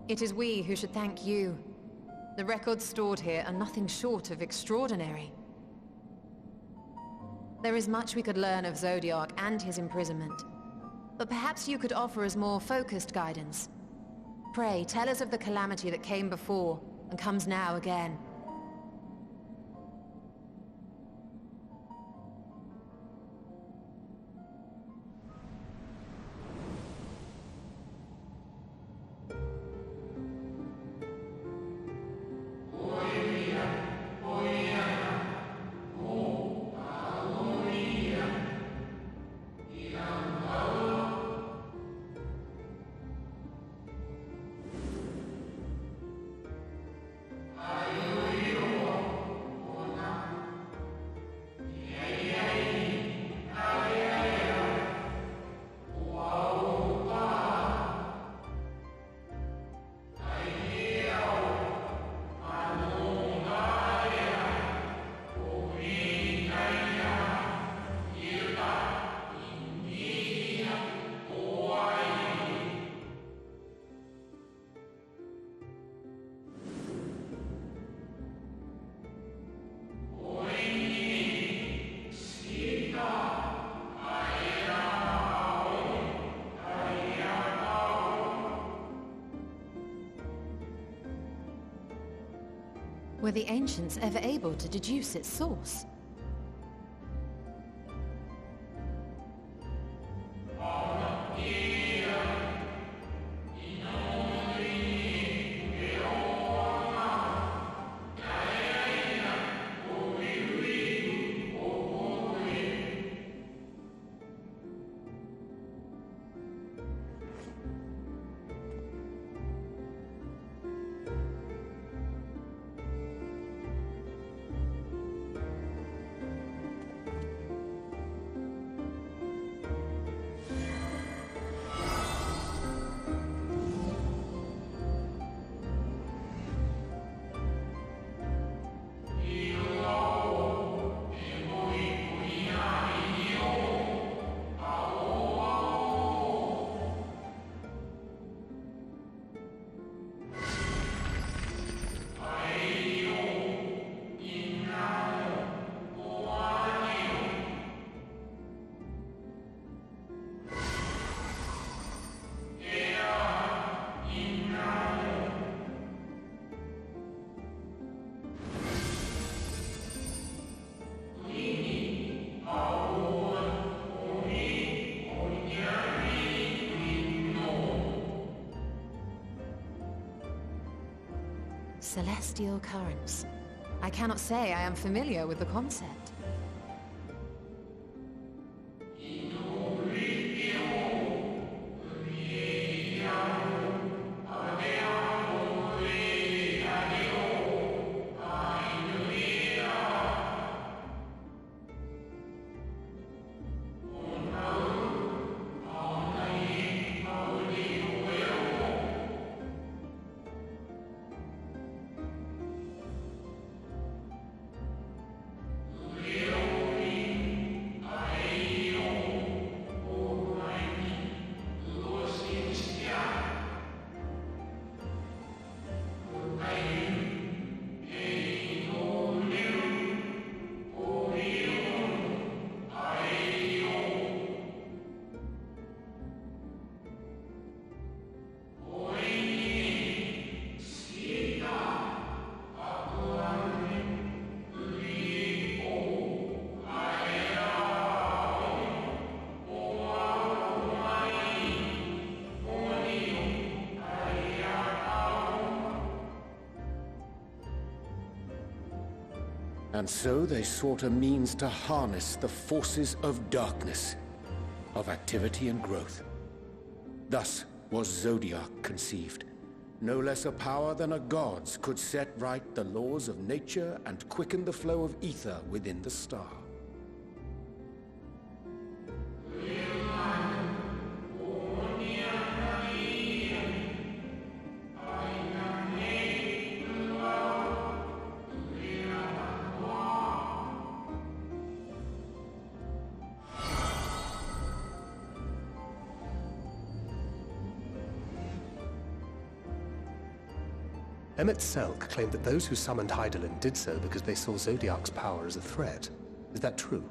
It is we who should thank you. The records stored here are nothing short of extraordinary. There is much we could learn of Zodiac and his imprisonment, but perhaps you could offer us more focused guidance. Pray, tell us of the calamity that came before, and comes now again. Were the ancients ever able to deduce its source? Celestial currents. I cannot say I am familiar with the concept. And so they sought a means to harness the forces of darkness, of activity and growth. Thus was Zodiac conceived. No less a power than a god's could set right the laws of nature and quicken the flow of ether within the star. Emmett Selk claimed that those who summoned Hydaelyn did so because they saw Zodiac's power as a threat. Is that true?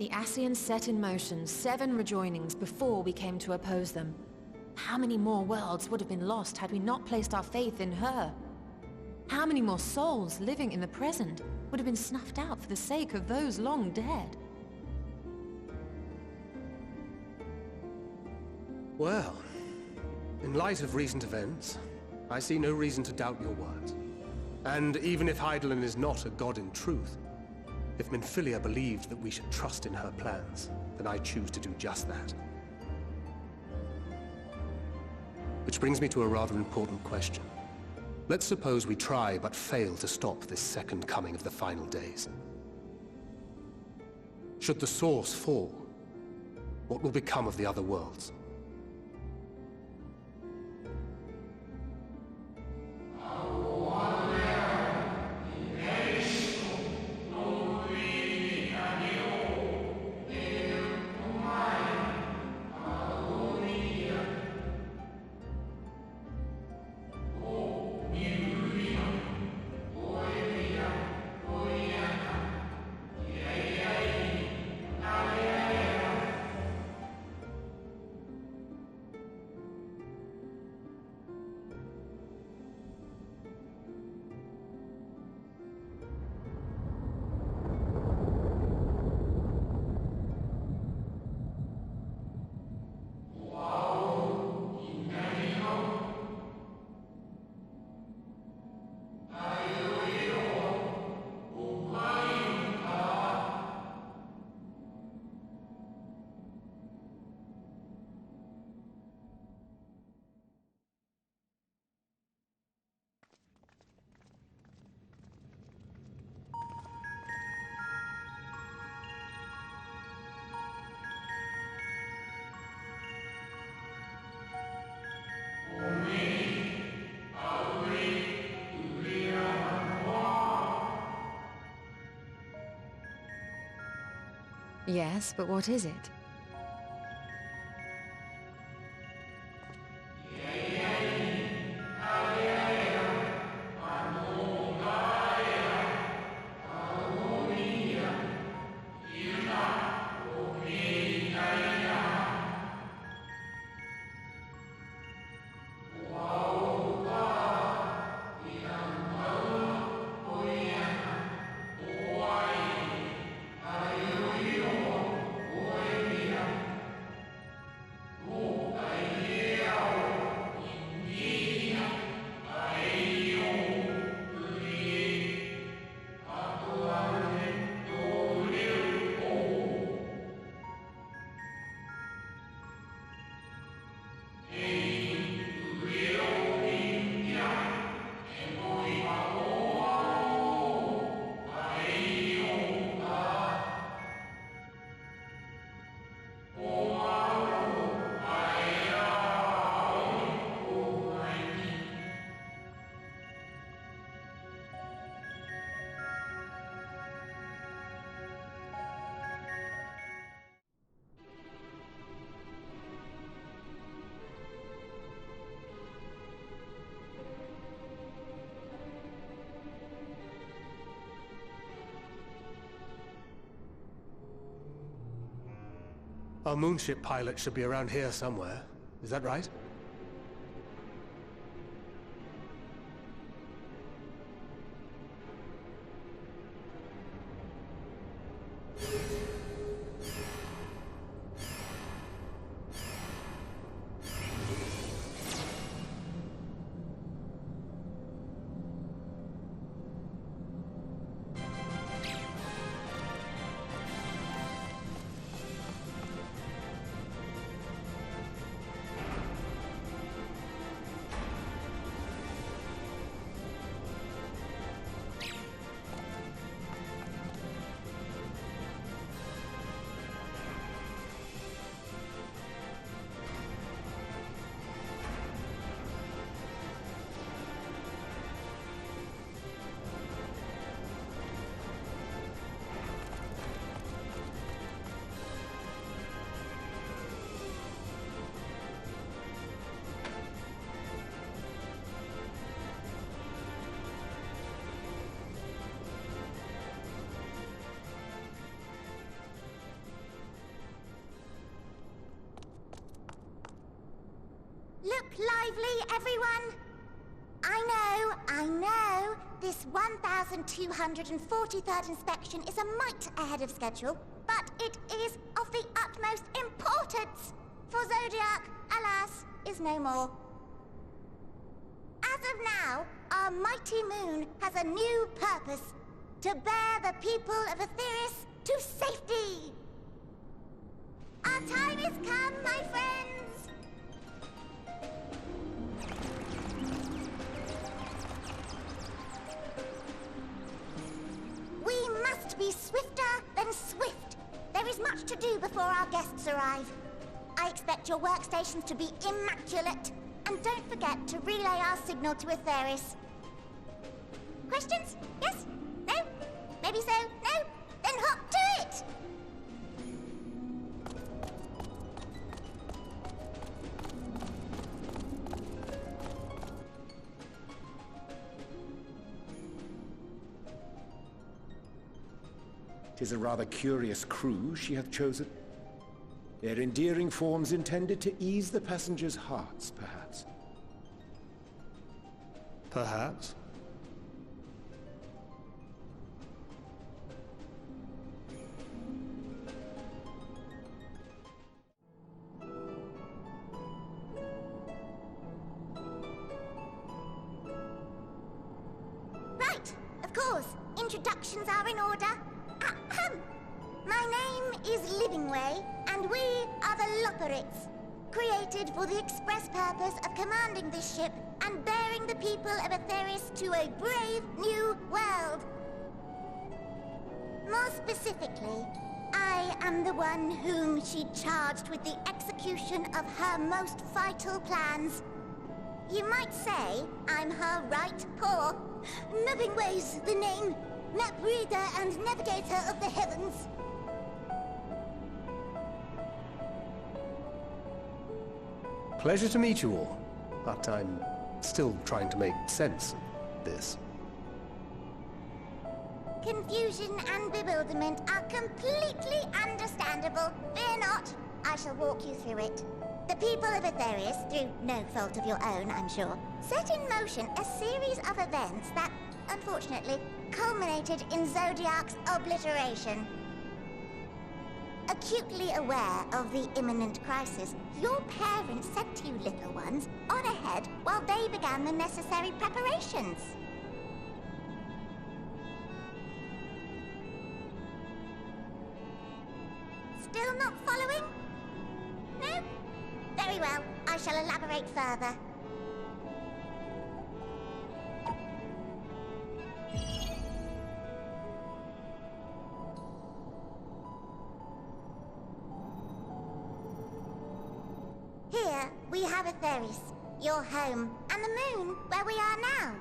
The Ascians set in motion 7 rejoinings before we came to oppose them. How many more worlds would have been lost had we not placed our faith in her? How many more souls living in the present would have been snuffed out for the sake of those long dead? Well, in light of recent events, I see no reason to doubt your words. And even if Hydaelyn is not a god in truth, if Minfilia believed that we should trust in her plans, then I choose to do just that. Which brings me to a rather important question. Let's suppose we try but fail to stop this second coming of the final days. Should the Source fall, what will become of the other worlds? Yes, but what is it? Our moonship pilot should be around here somewhere. Is that right? Look lively, everyone! I know, this 1243rd inspection is a mite ahead of schedule, but it is of the utmost importance, for Zodiac, alas, is no more. As of now, our mighty moon has a new purpose, to bear the people of Etheris to safety! Our time has come, my friends! We must be swifter than swift. There is much to do before our guests arrive. I expect your workstations to be immaculate. And don't forget to relay our signal to Etheris. Questions? Yes? No? Maybe so? No? Then hop to it! "'Tis a rather curious crew she hath chosen. Their endearing forms intended to ease the passengers' hearts, perhaps." Perhaps. Right, of course. Introductions are in order. Ahem. My name is Livingway, and we are the Lotharites, created for the express purpose of commanding this ship and bearing the people of Etheris to a brave new world. More specifically, I am the one whom she charged with the execution of her most vital plans. You might say I'm her right paw. Livingway's the name, map reader and navigator of the heavens. Pleasure to meet you all, but I'm still trying to make sense of this. Confusion and bewilderment are completely understandable. Fear not, I shall walk you through it. The people of Aetherius, through no fault of your own, I'm sure, set in motion a series of events that, unfortunately, culminated in Zodiac's obliteration. Acutely aware of the imminent crisis, your parents sent you little ones on ahead while they began the necessary preparations. Still not following? No? Very well, I shall elaborate further. Here, we have Aetherius, your home, and the moon, where we are now.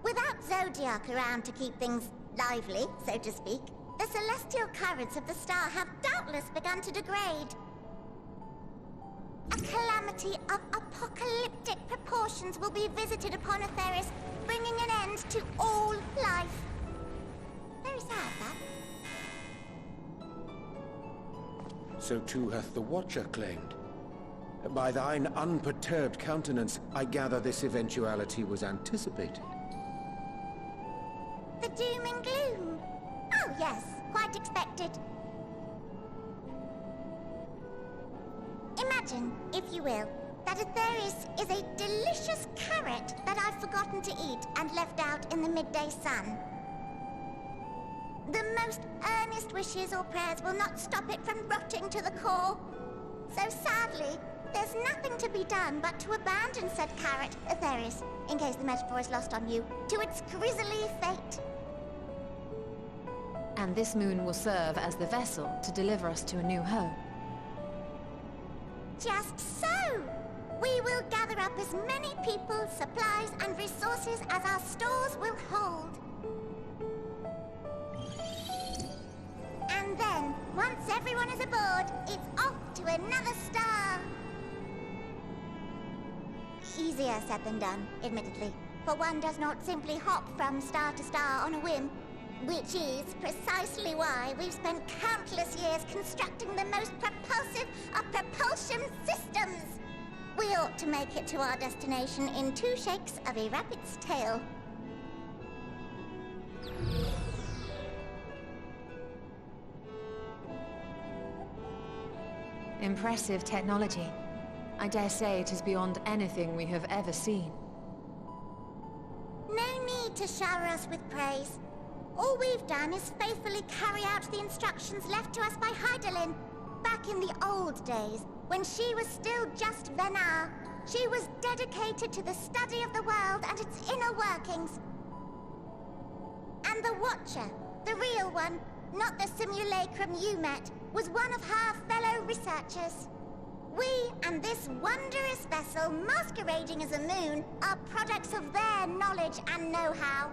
Without Zodiac around to keep things lively, so to speak, the celestial currents of the star have doubtless begun to degrade. A calamity of apocalyptic proportions will be visited upon Aetherius, bringing an end to all life. Very sad, that. So too hath the Watcher claimed. By thine unperturbed countenance, I gather this eventuality was anticipated. The doom and gloom. Oh yes, quite expected. Imagine, if you will, that Aetherius is a delicious carrot that I've forgotten to eat and left out in the midday sun. The most earnest wishes or prayers will not stop it from rotting to the core. So sadly, there's nothing to be done but to abandon said carrot, Aetherius, in case the metaphor is lost on you, to its grisly fate. And this moon will serve as the vessel to deliver us to a new home. Just so! We will gather up as many people, supplies, and resources as our stores will hold. And then, once everyone is aboard, it's off to another star. Easier said than done, admittedly, for one does not simply hop from star to star on a whim. Which is precisely why we've spent countless years constructing the most propulsive of propulsion systems. We ought to make it to our destination in 2 shakes of a rabbit's tail. Impressive technology. I dare say it is beyond anything we have ever seen. No need to shower us with praise. All we've done is faithfully carry out the instructions left to us by Hydaelyn. Back in the old days, when she was still just Venar, she was dedicated to the study of the world and its inner workings. And the Watcher, the real one, not the simulacrum you met, was one of her fellow researchers. We and this wondrous vessel masquerading as a moon are products of their knowledge and know-how.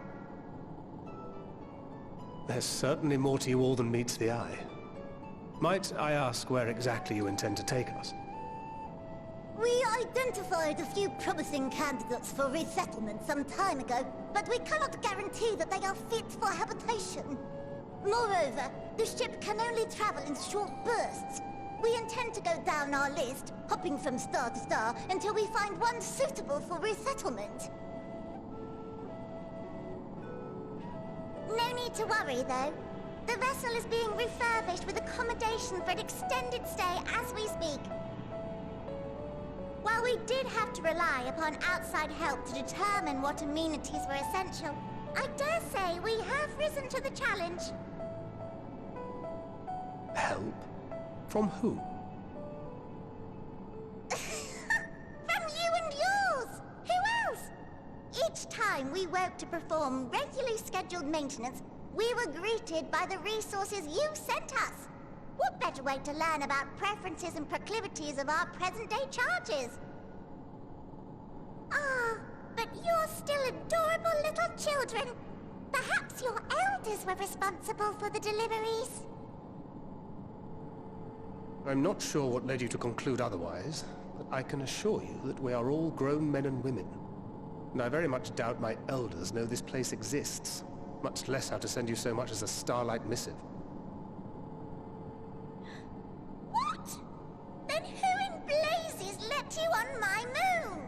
There's certainly more to you all than meets the eye. Might I ask where exactly you intend to take us? We identified a few promising candidates for resettlement some time ago, but we cannot guarantee that they are fit for habitation. Moreover, the ship can only travel in short bursts. We intend to go down our list, hopping from star to star, until we find one suitable for resettlement. No need to worry, though. The vessel is being refurbished with accommodation for an extended stay as we speak. While we did have to rely upon outside help to determine what amenities were essential, I dare say we have risen to the challenge. Help? From who? From you and yours! Who else? Each time we woke to perform regularly scheduled maintenance, we were greeted by the resources you sent us. What better way to learn about preferences and proclivities of our present-day charges? Ah, but you're still adorable little children. Perhaps your elders were responsible for the deliveries. I'm not sure what led you to conclude otherwise, but I can assure you that we are all grown men and women. And I very much doubt my elders know this place exists, much less how to send you so much as a starlight missive. What? Then who in blazes let you on my moon?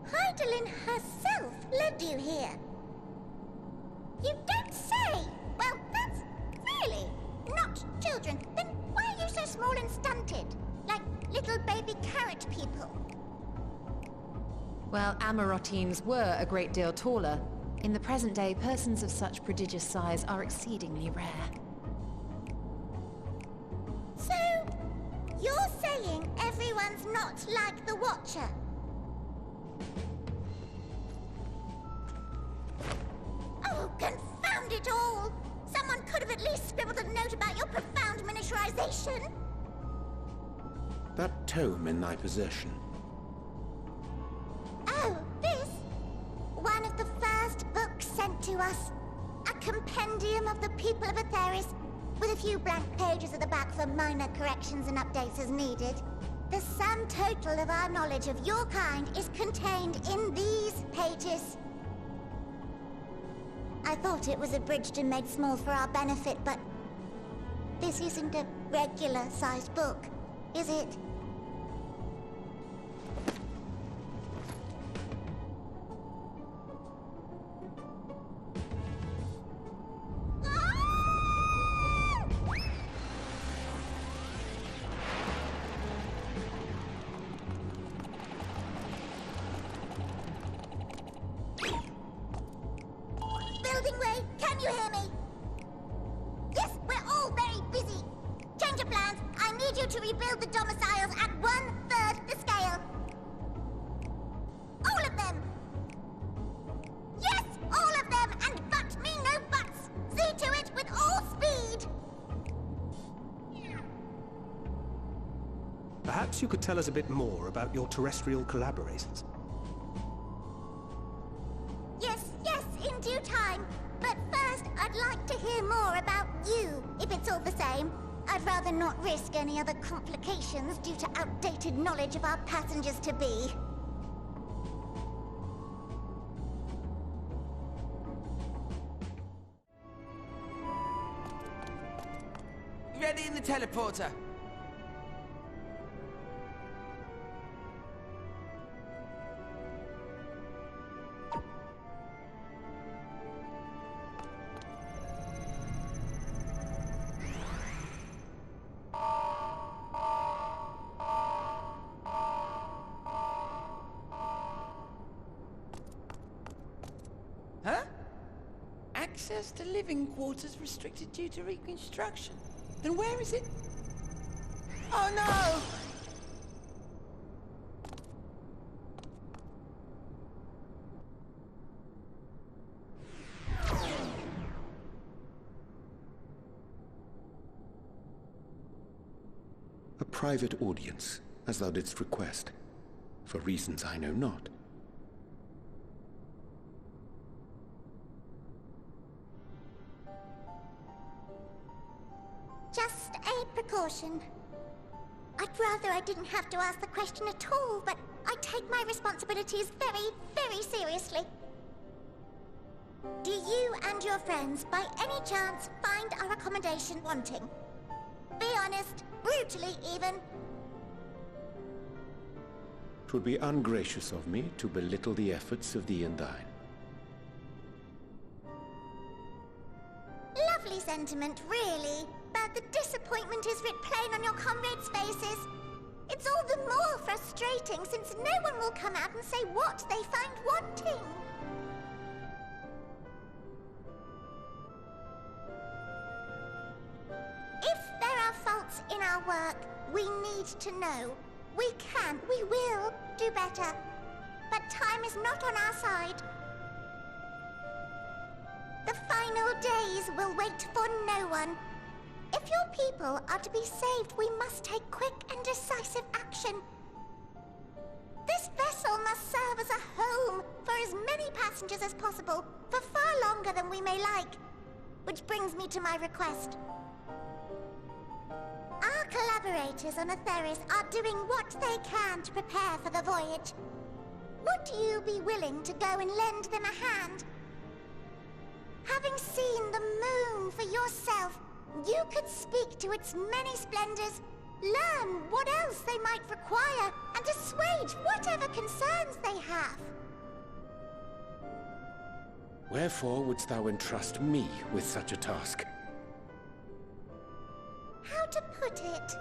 Heidelin herself led you here. You don't say! Well, that's really not children. Then why are you so small and stunted? Like little baby carrot people? Well, Amarotines were a great deal taller. In the present day, persons of such prodigious size are exceedingly rare. So, you're saying everyone's not like the Watcher? Oh, confound it all! Someone could have at least scribbled a note about your profound miniaturization. That tome in thy possession. Oh, this? One of the first books sent to us. A compendium of the people of Aetheris, with a few blank pages at the back for minor corrections and updates as needed. The sum total of our knowledge of your kind is contained in these pages. I thought it was abridged and made small for our benefit, but this isn't a regular-sized book, is it? Building Way, can you hear me? Yes, we're all very busy. Change of plans. I need you to rebuild the domiciles at 1/3 the scale. All of them. Yes, all of them, and but me no buts. See to it with all speed. Perhaps you could tell us a bit more about your terrestrial collaborators. Yes, in due time. But first, I'd like to hear more about you, if it's all the same. I'd rather not risk any other complications due to outdated knowledge of our passengers-to-be. Ready in the teleporter. Huh? Access to living quarters restricted due to reconstruction. Then where is it? Oh no! A private audience, as thou didst request, for reasons I know not. Just a precaution. I'd rather I didn't have to ask the question at all, but I take my responsibilities very, very seriously. Do you and your friends, by any chance, find our accommodation wanting? Be honest, brutally even. 'Twould be ungracious of me to belittle the efforts of thee and thine. Lovely sentiment, really. But the disappointment is writ plain on your comrades' faces. It's all the more frustrating since no one will come out and say what they find wanting. If there are faults in our work, we need to know. We will do better. But time is not on our side. The final days will wait for no one. If your people are to be saved, we must take quick and decisive action. This vessel must serve as a home for as many passengers as possible, for far longer than we may like. Which brings me to my request. operators on Atheris are doing what they can to prepare for the voyage. Would you be willing to go and lend them a hand? Having seen the moon for yourself, you could speak to its many splendors, learn what else they might require, and assuage whatever concerns they have. Wherefore wouldst thou entrust me with such a task? How to put it?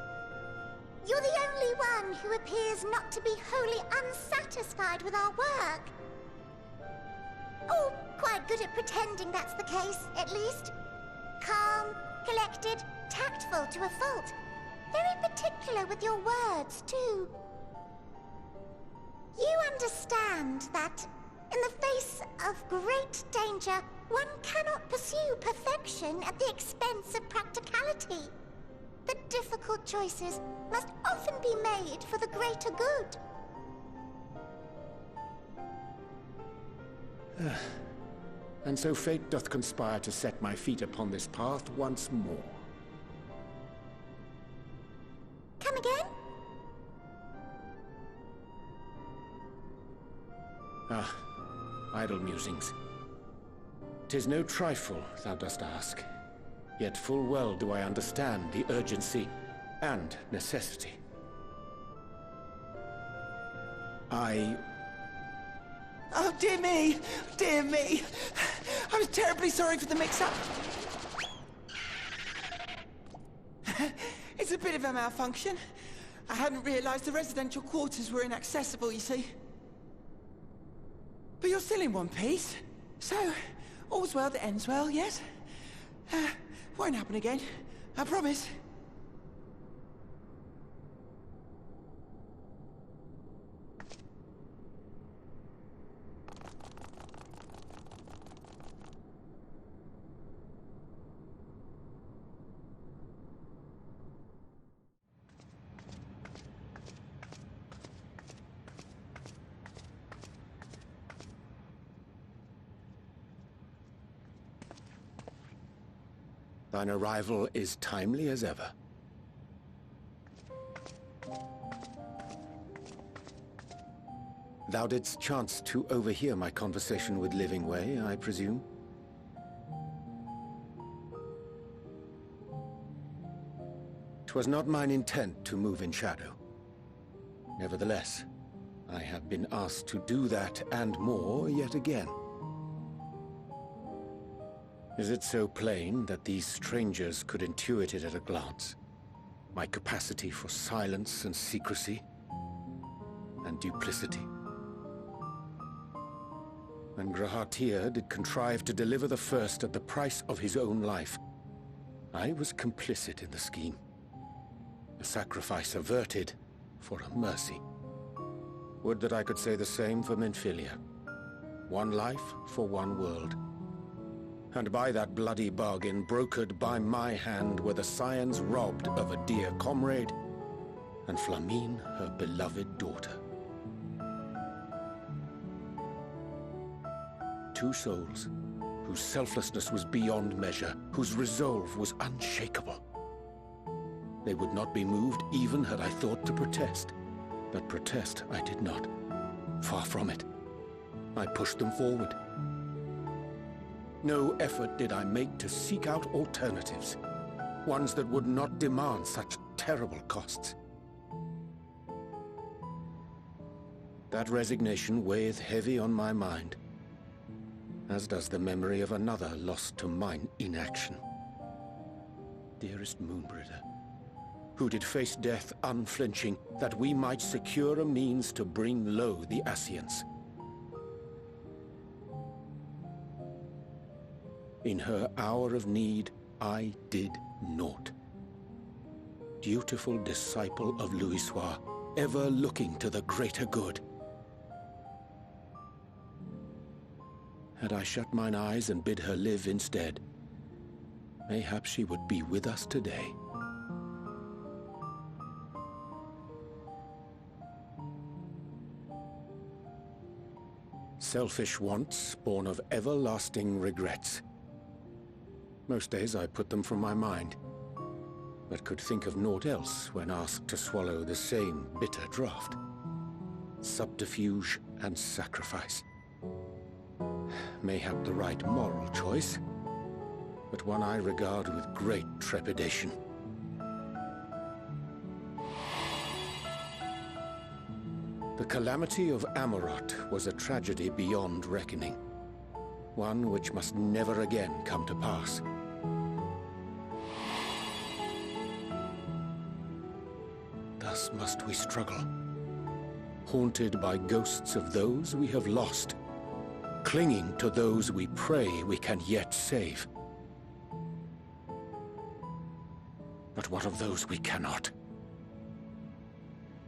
You're the only one who appears not to be wholly unsatisfied with our work. Or quite good at pretending that's the case, at least. Calm, collected, tactful to a fault. Very particular with your words, too. You understand that, in the face of great danger, one cannot pursue perfection at the expense of practicality. The difficult choices must often be made for the greater good. And so fate doth conspire to set my feet upon this path once more. Come again? Idle musings. 'Tis no trifle thou dost ask, yet full well do I understand the urgency and necessity. Oh, dear me! Dear me! I was terribly sorry for the mix-up. It's a bit of a malfunction. I hadn't realized the residential quarters were inaccessible, you see. But you're still in one piece. So, all's well that ends well, yes? Won't happen again. I promise. Thine arrival is timely as ever. Thou didst chance to overhear my conversation with Livingway, I presume? 'Twas not mine intent to move in shadow. Nevertheless, I have been asked to do that and more yet again. Is it so plain that these strangers could intuit it at a glance? My capacity for silence and secrecy, and duplicity. And Grahatir did contrive to deliver the first at the price of his own life. I was complicit in the scheme. A sacrifice averted for a mercy. Would that I could say the same for Menphilia. One life for one world. And by that bloody bargain, brokered by my hand, were the scions robbed of a dear comrade, and Flamine her beloved daughter. Two souls, whose selflessness was beyond measure, whose resolve was unshakable. They would not be moved even had I thought to protest. But protest I did not. Far from it. I pushed them forward. No effort did I make to seek out alternatives, ones that would not demand such terrible costs. That resignation weigheth heavy on my mind, as does the memory of another lost to mine inaction. Dearest Moonbringer, who did face death unflinching, that we might secure a means to bring low the Ascians. In her hour of need, I did naught. Dutiful disciple of Louisoix, ever looking to the greater good. Had I shut mine eyes and bid her live instead, mayhap she would be with us today. Selfish wants, born of everlasting regrets. Most days I put them from my mind. but could think of naught else when asked to swallow the same bitter draught. Subterfuge and sacrifice. Mayhap the right moral choice, but one I regard with great trepidation. The calamity of Amarot was a tragedy beyond reckoning, one which must never again come to pass. Thus must we struggle, haunted by ghosts of those we have lost, clinging to those we pray we can yet save. But what of those we cannot?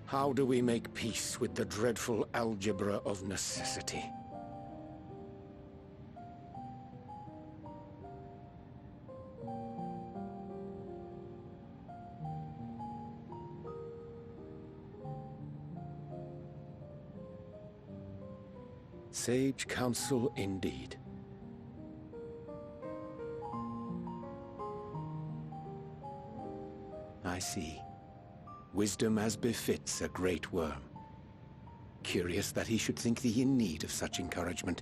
How do we make peace with the dreadful algebra of necessity? Sage counsel indeed. I see. Wisdom as befits a great worm. Curious that he should think thee in need of such encouragement.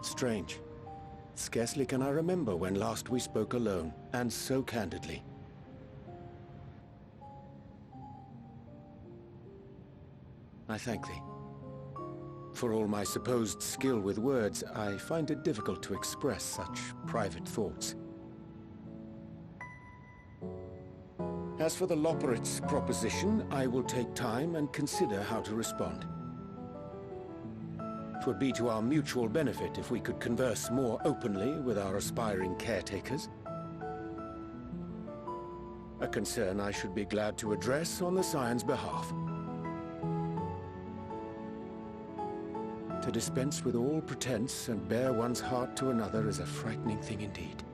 Strange. Scarcely can I remember when last we spoke alone, and so candidly. I thank thee. For all my supposed skill with words, I find it difficult to express such private thoughts. As for the Loporrit's proposition, I will take time and consider how to respond. 'Twould be to our mutual benefit if we could converse more openly with our aspiring caretakers. A concern I should be glad to address on the Scion's behalf. To dispense with all pretense and bare one's heart to another is a frightening thing indeed.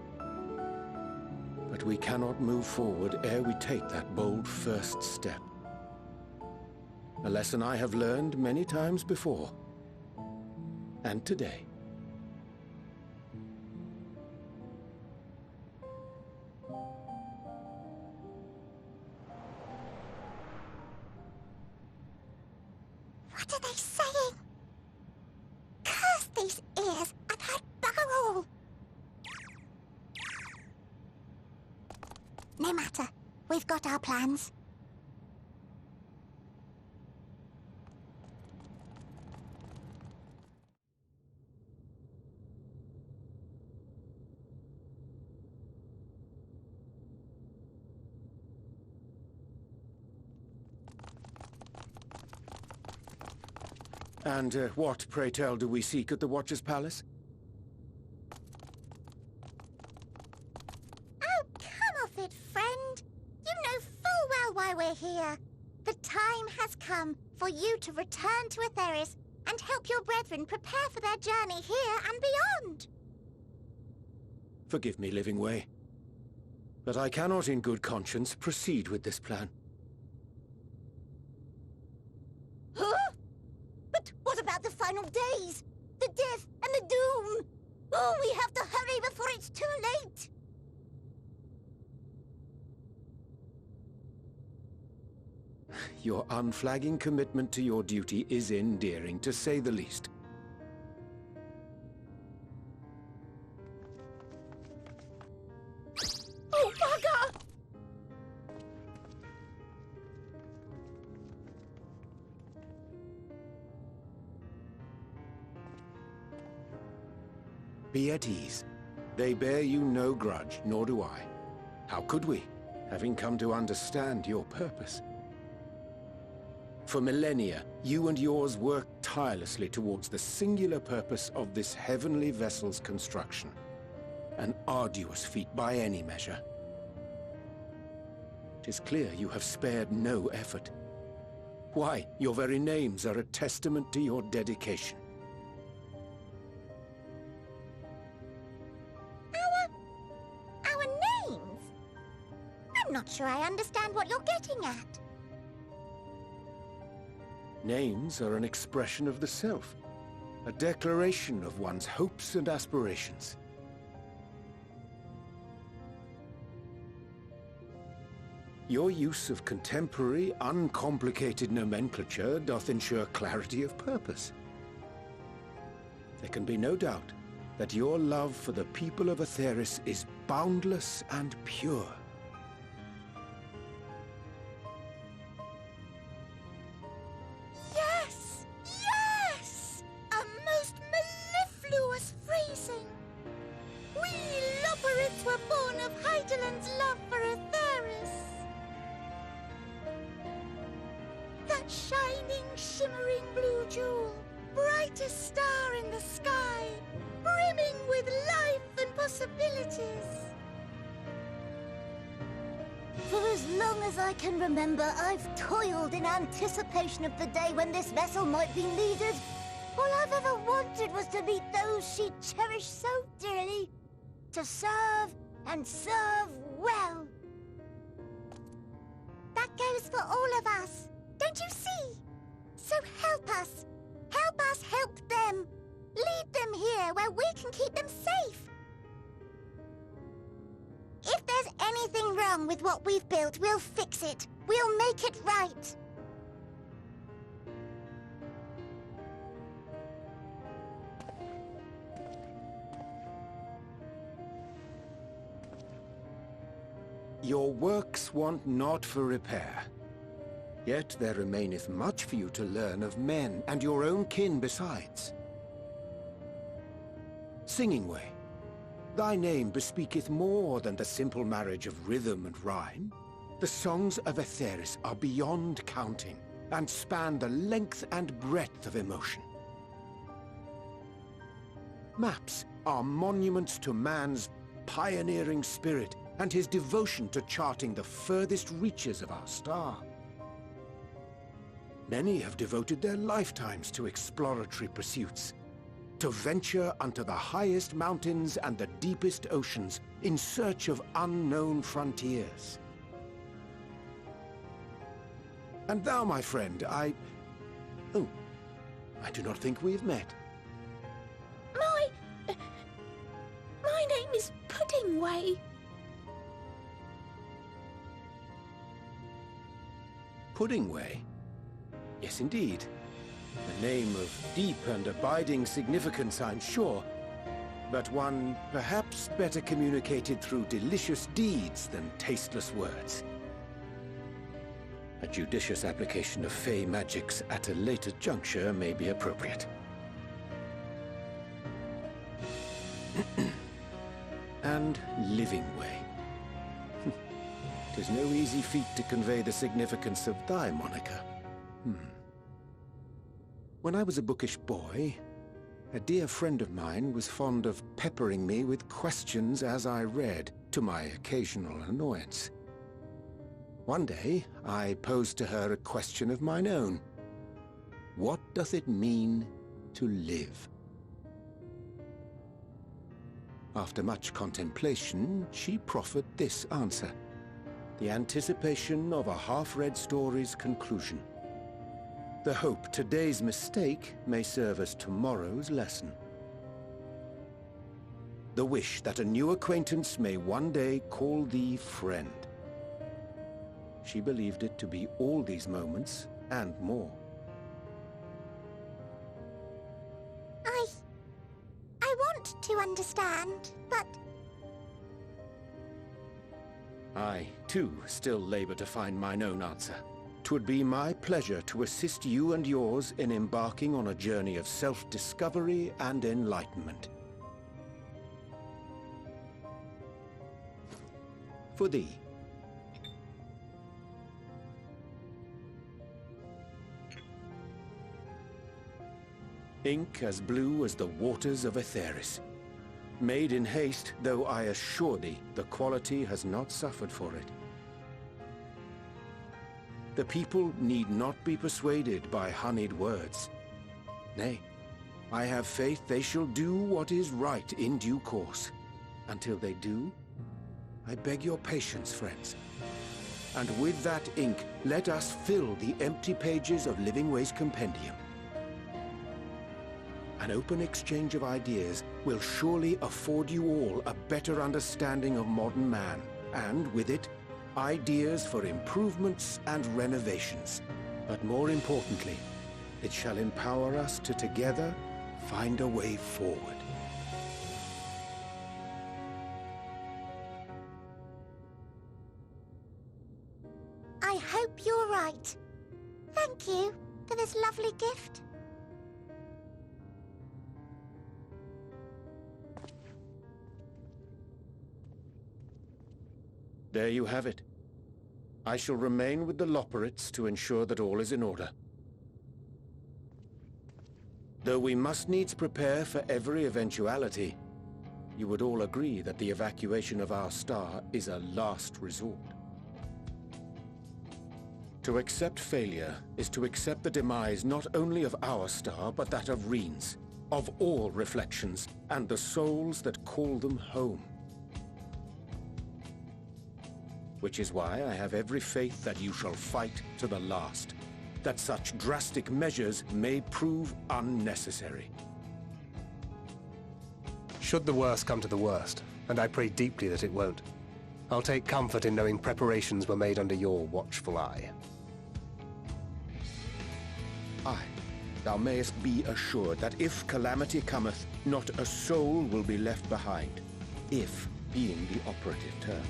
But we cannot move forward ere we take that bold first step. A lesson I have learned many times before. And today. What are they saying? Curse these ears! I've heard bugger all! No matter. We've got our plans. And what, pray tell, do we seek at the Watcher's Palace? Oh, come off it, friend. You know full well why we're here. The time has come for you to return to Etheris and help your brethren prepare for their journey here and beyond. Forgive me, Living Way, but I cannot in good conscience proceed with this plan. Huh? But what about the final days? The death and the doom? Oh, we have to hurry before it's too late. Your unflagging commitment to your duty is endearing, to say the least. Oh, bugger! Be at ease. They bear you no grudge, nor do I. How could we, having come to understand your purpose? For millennia, you and yours worked tirelessly towards the singular purpose of this heavenly vessel's construction. An arduous feat by any measure. 'Tis clear you have spared no effort. Why, your very names are a testament to your dedication. Our names? I'm not sure I understand what you're getting at. Names are an expression of the self, a declaration of one's hopes and aspirations. Your use of contemporary, uncomplicated nomenclature doth ensure clarity of purpose. There can be no doubt that your love for the people of Aetheris is boundless and pure. Yes! Yes! A most mellifluous phrasing! We Loporrits were born of Hydaelyn's love for Aetheris. That shining, shimmering blue jewel, brightest star in the sky, brimming with life and possibilities. For as long as I can remember, I've toiled in anticipation of the day when this vessel might be needed. All I've ever wanted was to meet those she cherished so dearly, to serve and serve well. That goes for all of us, don't you see? So help us. Help us help them. Lead them here where we can keep them safe. If there's anything wrong with what we've built, we'll fix it. We'll make it right. Your works want not for repair. Yet there remaineth much for you to learn of men, and your own kin besides. Singing Way, thy name bespeaketh more than the simple marriage of rhythm and rhyme. The songs of Aetheris are beyond counting, and span the length and breadth of emotion. Maps are monuments to man's pioneering spirit, and his devotion to charting the furthest reaches of our star. Many have devoted their lifetimes to exploratory pursuits, to venture unto the highest mountains and the deepest oceans in search of unknown frontiers. And thou, my friend, I do not think we have met. My name is Puddingway. Puddingway? Yes, indeed. A name of deep and abiding significance, I'm sure, but one perhaps better communicated through delicious deeds than tasteless words. A judicious application of fey magics at a later juncture may be appropriate. And Living Way. 'Tis no easy feat to convey the significance of thy moniker. When I was a bookish boy, a dear friend of mine was fond of peppering me with questions as I read, to my occasional annoyance. One day, I posed to her a question of mine own. What doth it mean to live? After much contemplation, she proffered this answer. The anticipation of a half-read story's conclusion. The hope today's mistake may serve as tomorrow's lesson. The wish that a new acquaintance may one day call thee friend. She believed it to be all these moments and more. I want to understand, but... I, too, still labor to find mine own answer. 'Twould be my pleasure to assist you and yours in embarking on a journey of self-discovery and enlightenment. For thee. Ink as blue as the waters of Aetheris. Made in haste, though I assure thee, the quality has not suffered for it. The people need not be persuaded by honeyed words. Nay, I have faith they shall do what is right in due course. Until they do, I beg your patience, friends. And with that ink, let us fill the empty pages of Living Way's compendium. An open exchange of ideas will surely afford you all a better understanding of modern man, and with it, ideas for improvements and renovations. But more importantly, it shall empower us to together find a way forward. I hope you're right. Thank you for this lovely gift. There you have it. I shall remain with the Loporrits to ensure that all is in order. Though we must needs prepare for every eventuality, you would all agree that the evacuation of our star is a last resort. To accept failure is to accept the demise not only of our star, but that of Reen's, of all reflections, and the souls that call them home. Which is why I have every faith that you shall fight to the last, that such drastic measures may prove unnecessary. Should the worst come to the worst, and I pray deeply that it won't, I'll take comfort in knowing preparations were made under your watchful eye. Aye, thou mayest be assured that if calamity cometh, not a soul will be left behind, if being the operative term.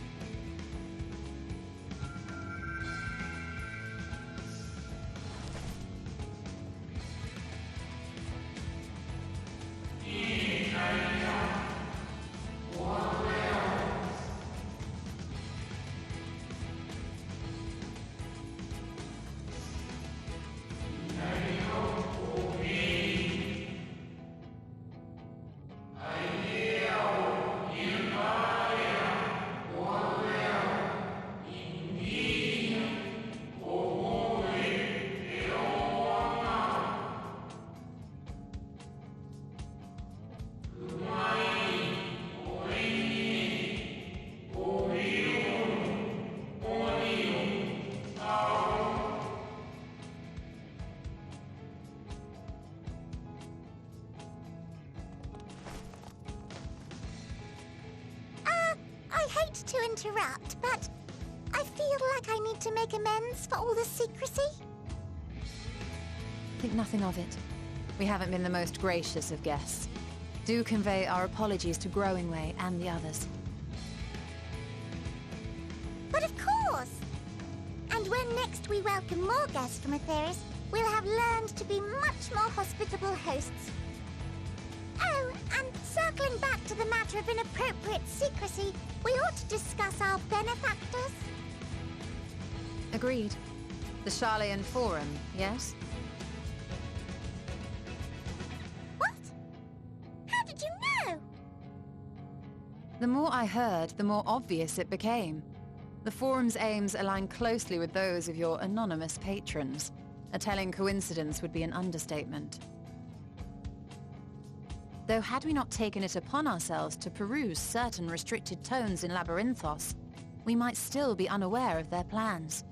I hate to interrupt, but I feel like I need to make amends for all the secrecy. Think nothing of it. We haven't been the most gracious of guests. Do convey our apologies to Growingway and the others. But of course! And when next we welcome more guests from Aetheris, we'll have learned to be much more hospitable hosts. Oh, and circling back to the matter of inappropriate secrecy, we ought to discuss our benefactors. Agreed. The Sharlayan Forum, yes? What? How did you know? The more I heard, the more obvious it became. The Forum's aims align closely with those of your anonymous patrons. A telling coincidence would be an understatement. Though had we not taken it upon ourselves to peruse certain restricted tones in Labyrinthos, we might still be unaware of their plans.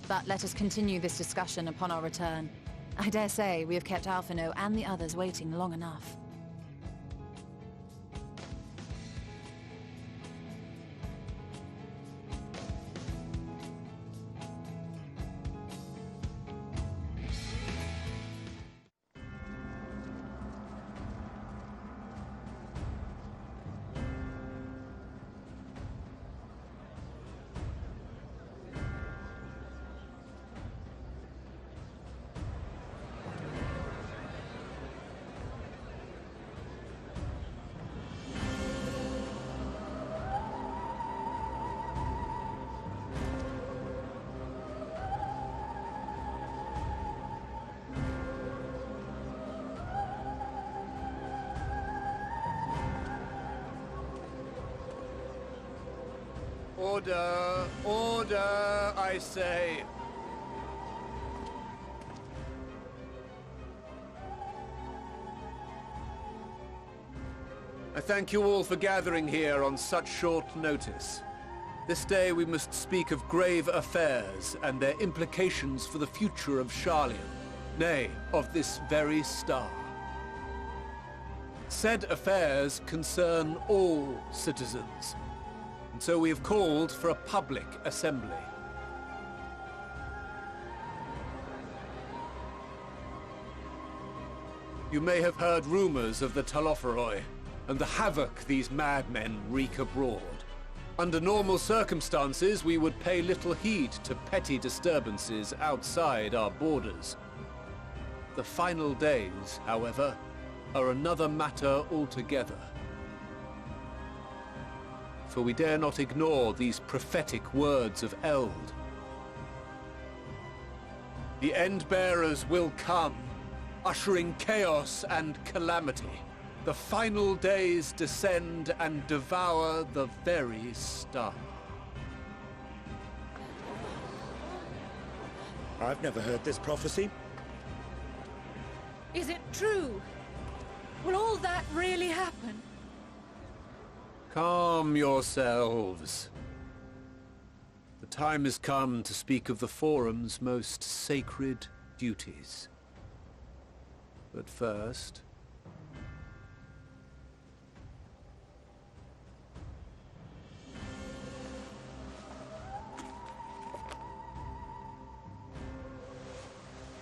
But let us continue this discussion upon our return. I dare say we have kept Alphino and the others waiting long enough. Order! Order, I say! I thank you all for gathering here on such short notice. This day we must speak of grave affairs and their implications for the future of Sharlayan, nay, of this very star. Said affairs concern all citizens. And so we have called for a public assembly. You may have heard rumors of the Telophoroi and the havoc these madmen wreak abroad. Under normal circumstances, we would pay little heed to petty disturbances outside our borders. The final days, however, are another matter altogether. For we dare not ignore these prophetic words of Eld. The Endbearers will come, ushering chaos and calamity. The final days descend and devour the very star. I've never heard this prophecy. Is it true? Will all that really happen? Calm yourselves. The time has come to speak of the Forum's most sacred duties. But first...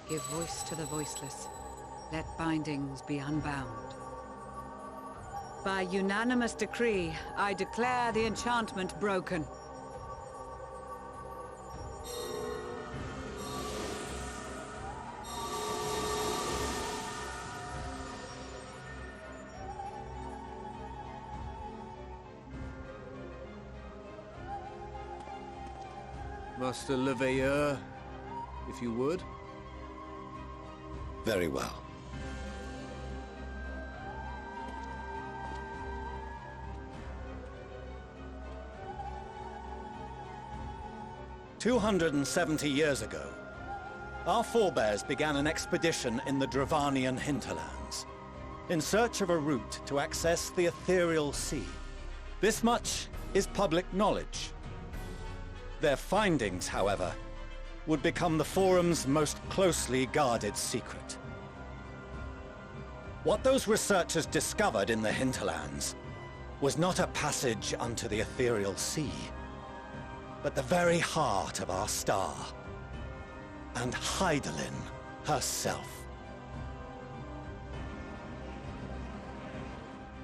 Give voice to the voiceless. Let bindings be unbound. By unanimous decree, I declare the enchantment broken. Master Leveilleur, if you would. Very well. "270 years ago, our forebears began an expedition in the Dravanian hinterlands, in search of a route to access the ethereal sea. This much is public knowledge. Their findings, however, would become the Forum's most closely guarded secret. What those researchers discovered in the hinterlands was not a passage unto the ethereal sea, but the very heart of our star, and Hydaelyn herself.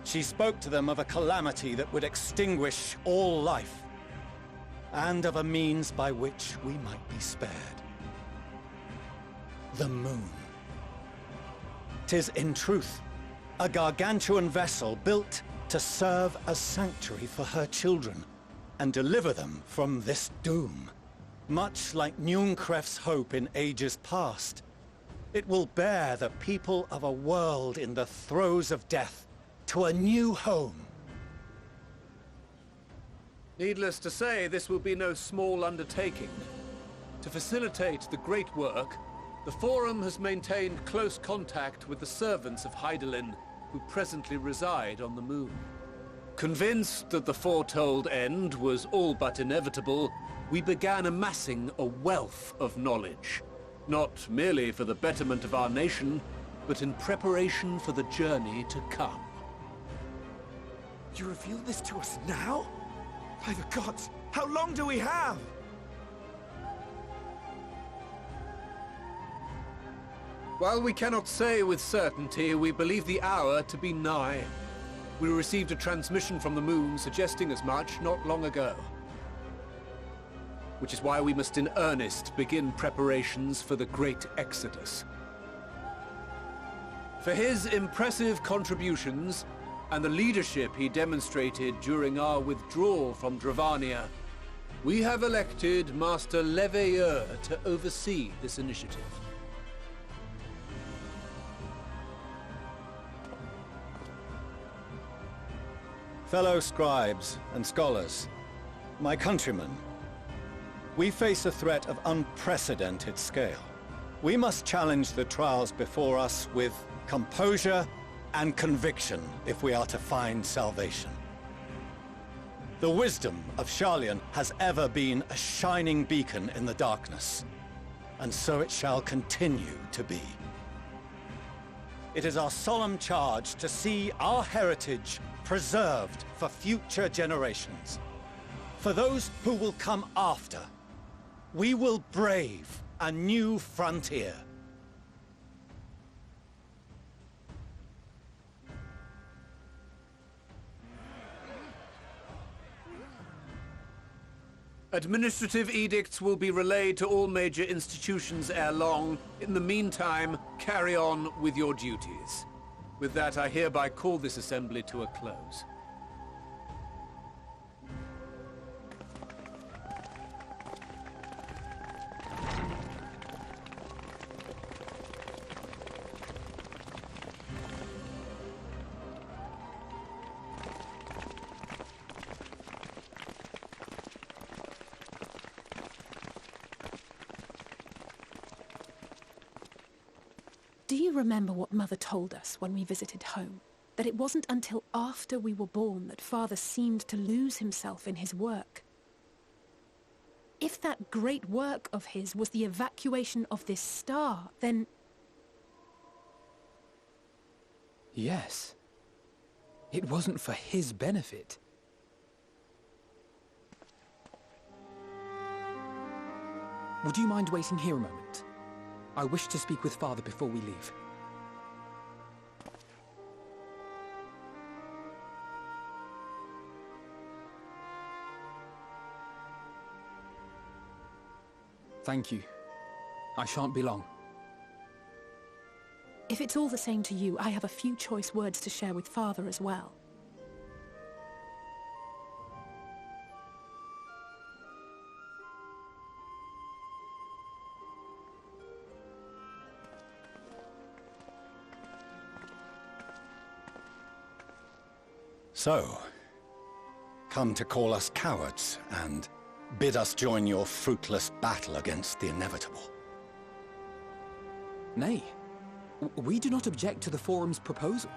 She spoke to them of a calamity that would extinguish all life, and of a means by which we might be spared. The moon. 'Tis in truth a gargantuan vessel built to serve as sanctuary for her children, and deliver them from this doom. Much like Nunkref's hope in ages past, it will bear the people of a world in the throes of death to a new home. Needless to say, this will be no small undertaking. To facilitate the great work, the Forum has maintained close contact with the servants of Hydaelyn, who presently reside on the moon. Convinced that the foretold end was all but inevitable, we began amassing a wealth of knowledge, not merely for the betterment of our nation, but in preparation for the journey to come. You reveal this to us now? By the gods, how long do we have? While we cannot say with certainty, we believe the hour to be nigh. We received a transmission from the moon suggesting as much not long ago. Which is why we must in earnest begin preparations for the Great Exodus. For his impressive contributions, and the leadership he demonstrated during our withdrawal from Dravania, we have elected Master Leveilleur to oversee this initiative. Fellow scribes and scholars, my countrymen, we face a threat of unprecedented scale. We must challenge the trials before us with composure and conviction if we are to find salvation. The wisdom of Sharlayan has ever been a shining beacon in the darkness, and so it shall continue to be. It is our solemn charge to see our heritage preserved for future generations. for those who will come after. We will brave a new frontier. Administrative edicts will be relayed to all major institutions ere long. In the meantime, carry on with your duties. With that, I hereby call this assembly to a close. Do you remember what Mother told us when we visited home? That it wasn't until after we were born that Father seemed to lose himself in his work. If that great work of his was the evacuation of this star, then... Yes. It wasn't for his benefit. Would you mind waiting here a moment? I wish to speak with Father before we leave. Thank you. I shan't be long. If it's all the same to you, I have a few choice words to share with Father as well. So, come to call us cowards and bid us join your fruitless battle against the inevitable. Nay, we do not object to the Forum's proposal.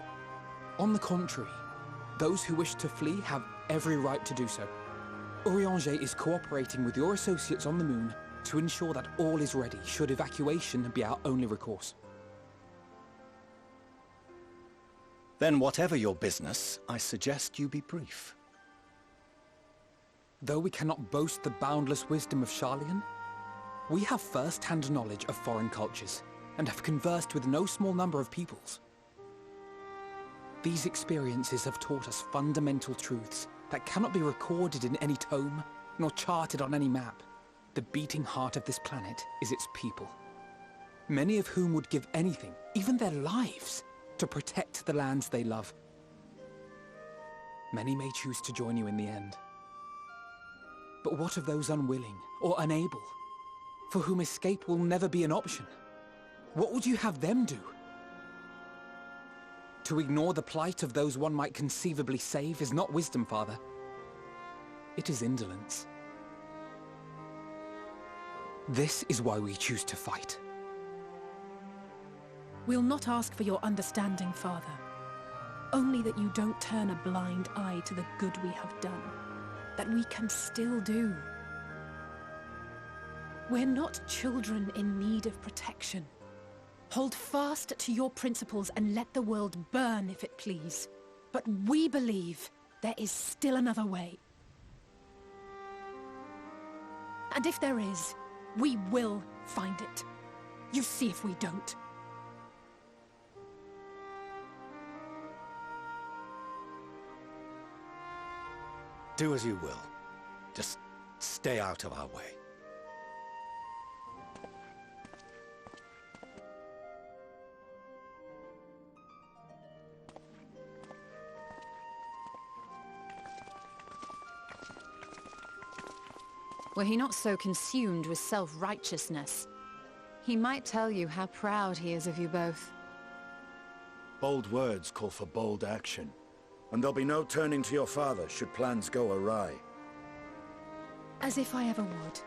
On the contrary, those who wish to flee have every right to do so. Urianger is cooperating with your associates on the Moon to ensure that all is ready should evacuation be our only recourse. Then whatever your business, I suggest you be brief. Though we cannot boast the boundless wisdom of Sharlayan, we have first-hand knowledge of foreign cultures, and have conversed with no small number of peoples. These experiences have taught us fundamental truths that cannot be recorded in any tome, nor charted on any map. The beating heart of this planet is its people, many of whom would give anything, even their lives, to protect the lands they love. Many may choose to join you in the end. But what of those unwilling or unable, for whom escape will never be an option? What would you have them do? To ignore the plight of those one might conceivably save is not wisdom, Father. It is indolence. This is why we choose to fight. We'll not ask for your understanding, Father. Only that you don't turn a blind eye to the good we have done. That we can still do. We're not children in need of protection. Hold fast to your principles and let the world burn if it please. But we believe there is still another way. And if there is, we will find it. You see if we don't. Do as you will. Just stay out of our way. Were he not so consumed with self-righteousness, he might tell you how proud he is of you both. Bold words call for bold action. And there'll be no turning to your father should plans go awry. As if I ever would.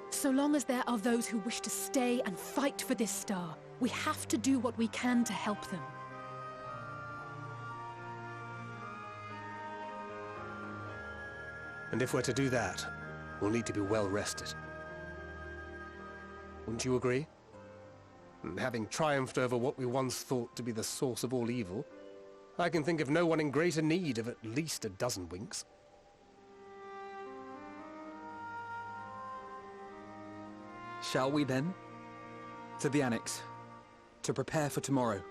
So long as there are those who wish to stay and fight for this star, we have to do what we can to help them. And if we're to do that, we'll need to be well rested. Wouldn't you agree? And having triumphed over what we once thought to be the source of all evil, I can think of no one in greater need of at least a dozen winks. Shall we then? To the Annex. To prepare for tomorrow.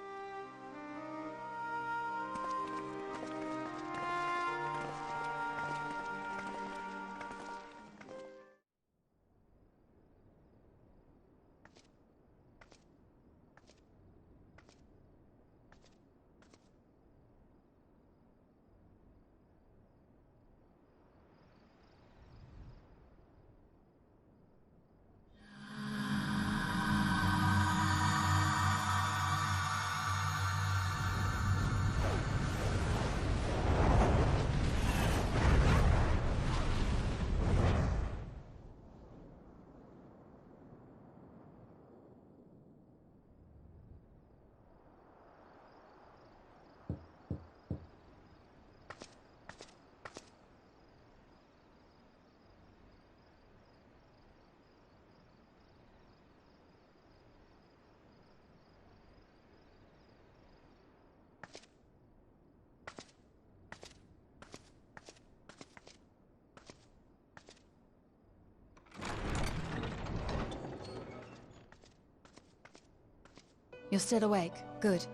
You're still awake. Good.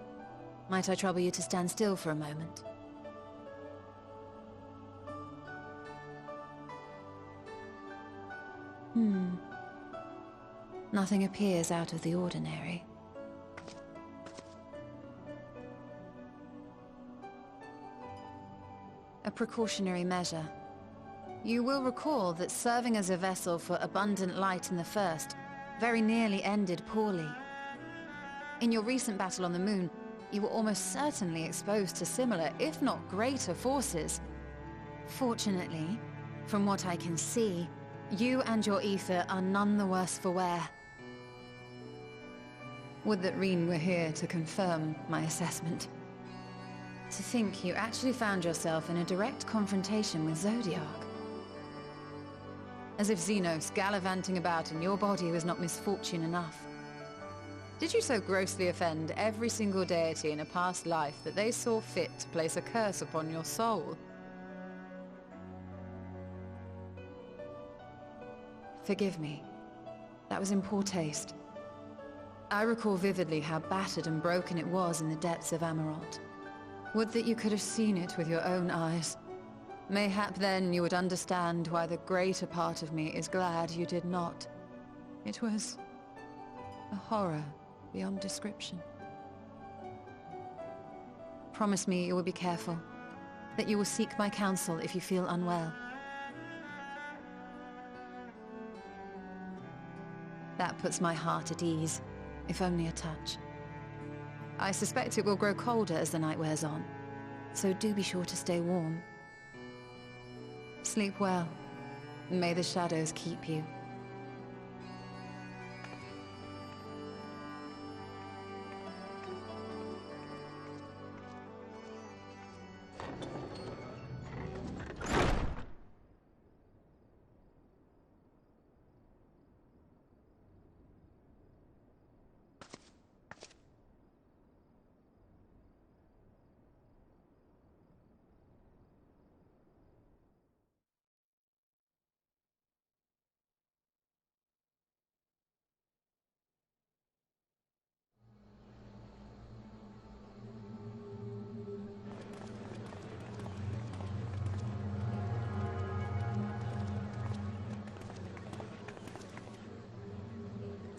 Might I trouble you to stand still for a moment? Nothing appears out of the ordinary. A precautionary measure. You will recall that serving as a vessel for abundant light in the First very nearly ended poorly. In your recent battle on the Moon, you were almost certainly exposed to similar, if not greater, forces. Fortunately, from what I can see, you and your ether are none the worse for wear. Would that Reen were here to confirm my assessment. To think you actually found yourself in a direct confrontation with Zodiark. As if Xenos gallivanting about in your body was not misfortune enough. Did you so grossly offend every single deity in a past life that they saw fit to place a curse upon your soul? Forgive me. That was in poor taste. I recall vividly how battered and broken it was in the depths of Amarant. Would that you could have seen it with your own eyes. Mayhap then you would understand why the greater part of me is glad you did not. It was a horror beyond description. Promise me you will be careful, that you will seek my counsel if you feel unwell. That puts my heart at ease, if only a touch. I suspect it will grow colder as the night wears on, so do be sure to stay warm. Sleep well. May the shadows keep you.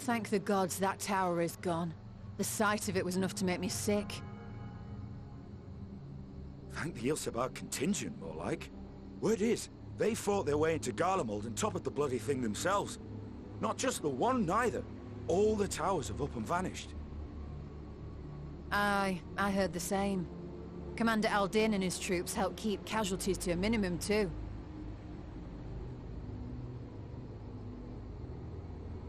Thank the gods that tower is gone. The sight of it was enough to make me sick. Thank the Ilsabar contingent, more like. Word is, they fought their way into Garlemald and toppled the bloody thing themselves. Not just the one, neither. All the towers have up and vanished. Aye, I heard the same. Commander Aldin and his troops helped keep casualties to a minimum, too.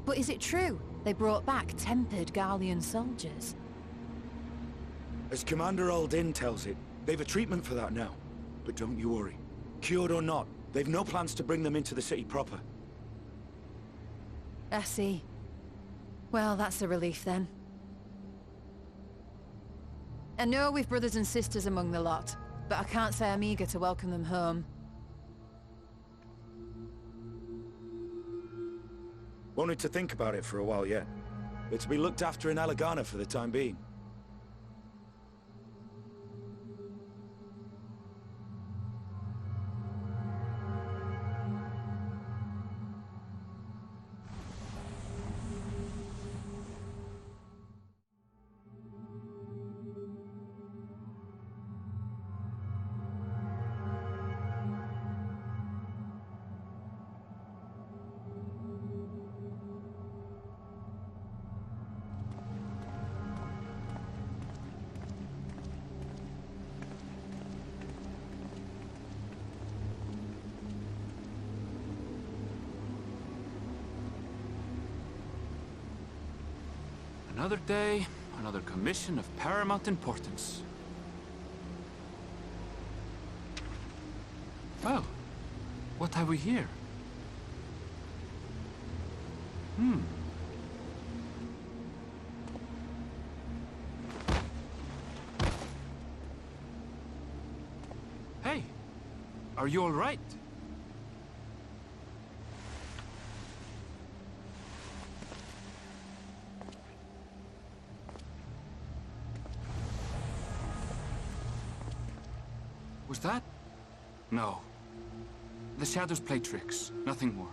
But is it true? They brought back tempered Garlean soldiers. As Commander Aldin tells it, they've a treatment for that now. But don't you worry. Cured or not, they've no plans to bring them into the city proper. I see. Well, that's a relief then. I know we've brothers and sisters among the lot, but I can't say I'm eager to welcome them home. Wanted to think about it for a while yet. It's to be looked after in Alagana for the time being. Another day, another commission of paramount importance. Well, what have we here? Hey, are you all right? Was that? No. The shadows play tricks, nothing more.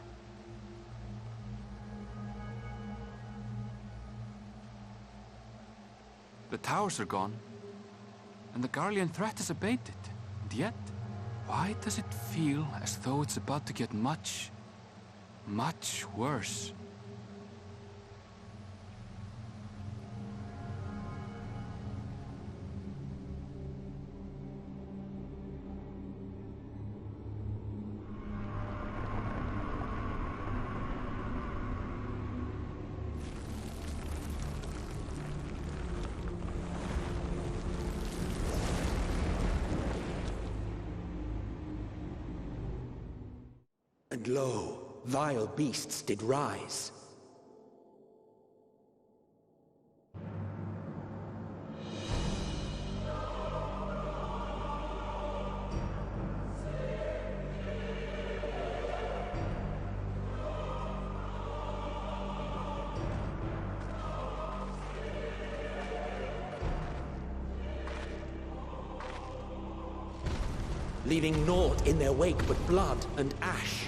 The towers are gone, and the Garlean threat is abated. And yet, why does it feel as though it's about to get much, much worse? And lo, vile beasts did rise. Leaving naught in their wake but blood and ash.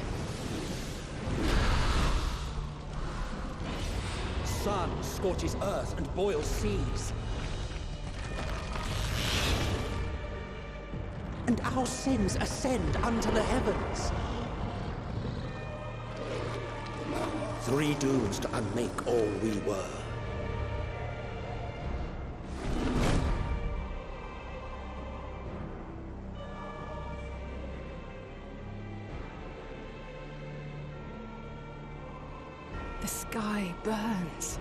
Sun scorches earth and boils seas. And our sins ascend unto the heavens. Three dooms to unmake all we were. The sky burns.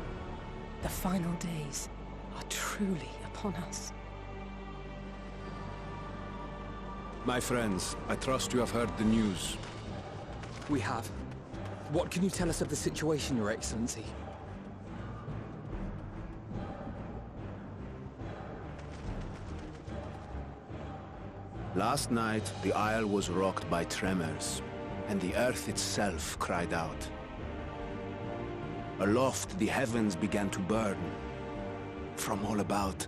The final days are truly upon us. My friends, I trust you have heard the news. We have. What can you tell us of the situation, Your Excellency? Last night, the Isle was rocked by tremors, and the earth itself cried out. Aloft, the heavens began to burn. From all about,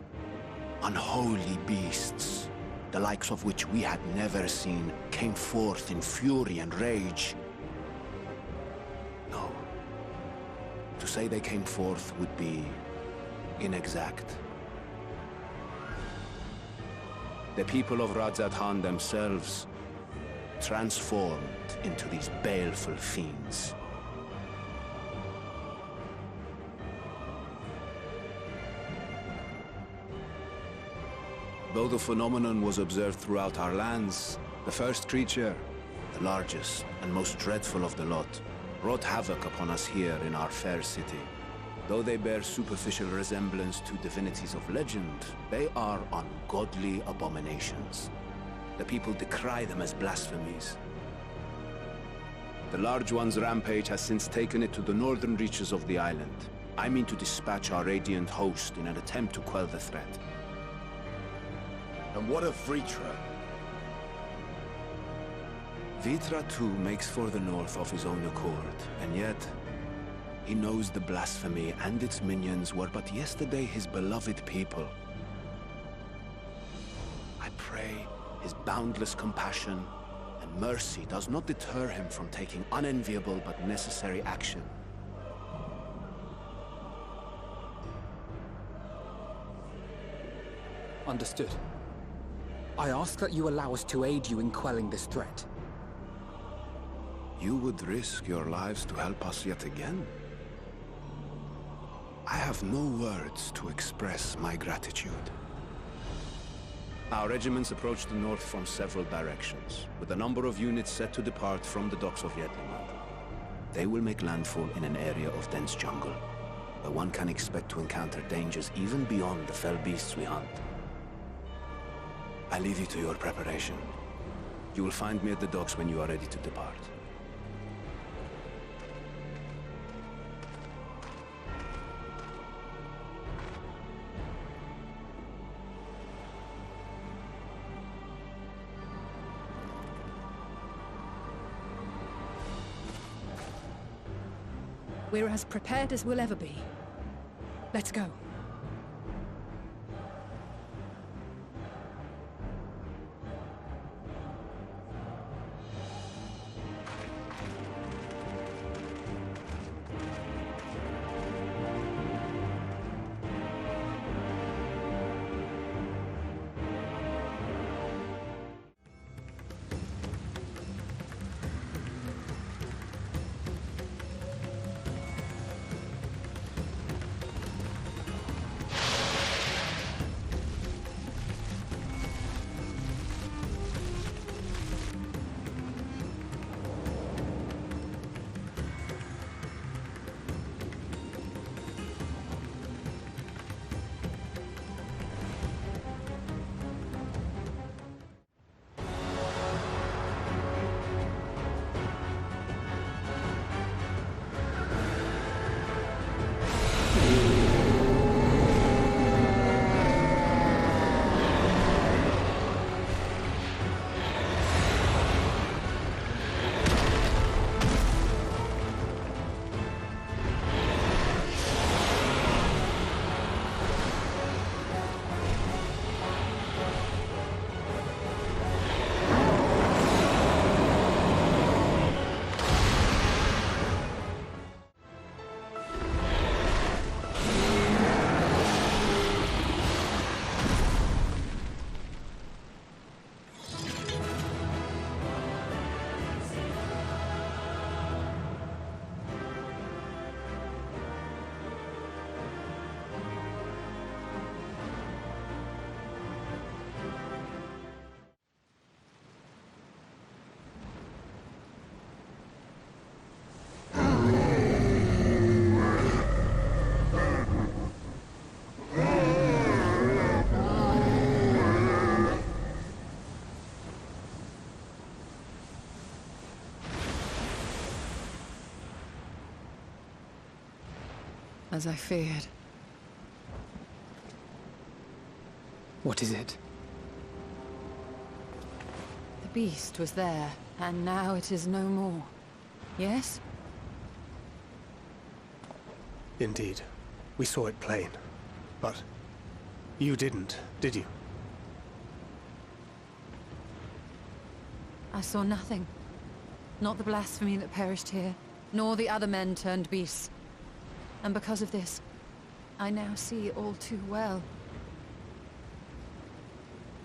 unholy beasts, the likes of which we had never seen, came forth in fury and rage. No. To say they came forth would be inexact. The people of Radzat-Han themselves transformed into these baleful fiends. Though the phenomenon was observed throughout our lands, the first creature, the largest and most dreadful of the lot, wrought havoc upon us here in our fair city. Though they bear superficial resemblance to divinities of legend, they are ungodly abominations. The people decry them as blasphemies. The Large One's rampage has since taken it to the northern reaches of the island. I mean to dispatch our radiant host in an attempt to quell the threat. And what of Vritra? Vritra too makes for the north of his own accord, and yet, He knows the blasphemy and its minions were but yesterday his beloved people. I pray his boundless compassion and mercy does not deter him from taking unenviable but necessary action. Understood. I ask that you allow us to aid you in quelling this threat. You would risk your lives to help us yet again? I have no words to express my gratitude. Our regiments approach the north from several directions, with a number of units set to depart from the docks of Yedlinland. They will make landfall in an area of dense jungle, where one can expect to encounter dangers even beyond the fell beasts we hunt. I leave you to your preparation. You will find me at the docks when you are ready to depart. We're as prepared as we'll ever be. Let's go. As I feared. What is it? The beast was there, and now it is no more. Yes? Indeed. We saw it plain. But you didn't, did you? I saw nothing. Not the blasphemy that perished here, nor the other men turned beasts. And because of this, I now see all too well.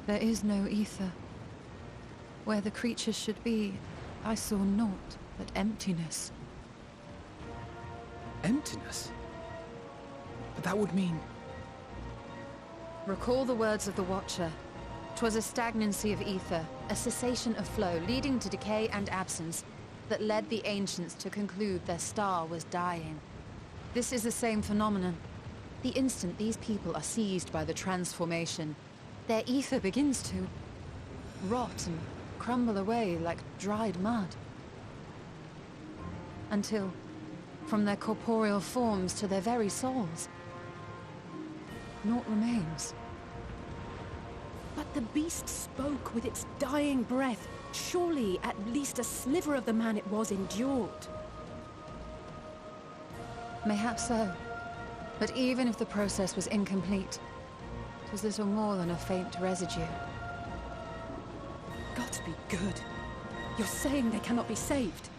There is no ether. Where the creatures should be, I saw naught but emptiness. Emptiness? But that would mean... Recall the words of the Watcher. 'Twas a stagnancy of ether, a cessation of flow, leading to decay and absence, that led the ancients to conclude their star was dying. This is the same phenomenon. The instant these people are seized by the transformation, their ether begins to rot and crumble away like dried mud. Until, from their corporeal forms to their very souls, naught remains. But the beast spoke with its dying breath. Surely at least a sliver of the man it was endured. Mayhaps so. But even if the process was incomplete, it was little more than a faint residue. Gods be good. You're saying they cannot be saved?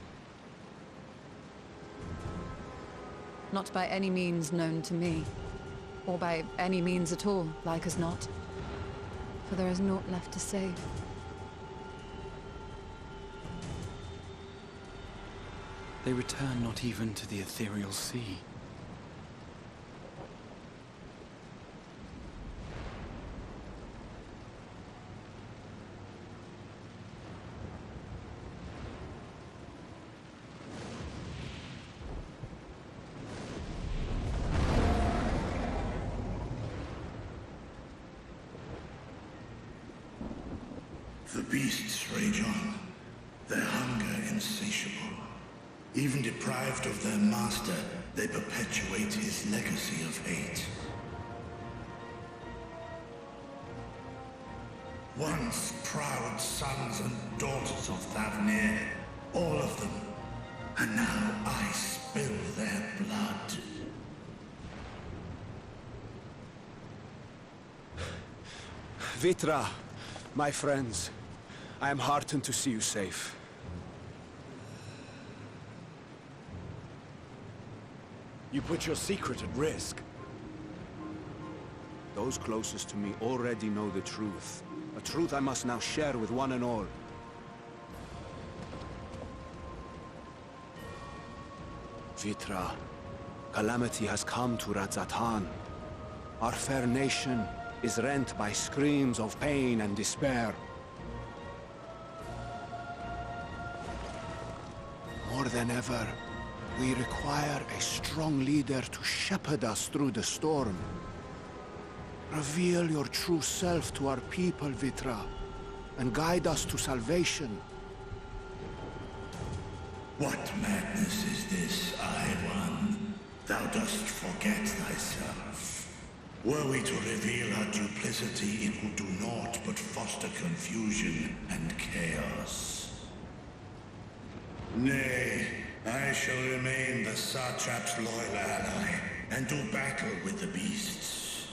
Not by any means known to me. Or by any means at all, like as not. For there is naught left to save. They return not even to the ethereal sea. The beasts rage on, their hunger insatiable. Even deprived of their master, they perpetuate his legacy of hate. Once proud sons and daughters of Thavnir, all of them, and now I spill their blood. Vitra, my friends, I am heartened to see you safe. You put your secret at risk. Those closest to me already know the truth. A truth I must now share with one and all. Vitra, calamity has come to Radzatan. Our fair nation is rent by screams of pain and despair. More than ever, we require a strong leader to shepherd us through the storm. Reveal your true self to our people, Vitra, and guide us to salvation. What madness is this, Iwan? Thou dost forget thyself. Were we to reveal our duplicity, it would do naught but foster confusion and chaos. Nay, I shall remain the Satrap's loyal ally, and do battle with the beasts.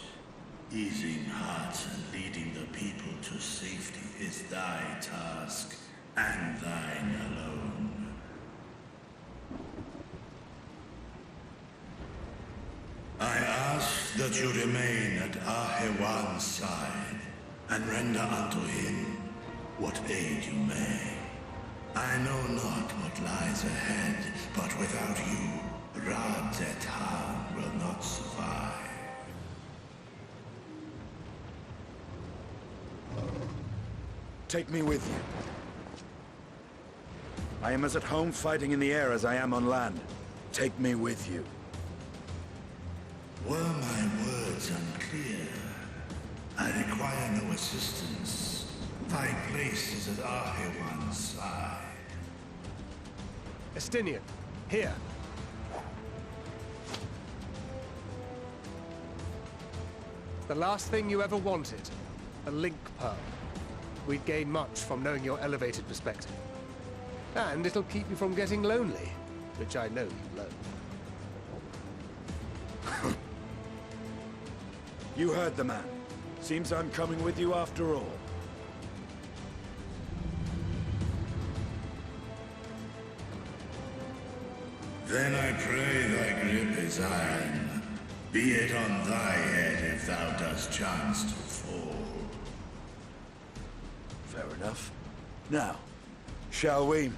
Easing hearts and leading the people to safety is thy task, and thine alone. I ask that you remain at Ahewan's side, and render unto him what aid you may. I know not what lies ahead, but without you, Radzatan will not survive. Take me with you. I am as at home fighting in the air as I am on land. Take me with you. Were my words unclear? I require no assistance. Thy place is at Ahewan's side. Estinian, here. The last thing you ever wanted, a link pearl. We'd gain much from knowing your elevated perspective. And it'll keep you from getting lonely, which I know you love. You heard the man. Seems I'm coming with you after all. Then I pray thy grip is iron. Be it on thy head if thou dost chance to fall. Fair enough. Now, shall we?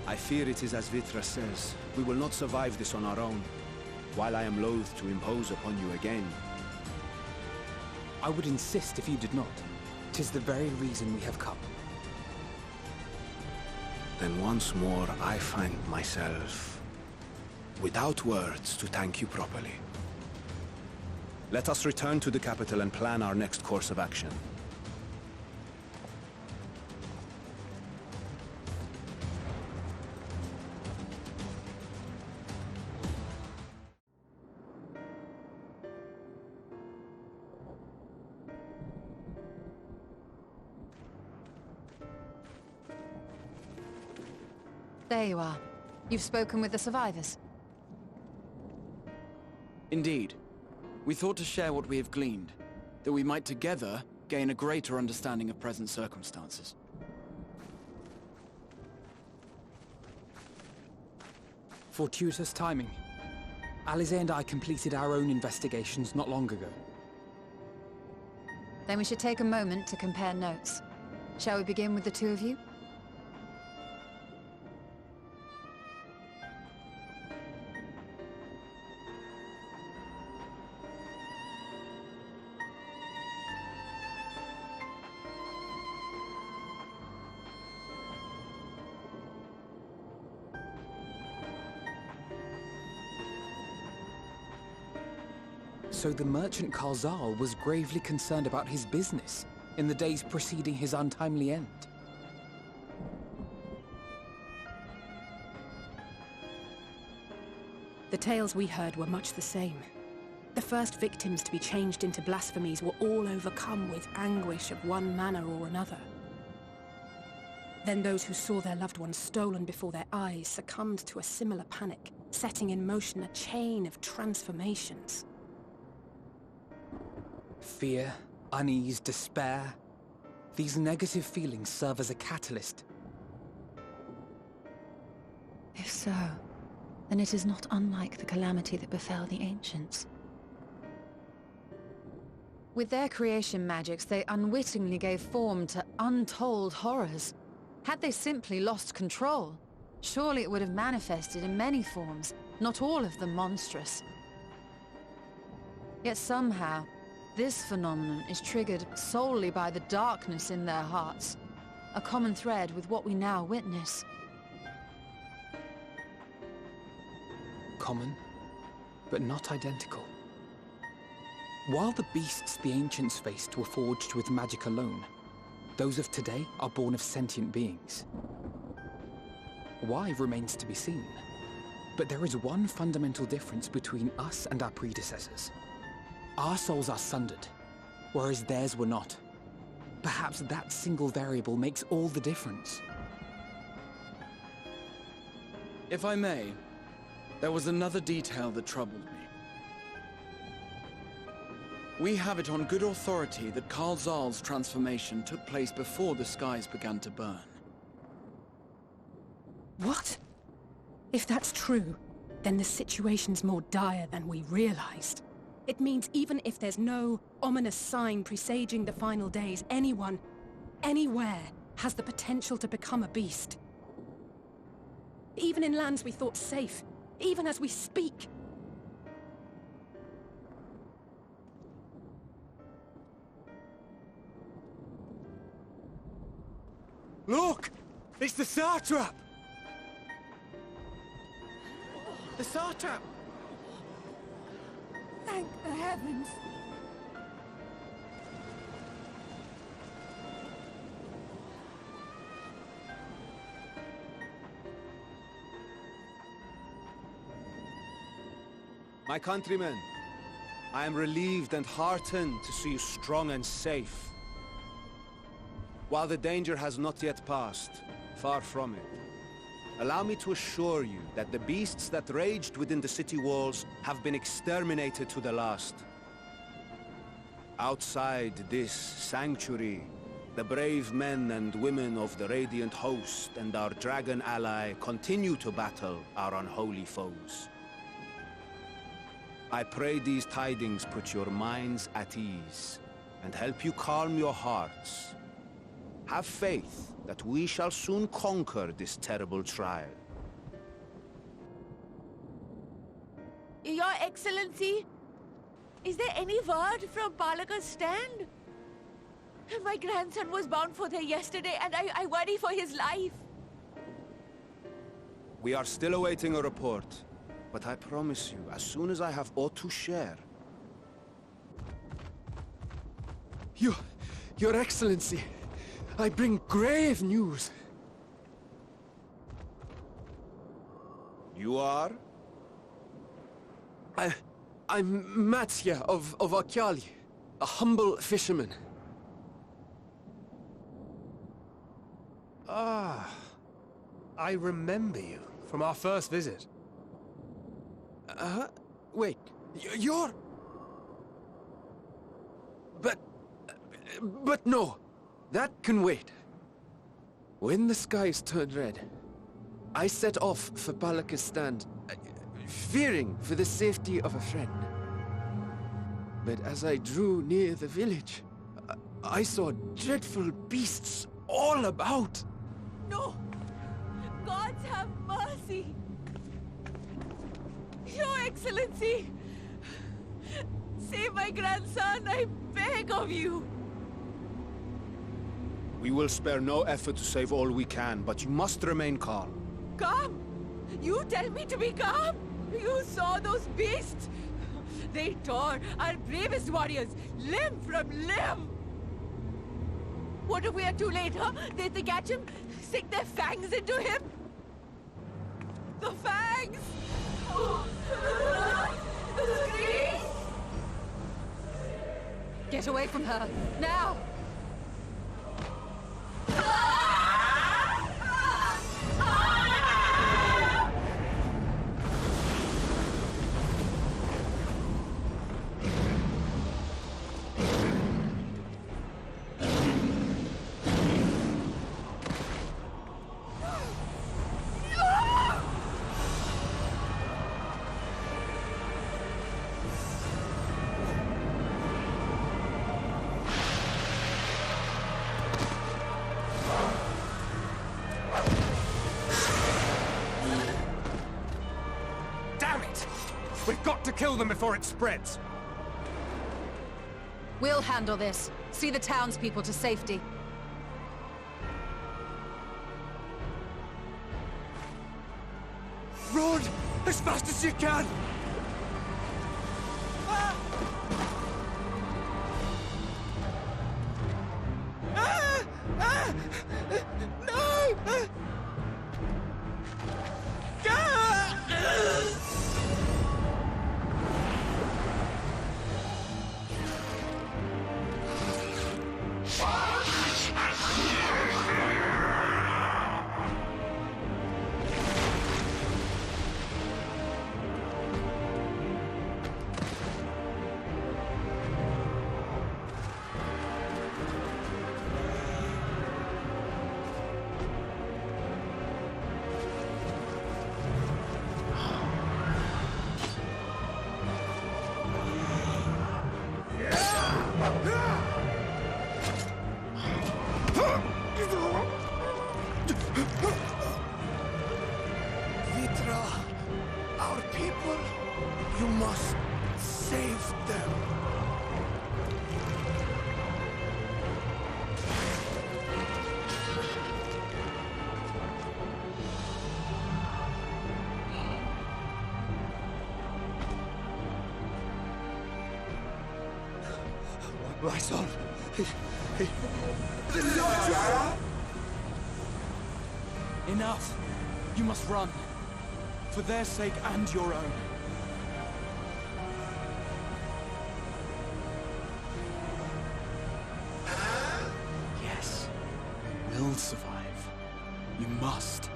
I fear it is as Vitra says. We will not survive this on our own. While I am loath to impose upon you again. I would insist if you did not. 'Tis the very reason we have come. Then once more I find myself without words to thank you properly. Let us return to the capital and plan our next course of action. There you are. You've spoken with the survivors. Indeed. We thought to share what we have gleaned, that we might together gain a greater understanding of present circumstances. Fortuitous timing. Alize and I completed our own investigations not long ago. Then we should take a moment to compare notes. Shall we begin with the two of you? So the merchant Karzal was gravely concerned about his business in the days preceding his untimely end. The tales we heard were much the same. The first victims to be changed into blasphemies were all overcome with anguish of one manner or another. Then those who saw their loved ones stolen before their eyes succumbed to a similar panic, setting in motion a chain of transformations. Fear, unease, despair. These negative feelings serve as a catalyst. If so, then it is not unlike the calamity that befell the ancients. With their creation magics, they unwittingly gave form to untold horrors. Had they simply lost control, surely it would have manifested in many forms, not all of them monstrous. Yet somehow, this phenomenon is triggered solely by the darkness in their hearts, a common thread with what we now witness. Common, but not identical. While the beasts the ancients faced were forged with magic alone, those of today are born of sentient beings. Why remains to be seen, but there is one fundamental difference between us and our predecessors. Our souls are sundered, whereas theirs were not. Perhaps that single variable makes all the difference. If I may, there was another detail that troubled me. We have it on good authority that Karzal's transformation took place before the skies began to burn. What? If that's true, then the situation's more dire than we realized. It means even if there's no ominous sign presaging the final days, anyone, anywhere, has the potential to become a beast. Even in lands we thought safe, even as we speak. Look! It's the satrap! The satrap! Thank the heavens! My countrymen, I am relieved and heartened to see you strong and safe. While the danger has not yet passed, far from it, allow me to assure you that the beasts that raged within the city walls have been exterminated to the last. Outside this sanctuary, the brave men and women of the Radiant Host and our dragon ally continue to battle our unholy foes. I pray these tidings put your minds at ease and help you calm your hearts. Have faith that we shall soon conquer this terrible trial. Your Excellency, is there any word from Balaga's stand? My grandson was bound for there yesterday, and I worry for his life. We are still awaiting a report, but I promise you, as soon as I have aught to share... Your Excellency, I bring grave news. You are? I'm Matsya of Akyali, a humble fisherman. Ah, I remember you from our first visit. Wait, you're... But no! That can wait. When the skies turned red, I set off for Balaka's stand, fearing for the safety of a friend. But as I drew near the village, I saw dreadful beasts all about. No! Gods have mercy! Your Excellency! Save my grandson, I beg of you! We will spare no effort to save all we can, but you must remain calm. Calm? You tell me to be calm? You saw those beasts? They tore our bravest warriors limb from limb! What if we are too late, huh? They catch him, sink their fangs into him? The fangs! The screams! Get away from her, now! We've got to kill them before it spreads. We'll handle this. See the townspeople to safety. Run! As fast as you can! No! Our people, you must save them. My son, Enough! You must run. For their sake and your own. Yes. We'll survive. You must.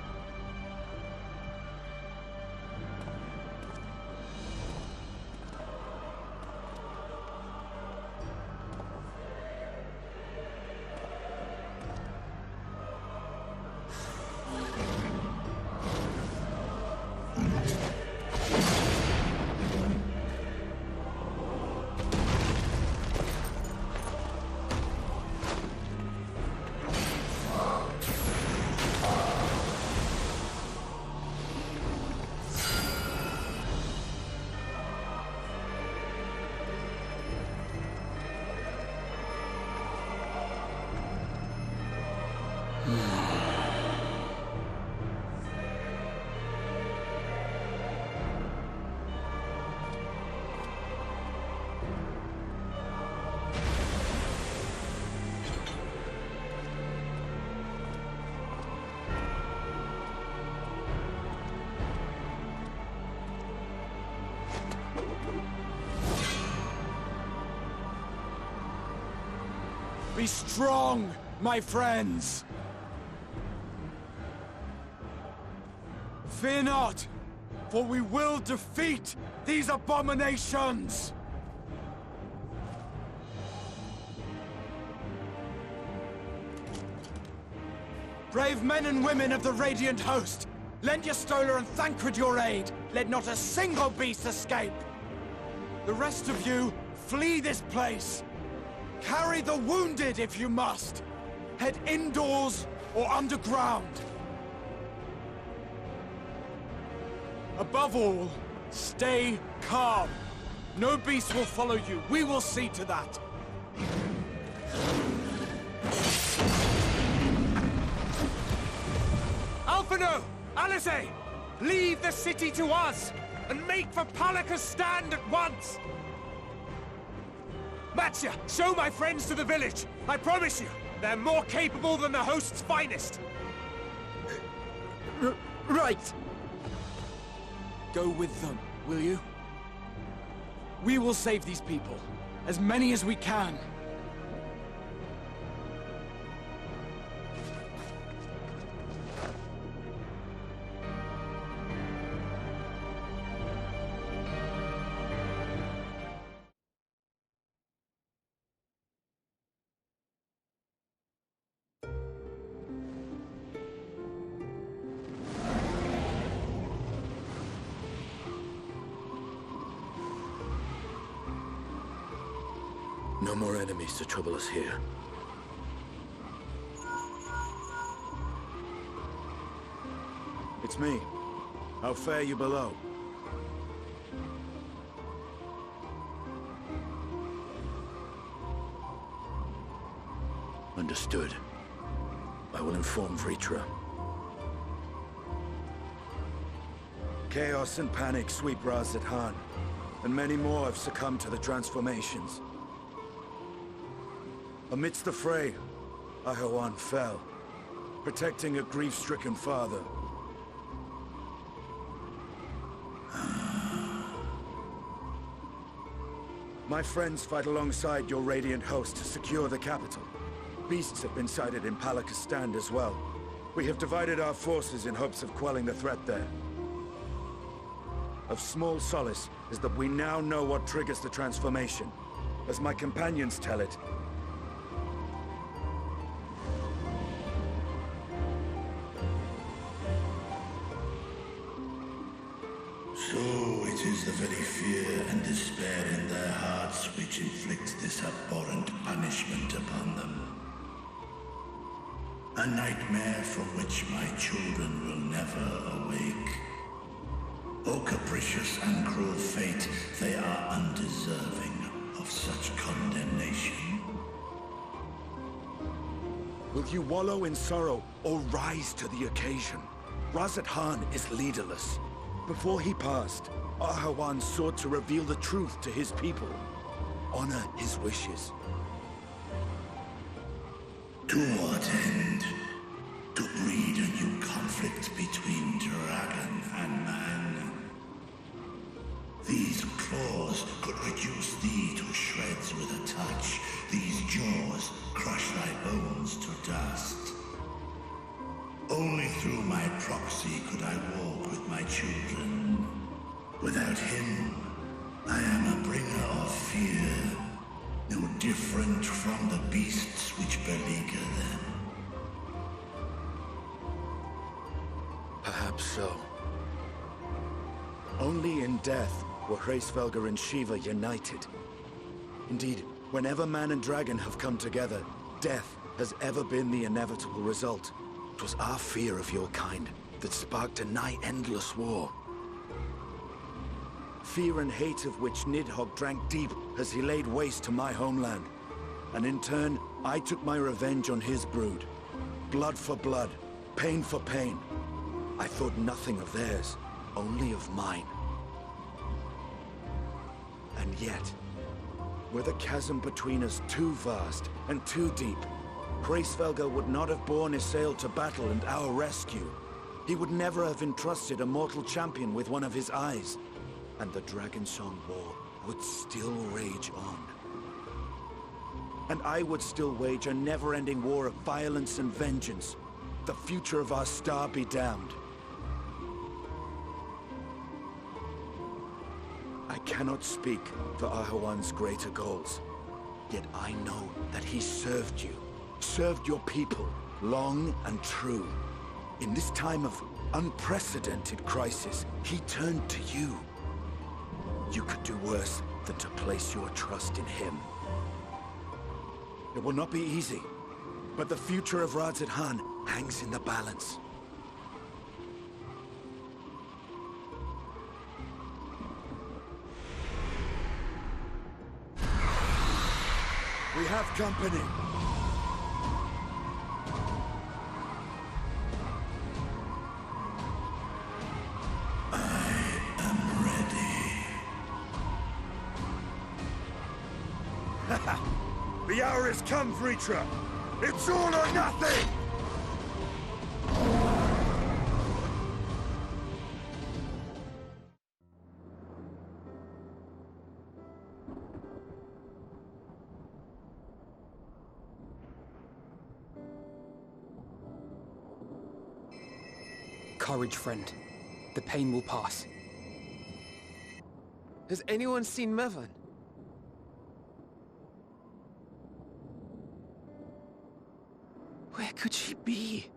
Be strong, my friends! Fear not, for we will defeat these abominations! Brave men and women of the Radiant Host, lend your Stola and Thancred your aid. Let not a single beast escape. The rest of you, flee this place. Carry the wounded if you must. Head indoors or underground. Above all, stay calm. No beast will follow you. We will see to that. Alphino! Alice! Leave the city to us, and make for Palaka's stand at once! Matsya, show my friends to the village! I promise you, they're more capable than the host's finest! Right! Go with them, will you? We will save these people. As many as we can. No more enemies to trouble us here. It's me. How fare you below? Understood. I will inform Vritra. Chaos and panic sweep Razat Han, and many more have succumbed to the transformations. Amidst the fray, Ahawan fell, protecting a grief-stricken father. My friends fight alongside your Radiant Host to secure the capital. Beasts have been sighted in Palaka's stand as well. We have divided our forces in hopes of quelling the threat there. Of small solace is that we now know what triggers the transformation. As my companions tell it, So it is the very fear and despair in their hearts which inflict this abhorrent punishment upon them. A nightmare from which my children will never awake. O capricious and cruel fate, they are undeserving of such condemnation. will you wallow in sorrow or rise to the occasion? Razat Han is leaderless. Before he passed, Ahawan sought to reveal the truth to his people. Honor his wishes. To what end? To breed a new conflict between dragon and man. These claws could reduce thee to shreds with a touch. These jaws crush thy bones to dust. Only through my proxy could I walk with my children. Without him, I am a bringer of fear, no different from the beasts which beleaguer them. Perhaps so. Only in death were Hraesvelgr and Shiva united. Indeed, whenever man and dragon have come together, death has ever been the inevitable result. It was our fear of your kind that sparked a nigh-endless war. Fear and hate of which Nidhogg drank deep as he laid waste to my homeland. And in turn, I took my revenge on his brood. Blood for blood, pain for pain. I thought nothing of theirs, only of mine. And yet, were the chasm between us too vast and too deep, Hraesvelgr would not have borne Isael to battle and our rescue. He would never have entrusted a mortal champion with one of his eyes. And the Dragonsong War would still rage on. And I would still wage a never-ending war of violence and vengeance. The future of our star be damned. I cannot speak for Ahawan's greater goals. Yet I know that he served you, served your people, long and true. In this time of unprecedented crisis, he turned to you. You could do worse than to place your trust in him. It will not be easy, but the future of Radzat Han hangs in the balance. We have company. The hour has come, Vritra! It's all or nothing! Courage, friend. The pain will pass. Has anyone seen Mevan? Where could she be?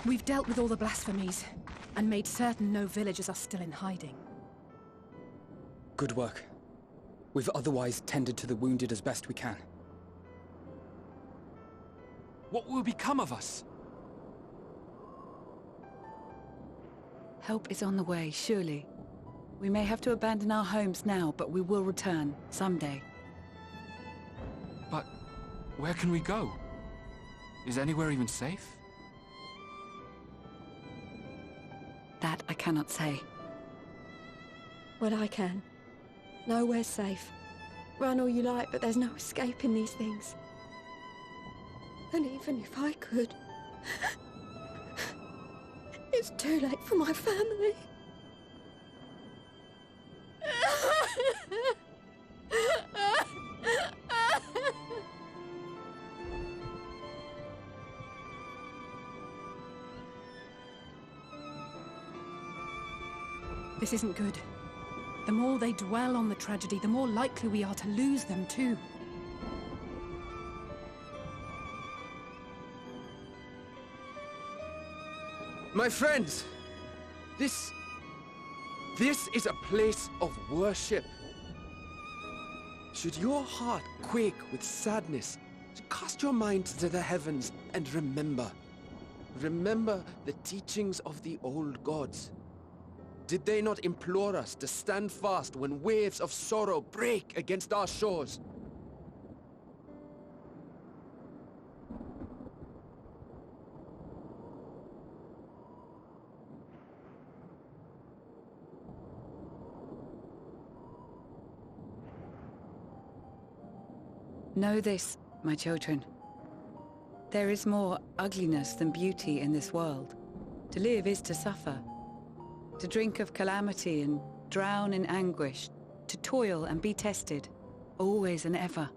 We've dealt with all the blasphemies, and made certain no villagers are still in hiding. Good work. We've otherwise tended to the wounded as best we can. What will become of us? Help is on the way, surely. We may have to abandon our homes now, but we will return, someday. But where can we go? Is anywhere even safe? That I cannot say. Well, I can. Nowhere's safe. Run all you like, but there's no escaping these things. And even if I could... it's too late for my family. This isn't good. The more they dwell on the tragedy, the more likely we are to lose them too. My friends! This is a place of worship. Should your heart quake with sadness, cast your mind to the heavens and remember. Remember the teachings of the old gods. Did they not implore us to stand fast when waves of sorrow break against our shores? Know this, my children. There is more ugliness than beauty in this world. To live is to suffer. To drink of calamity and drown in anguish. To toil and be tested, always and ever.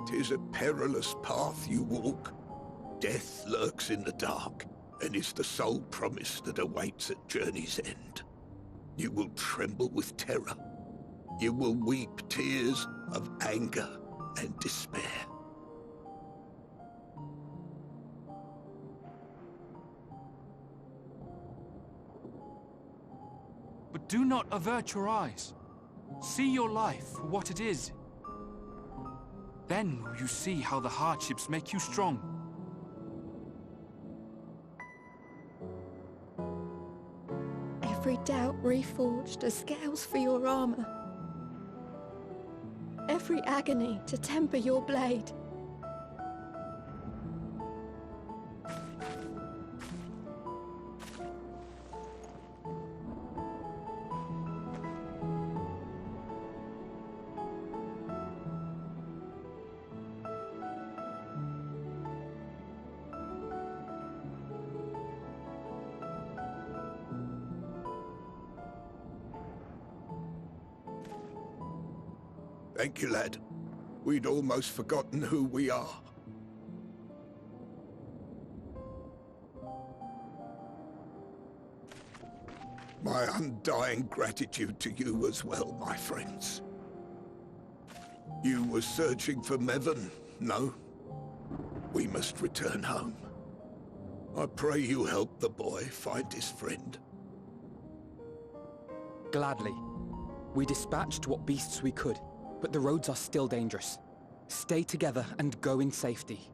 'Tis a perilous path you walk. Death lurks in the dark, and is the sole promise that awaits at journey's end. You will tremble with terror. You will weep tears of anger and despair. But do not avert your eyes. See your life for what it is. Then will you see how the hardships make you strong. Every doubt reforged as scales for your armor. Every agony to temper your blade. Thank you, lad. We'd almost forgotten who we are. My undying gratitude to you as well, my friends. You were searching for Mevon, no? We must return home. I pray you help the boy find his friend. Gladly. We dispatched what beasts we could, but the roads are still dangerous. Stay together and go in safety.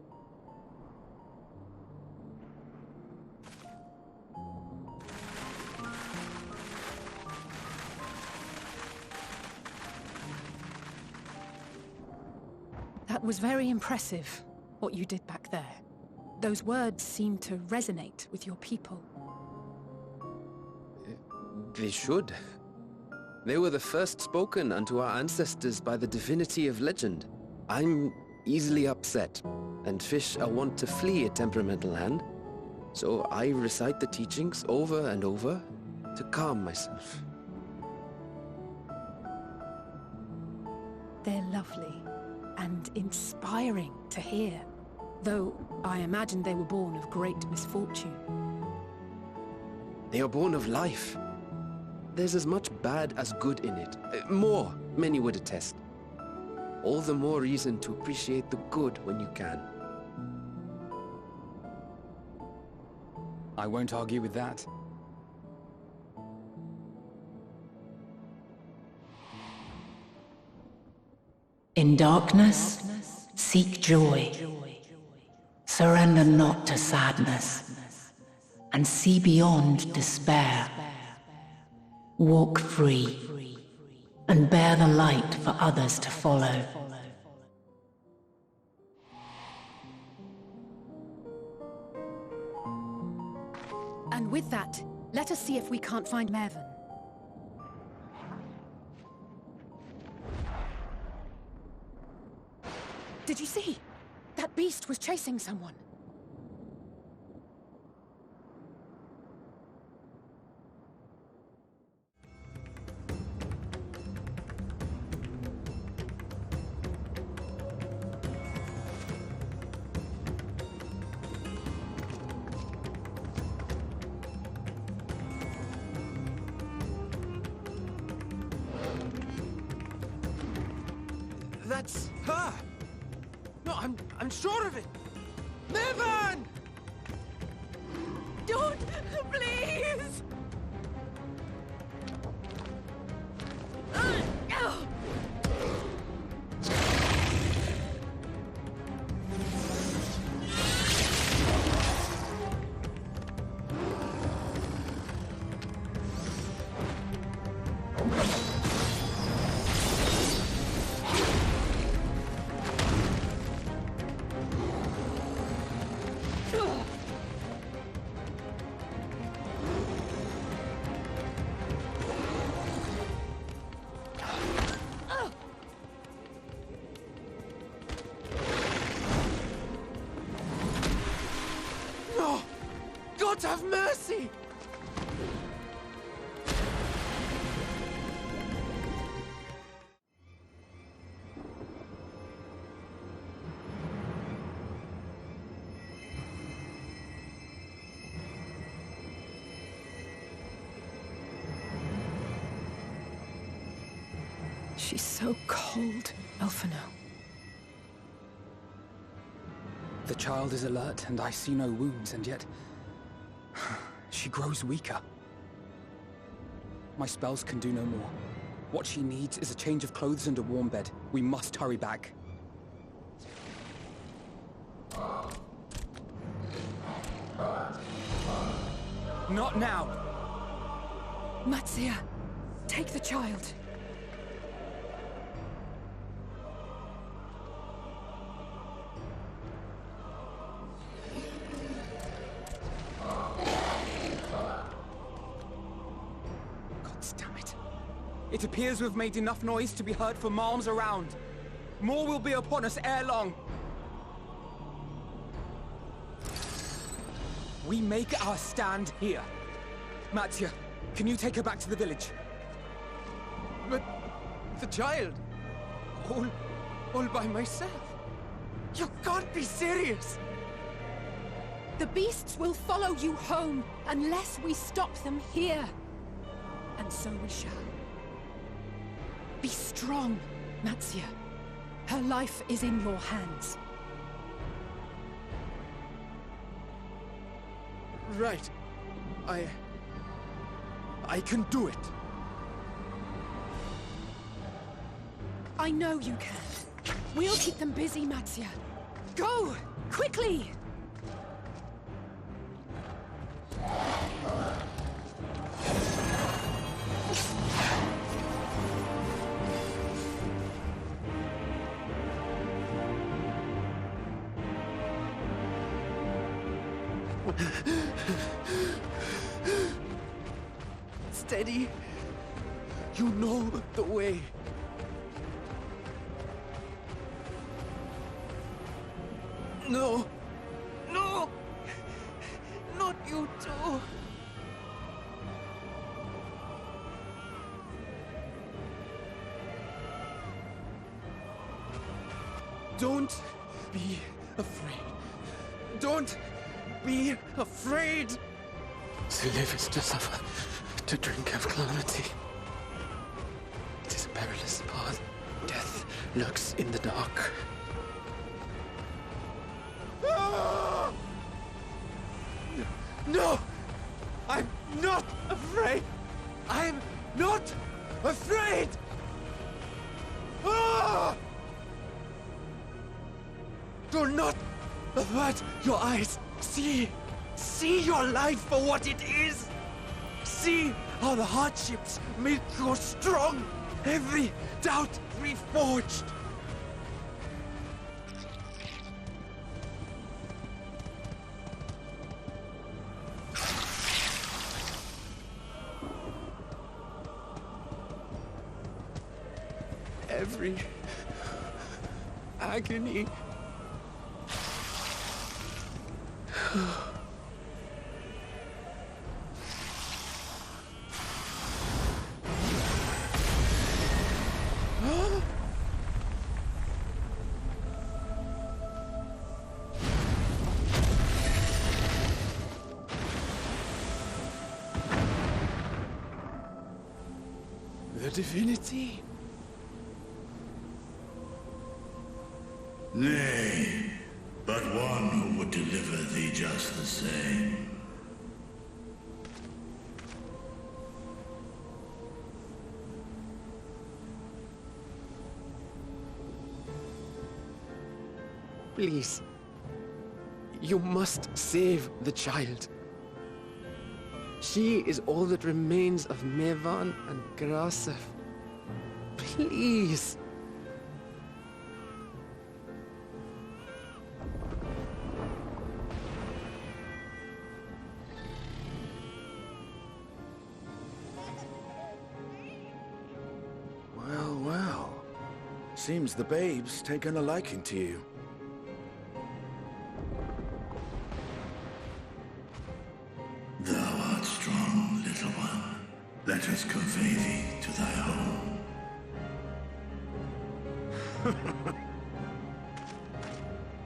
That was very impressive, what you did back there. Those words seem to resonate with your people. They should. They were the first spoken unto our ancestors by the divinity of legend. I'm easily upset, and fish are wont to flee a temperamental hand. So I recite the teachings over and over to calm myself. They're lovely and inspiring to hear, though I imagine they were born of great misfortune. They are born of life. There's as much bad as good in it. More, many would attest. All the more reason to appreciate the good when you can. I won't argue with that. In darkness, seek joy. Surrender not to sadness, and see beyond despair. Walk free, and bear the light for others to follow. And with that, let us see if we can't find Mevon. Did you see? That beast was chasing someone. That's her! No, I'm sure of it! Mevon! Don't, please! No! God have mercy! She's so cold, Elfino. The child is alert, and I see no wounds, and yet... she grows weaker. My spells can do no more. What she needs is a change of clothes and a warm bed. We must hurry back. Not now! Matsia, take the child. It appears we've made enough noise to be heard for miles around. More will be upon us ere long. We make our stand here. Mattia, can you take her back to the village? But the child... All by myself? You can't be serious! The beasts will follow you home unless we stop them here. And so we shall. Be strong, Matzia. Her life is in your hands. Right. I can do it. I know you can. We'll keep them busy, Matzia. Go! Quickly! Steady. You know the way. No! No! Not you too! Don't be afraid. Don't be afraid! To live is to suffer, to drink of calamity. It is a perilous path. Death lurks in the dark. No! I'm not afraid! I'm not afraid! Ah! Do not avert your eyes! See your life for what it is! See how the hardships make you strong! Every doubt reforged! Every agony. The divinity? Nay, but one who would deliver thee just the same. Please. You must save the child. She is all that remains of Mevan and Grasef. Please. Well. Seems the babe's taken a liking to you. Thou art strong, little one. Let us convey thee to thy home.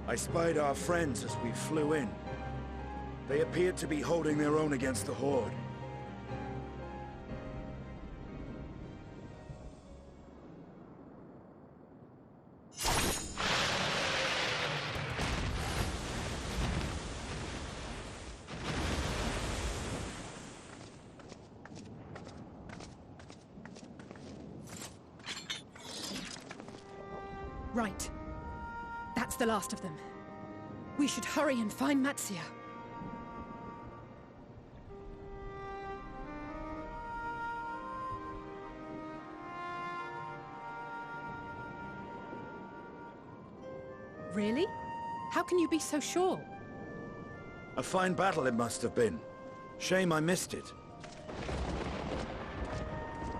I spied our friends as we flew in. They appeared to be holding their own against the Horde. Right. That's the last of them. We should hurry and find Matzia. Really? How can you be so sure? A fine battle it must have been. Shame I missed it.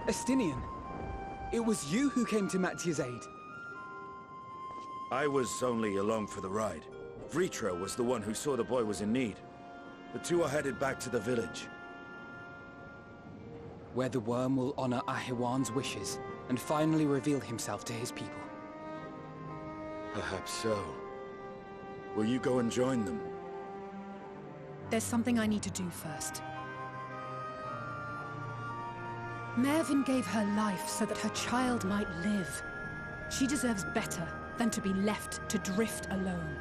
Estinian, it was you who came to Matzia's aid. I was only along for the ride. Vritra was the one who saw the boy was in need. The two are headed back to the village. Where the worm will honor Ahiwan's wishes and finally reveal himself to his people. Perhaps so. Will you go and join them? There's something I need to do first. Mervyn gave her life so that her child might live. She deserves better than to be left to drift alone.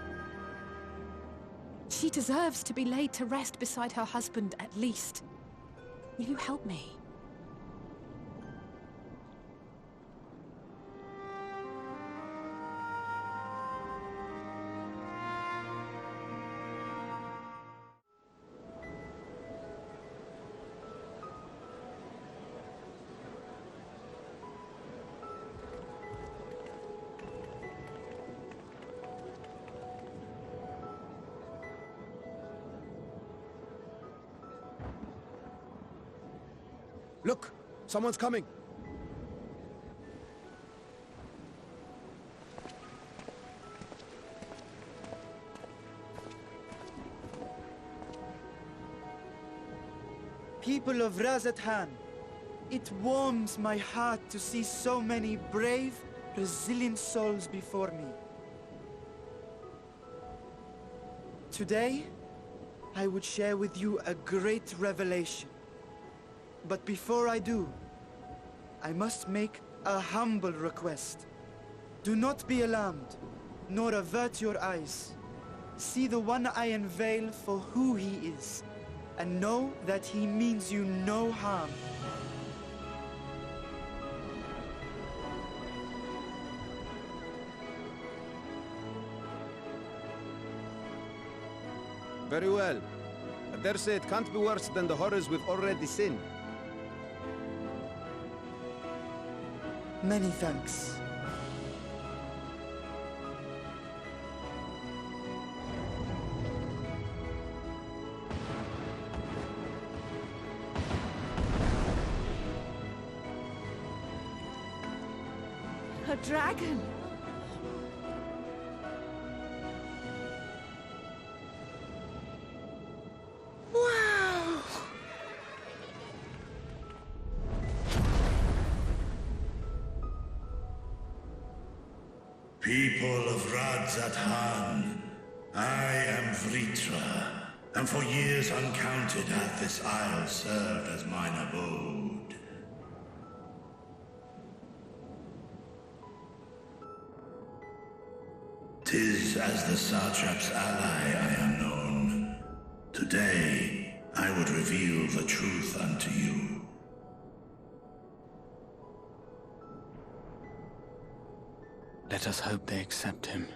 She deserves to be laid to rest beside her husband, at least. Will you help me? Look! Someone's coming! People of Razathan, it warms my heart to see so many brave, resilient souls before me. Today, I would share with you a great revelation. But before I do, I must make a humble request. Do not be alarmed, nor avert your eyes. See the one I unveil for who he is, and know that he means you no harm. Very well. I dare say it can't be worse than the horrors we've already seen. Many thanks. A dragon! Wow! People of Razathan, I am Vritra, and for years uncounted hath this isle served as mine abode. 'Tis as the Satrap's ally I am known. Today, I would reveal the truth unto you. Let us hope they accept him.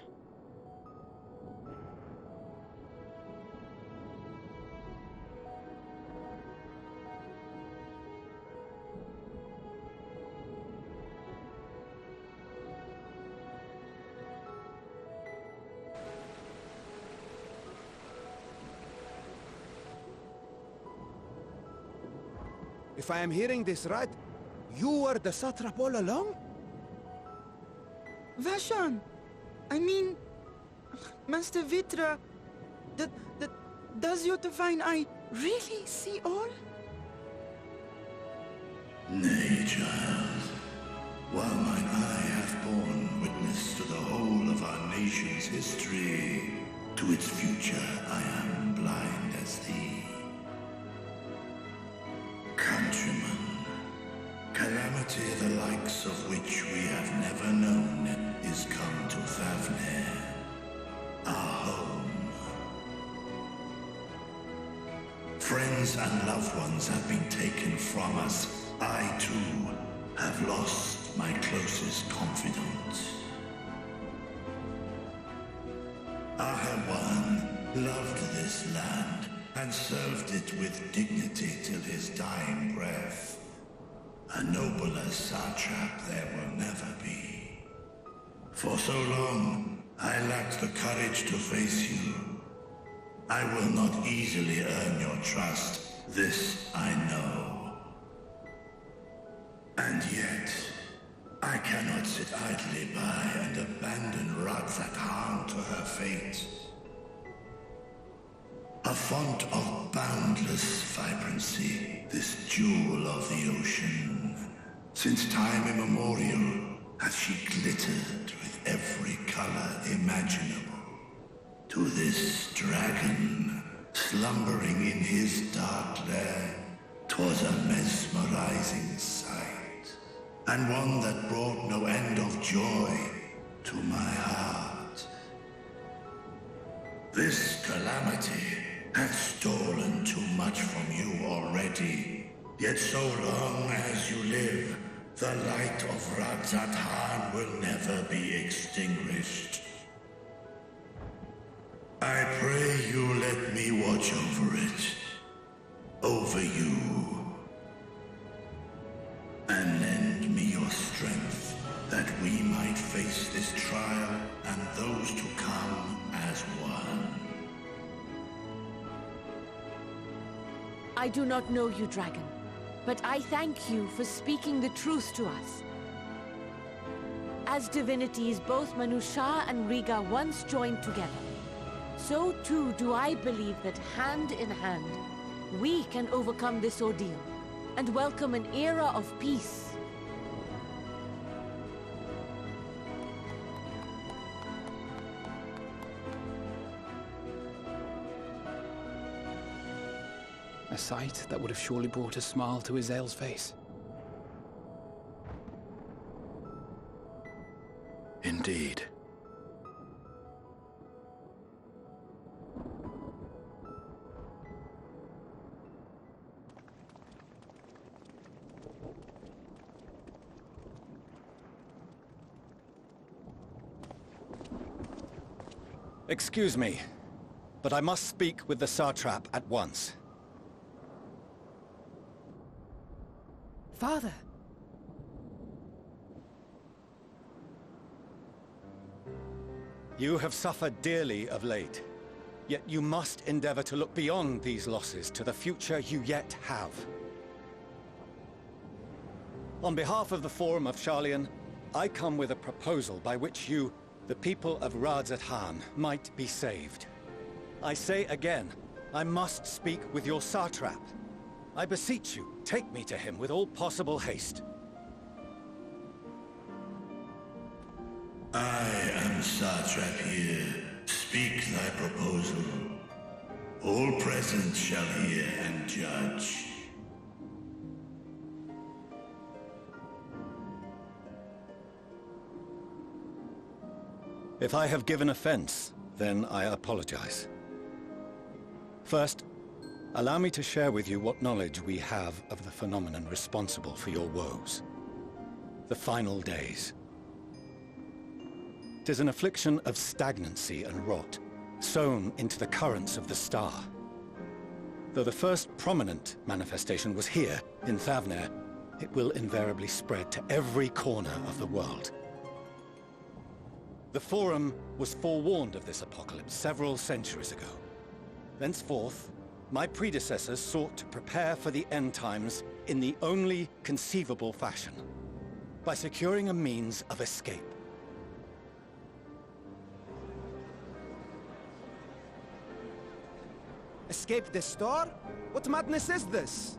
If I am hearing this right, you were the satrap all along? Vashan! I mean... Master Vitra... Does your divine eye really see all? Nay, child. While mine eye hath borne witness to the whole of our nation's history, to its future I am blind as thee. Countrymen, calamity the likes of which we have never known is come to Favnir, our home. Friends and loved ones have been taken from us. I, too, have lost my closest confidant. Ahewan loved this land and served it with dignity till his dying breath. A nobler satrap there will never be. For so long, I lacked the courage to face you. I will not easily earn your trust, this I know. And yet, I cannot sit idly by and abandon Razathan to her fate. A font of boundless vibrancy, this jewel of the ocean. Since time immemorial, as she glittered with every color imaginable. To this dragon, slumbering in his dark lair, 'twas a mesmerizing sight, and one that brought no end of joy to my heart. This calamity had stolen too much from you already, yet so long as you live, the light of Radzat will never be extinguished. I pray you let me watch over it, over you, and lend me your strength, that we might face this trial and those to come as one. I do not know you, dragon, but I thank you for speaking the truth to us. As divinities, both Manusha and Riga once joined together, so too do I believe that hand in hand, we can overcome this ordeal and welcome an era of peace. A sight that would have surely brought a smile to Azael's face. Indeed. Excuse me, but I must speak with the Satrap at once. Father! You have suffered dearly of late, yet you must endeavor to look beyond these losses to the future you yet have. On behalf of the Forum of Sharlayan, I come with a proposal by which you, the people of Radzat might be saved. I say again, I must speak with your Satrap. I beseech you, take me to him with all possible haste. I am Satrap here. Speak thy proposal. All present shall hear and judge. If I have given offense, then I apologize. First, allow me to share with you what knowledge we have of the phenomenon responsible for your woes. The final days. 'Tis an affliction of stagnancy and rot, sown into the currents of the star. Though the first prominent manifestation was here, in Thavnair, it will invariably spread to every corner of the world. The Forum was forewarned of this apocalypse several centuries ago. Thenceforth, my predecessors sought to prepare for the end times in the only conceivable fashion, by securing a means of escape. Escape the star? What madness is this?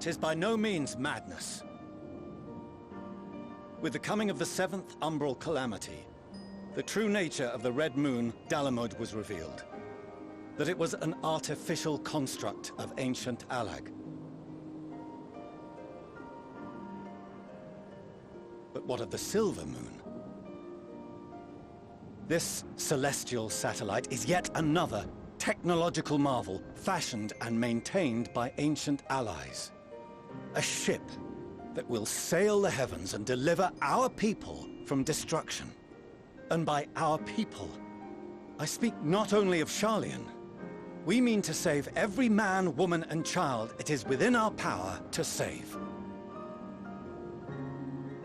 'Tis by no means madness. With the coming of the 7th Umbral Calamity, the true nature of the Red Moon, Dalamud, was revealed. That it was an artificial construct of ancient Alag. But what of the Silver Moon? This celestial satellite is yet another technological marvel fashioned and maintained by ancient allies. A ship that will sail the heavens and deliver our people from destruction. And by our people, I speak not only of Sharlayan. We mean to save every man, woman, and child it is within our power to save.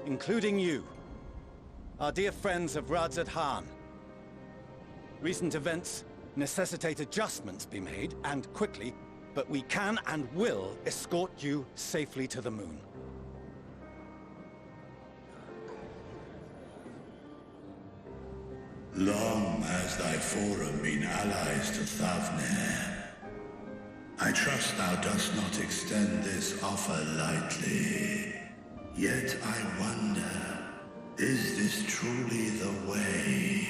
Including you, our dear friends of Radzat. Recent events necessitate adjustments be made, and quickly, but we can and will escort you safely to the moon. Long has thy Forum been allies to Thavnair. I trust thou dost not extend this offer lightly. Yet I wonder, is this truly the way?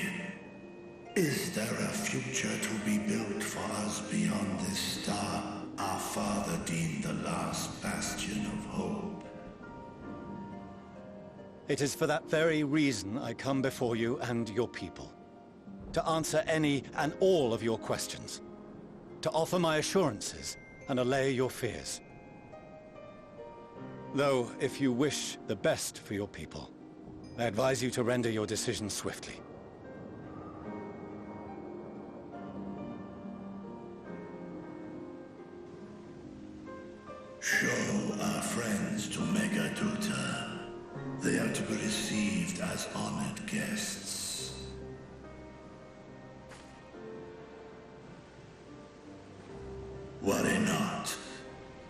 Is there a future to be built for us beyond this star our father deemed the last bastion of hope? It is for that very reason I come before you and your people. To answer any and all of your questions. To offer my assurances and allay your fears. Though, if you wish the best for your people, I advise you to render your decision swiftly. Show our friends to Megaduta. They are to be received as honored guests. Worry not.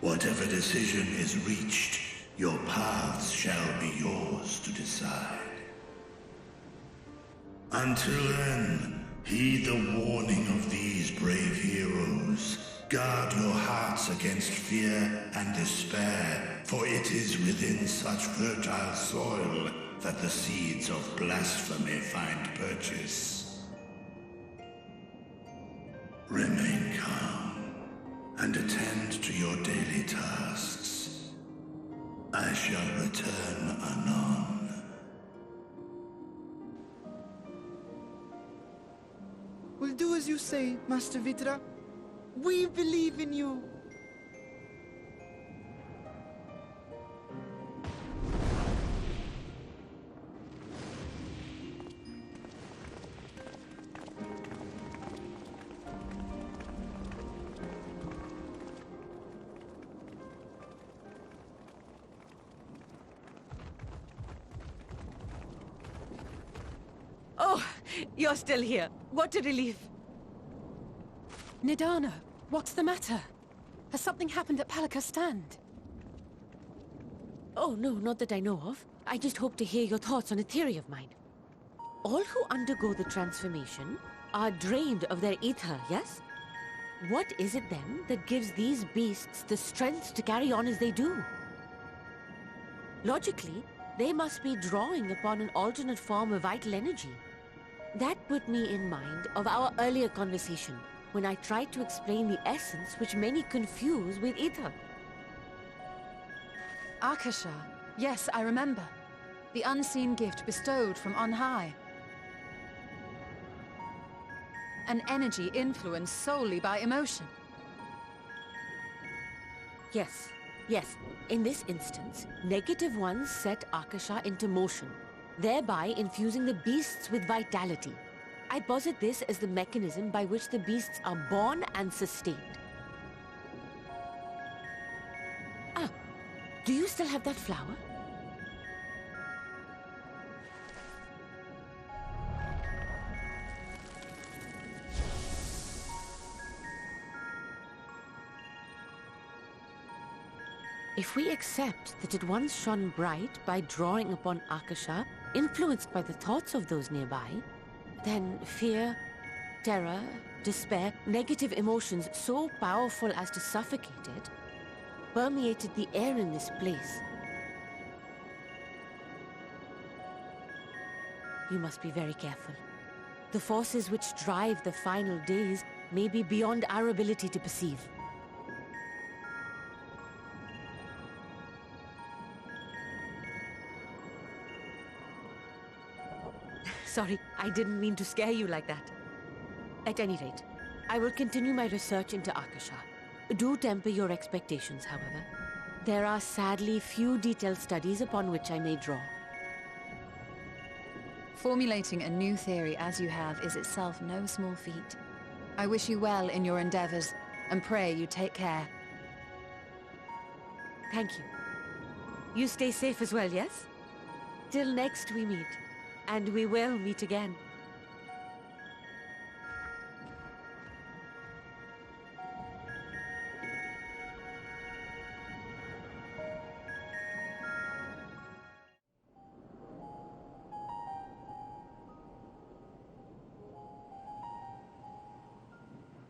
Whatever decision is reached, your paths shall be yours to decide. Until then, heed the warning of these brave heroes. Guard your hearts against fear and despair, for it is within such fertile soil that the seeds of blasphemy find purchase. Remain calm and attend to your daily tasks. I shall return anon. We'll do as you say, Master Vitra. We believe in you. Oh, you're still here. What a relief. Nidana, what's the matter? Has something happened at Palaka's stand? Oh, no, not that I know of. I just hope to hear your thoughts on a theory of mine. All who undergo the transformation are drained of their ether, yes? What is it then that gives these beasts the strength to carry on as they do? Logically, they must be drawing upon an alternate form of vital energy. That put me in mind of our earlier conversation, when I tried to explain the essence which many confuse with ether. Akasha. Yes, I remember. The unseen gift bestowed from on high. An energy influenced solely by emotion. Yes, yes. In this instance, negative ones set Akasha into motion, thereby infusing the beasts with vitality. I posit this as the mechanism by which the beasts are born and sustained. Ah, do you still have that flower? If we accept that it once shone bright by drawing upon Akasha, influenced by the thoughts of those nearby, then fear, terror, despair, negative emotions so powerful as to suffocate it, permeated the air in this place. You must be very careful. The forces which drive the final days may be beyond our ability to perceive. Sorry, I didn't mean to scare you like that. At any rate, I will continue my research into Akasha. Do temper your expectations, however. There are sadly few detailed studies upon which I may draw. Formulating a new theory as you have is itself no small feat. I wish you well in your endeavors, and pray you take care. Thank you. You stay safe as well, yes? Till next we meet. And we will meet again.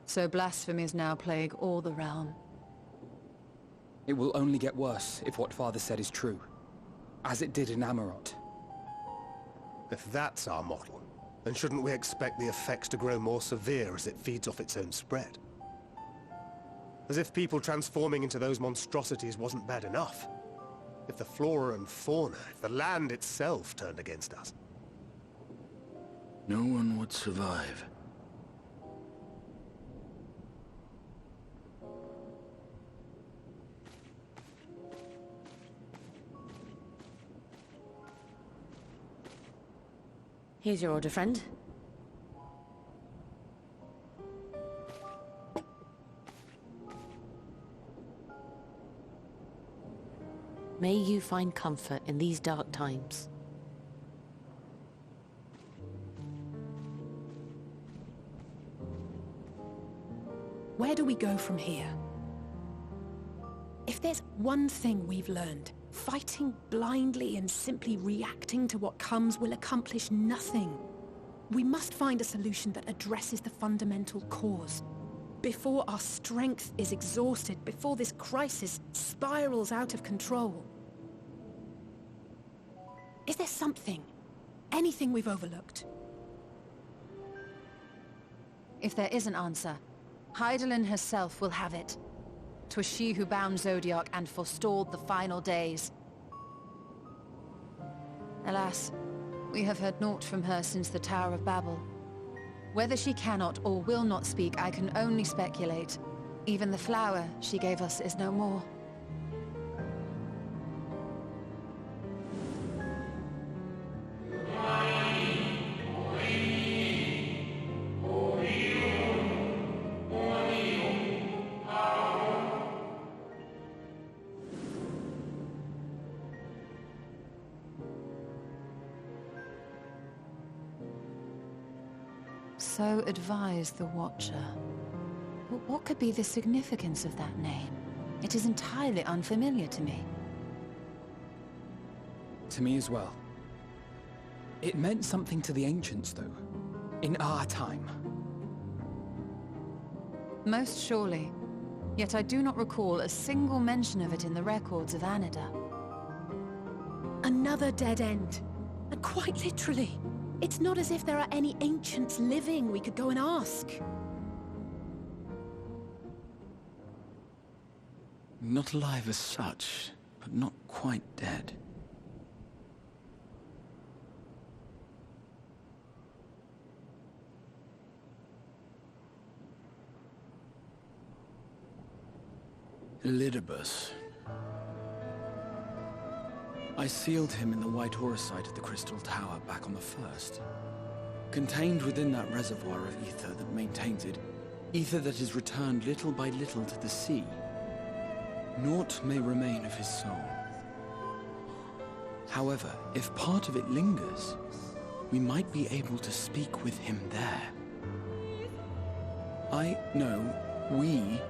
So blasphemies now plague all the realm. It will only get worse if what Father said is true. as it did in Amarot. If that's our model, then shouldn't we expect the effects to grow more severe as it feeds off its own spread? As if people transforming into those monstrosities wasn't bad enough. If the flora and fauna, if the land itself turned against us. No one would survive. Here's your order, friend. May you find comfort in these dark times. Where do we go from here? If there's one thing we've learned, fighting blindly and simply reacting to what comes will accomplish nothing. We must find a solution that addresses the fundamental cause. Before our strength is exhausted, before this crisis spirals out of control. Is there something, anything we've overlooked? If there is an answer, Hydaelyn herself will have it. 'Twas she who bound Zodiac and forestalled the final days. Alas, we have heard naught from her since the Tower of Babel. Whether she cannot or will not speak, I can only speculate. Even the flower she gave us is no more. So advised the Watcher. But what could be the significance of that name? It is entirely unfamiliar to me. To me as well. It meant something to the ancients, though. In our time. Most surely. Yet I do not recall a single mention of it in the records of Anida. Another dead end. And quite literally. It's not as if there are any ancients living we could go and ask. Not alive as such, but not quite dead. Elidibus. I sealed him in the white auricite of the Crystal Tower back on the first. Contained within that reservoir of ether that maintains it, ether that is returned little by little to the sea. Naught may remain of his soul. However, if part of it lingers, we might be able to speak with him there. I know we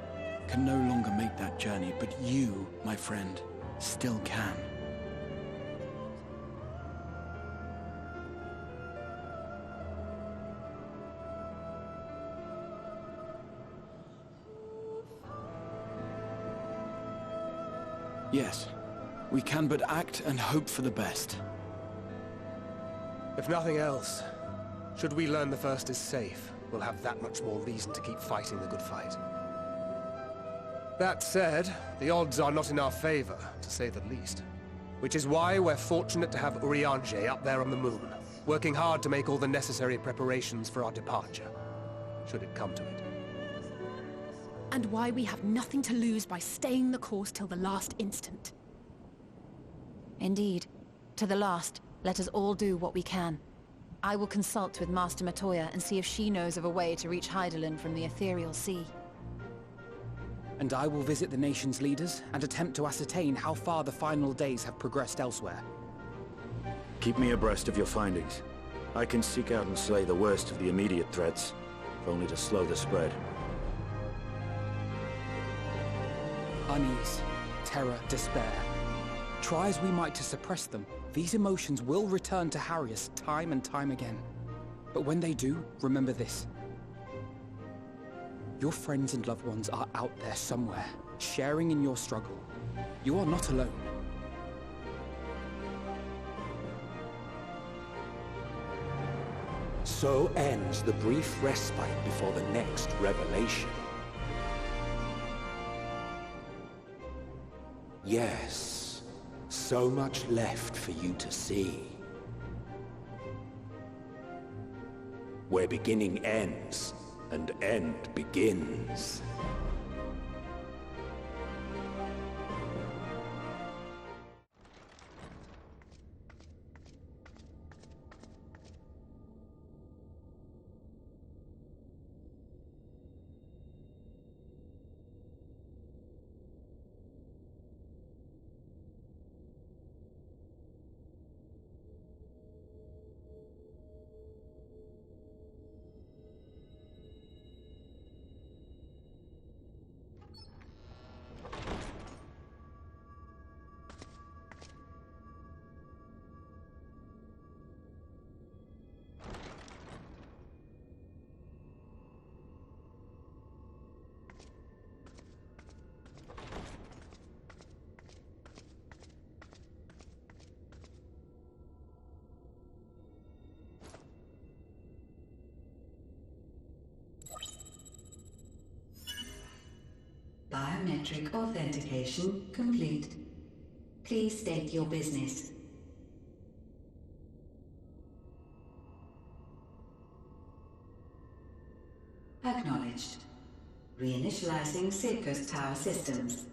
can no longer make that journey, but you, my friend, still can. Yes, we can but act and hope for the best. If nothing else, should we learn the First is safe, we'll have that much more reason to keep fighting the good fight. That said, the odds are not in our favor, to say the least. Which is why we're fortunate to have Urianger up there on the moon, working hard to make all the necessary preparations for our departure, should it come to it. And why we have nothing to lose by staying the course till the last instant. Indeed. To the last, let us all do what we can. I will consult with Master Matoya and see if she knows of a way to reach Hydaelyn from the Ethereal Sea. And I will visit the nation's leaders and attempt to ascertain how far the final days have progressed elsewhere. Keep me abreast of your findings. I can seek out and slay the worst of the immediate threats, if only to slow the spread. Unease, terror, despair. Try as we might to suppress them, these emotions will return to harry us time and time again. But when they do, remember this. Your friends and loved ones are out there somewhere, sharing in your struggle. You are not alone. So ends the brief respite before the next revelation. Yes, so much left for you to see. Where beginning ends, and end begins. Biometric authentication complete. Please state your business. Acknowledged. Reinitializing Circus Tower systems.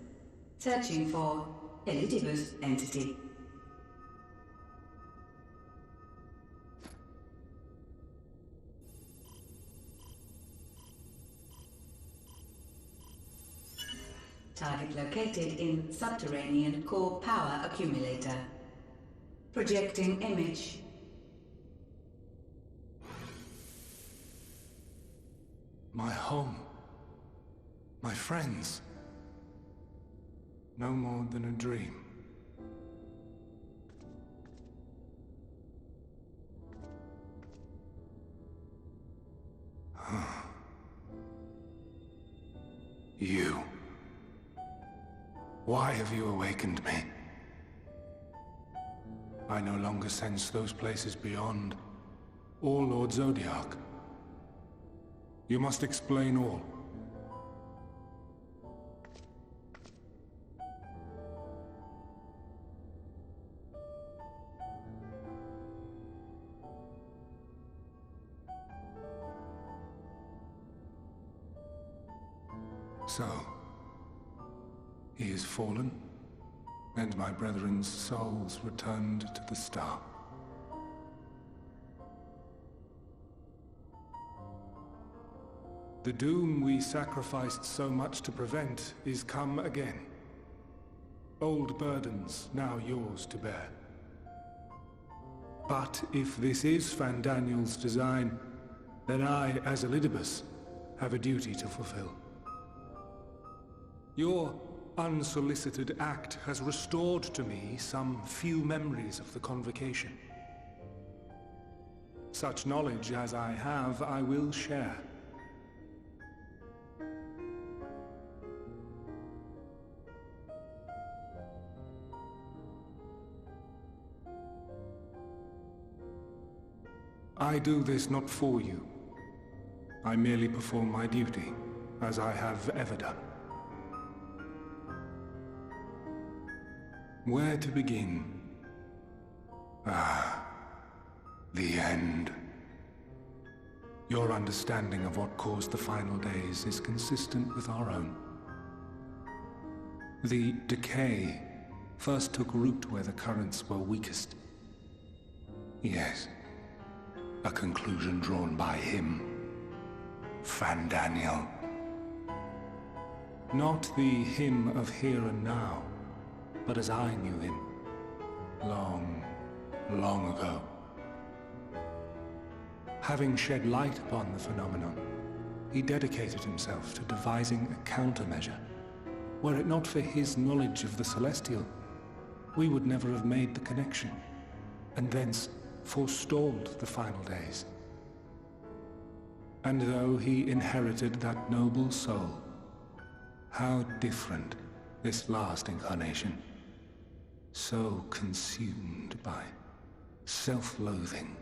Searching for Elidibus entity. Target located in subterranean core power accumulator. Projecting image. My home. My friends. No more than a dream. You. Why have you awakened me? I no longer sense those places beyond, or Lord Zodiac. You must explain all. So, he is fallen, and my brethren's souls returned to the star. The doom we sacrificed so much to prevent is come again. Old burdens now yours to bear. But if this is Fandaniel's design, then I, as Elidibus, have a duty to fulfill. Your unsolicited act has restored to me some few memories of the Convocation. Such knowledge as I have, I will share. I do this not for you. I merely perform my duty, as I have ever done. Where to begin? The end. Your understanding of what caused the final days is consistent with our own. The decay first took root where the currents were weakest. Yes, a conclusion drawn by him, Fandaniel. Not the him of here and now, but as I knew him, long, long ago. Having shed light upon the phenomenon, he dedicated himself to devising a countermeasure. Were it not for his knowledge of the Celestial, we would never have made the connection, and thence forestalled the final days. And though he inherited that noble soul, how different this last incarnation. So consumed by self-loathing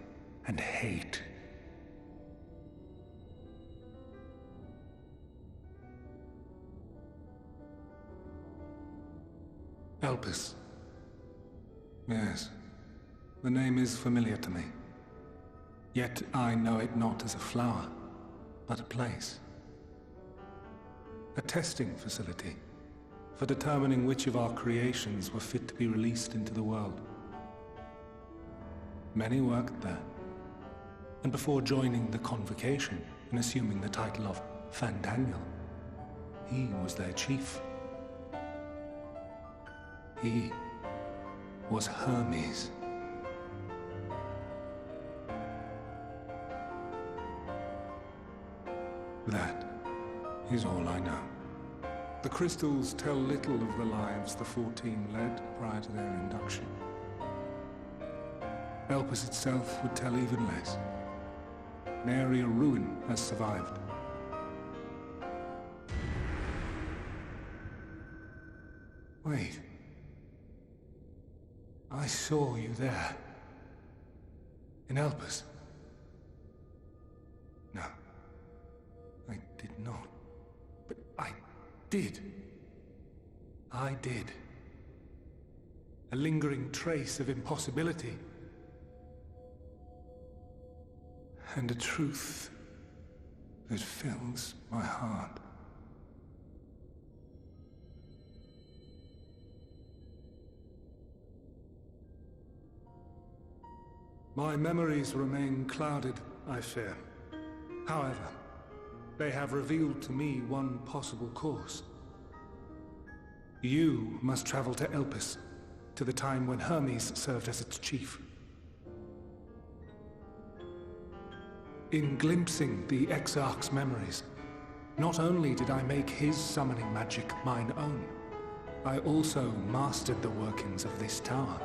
and hate Elpis. Yes, the name is familiar to me. Yet I know it not as a flower, but a place. A testing facility for determining which of our creations were fit to be released into the world. Many worked there, and before joining the Convocation and assuming the title of Fandaniel, he was their chief. He was Hermes. That is all I know. The crystals tell little of the lives the 14 led prior to their induction. Elpis itself would tell even less. Nary a ruin has survived. Wait. I saw you there. In Elpis. No. I did not. But I did. I did. A lingering trace of impossibility. And a truth that fills my heart. My memories remain clouded, I fear. However, they have revealed to me one possible course. You must travel to Elpis, to the time when Hermes served as its chief. In glimpsing the Exarch's memories, not only did I make his summoning magic mine own, I also mastered the workings of this tower,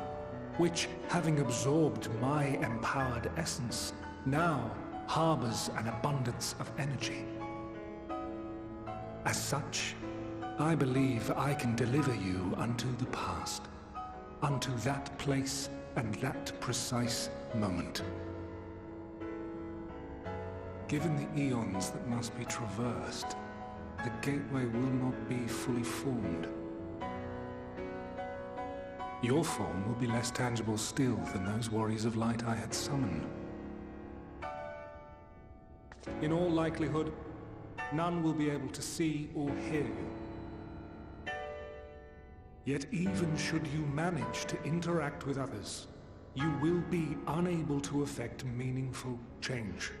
which, having absorbed my empowered essence, now harbors an abundance of energy. As such, I believe I can deliver you unto the past, unto that place and that precise moment. Given the eons that must be traversed, the gateway will not be fully formed. Your form will be less tangible still than those warriors of light I had summoned. In all likelihood, none will be able to see or hear you. Yet even should you manage to interact with others, you will be unable to effect meaningful change.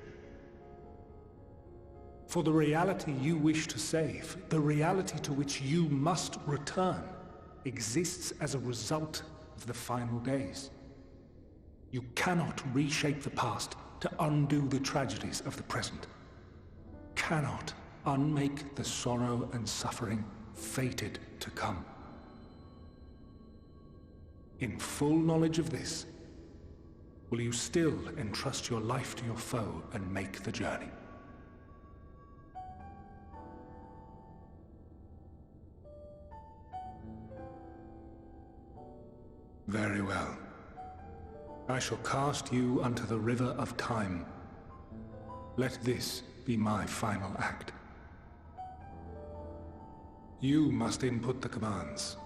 For the reality you wish to save, the reality to which you must return, exists as a result of the final days. You cannot reshape the past to undo the tragedies of the present. Cannot unmake the sorrow and suffering fated to come. In full knowledge of this, will you still entrust your life to your foe and make the journey? Very well. I shall cast you unto the river of time. Let this be my final act. You must input the commands.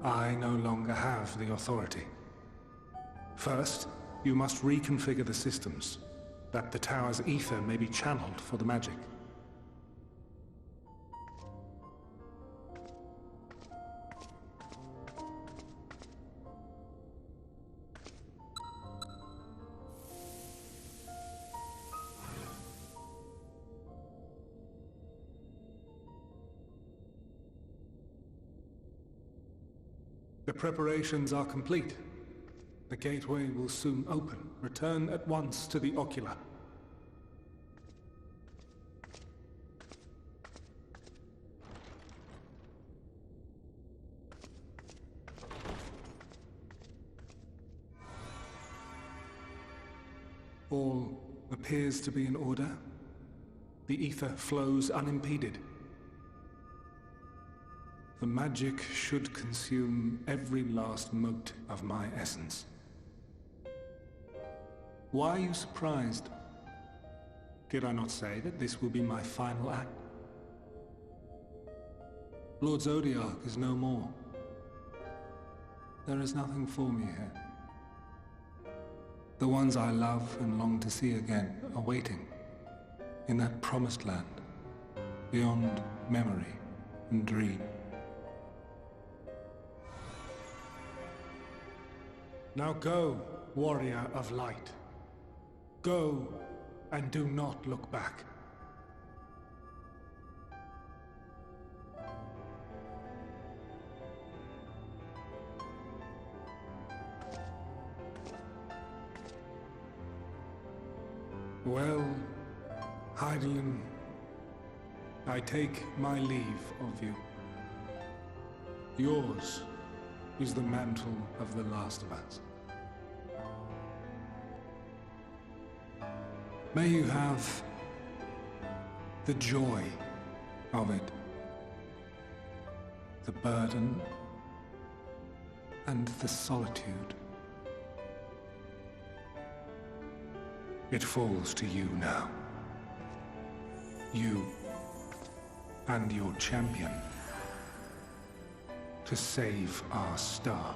I no longer have the authority. First, you must reconfigure the systems, that the tower's ether may be channeled for the magic. The preparations are complete. The gateway will soon open. Return at once to the Ocula. All appears to be in order. The ether flows unimpeded. The magic should consume every last mote of my essence. Why are you surprised? Did I not say that this will be my final act? Lord Zodiac is no more. There is nothing for me here. The ones I love and long to see again are waiting in that promised land, beyond memory and dream. Now go, warrior of light. Go, and do not look back. Well, Hydaelyn, I take my leave of you. Yours is the mantle of the last of us. May you have the joy of it, the burden and the solitude. It falls to you now. You and your champion to save our star.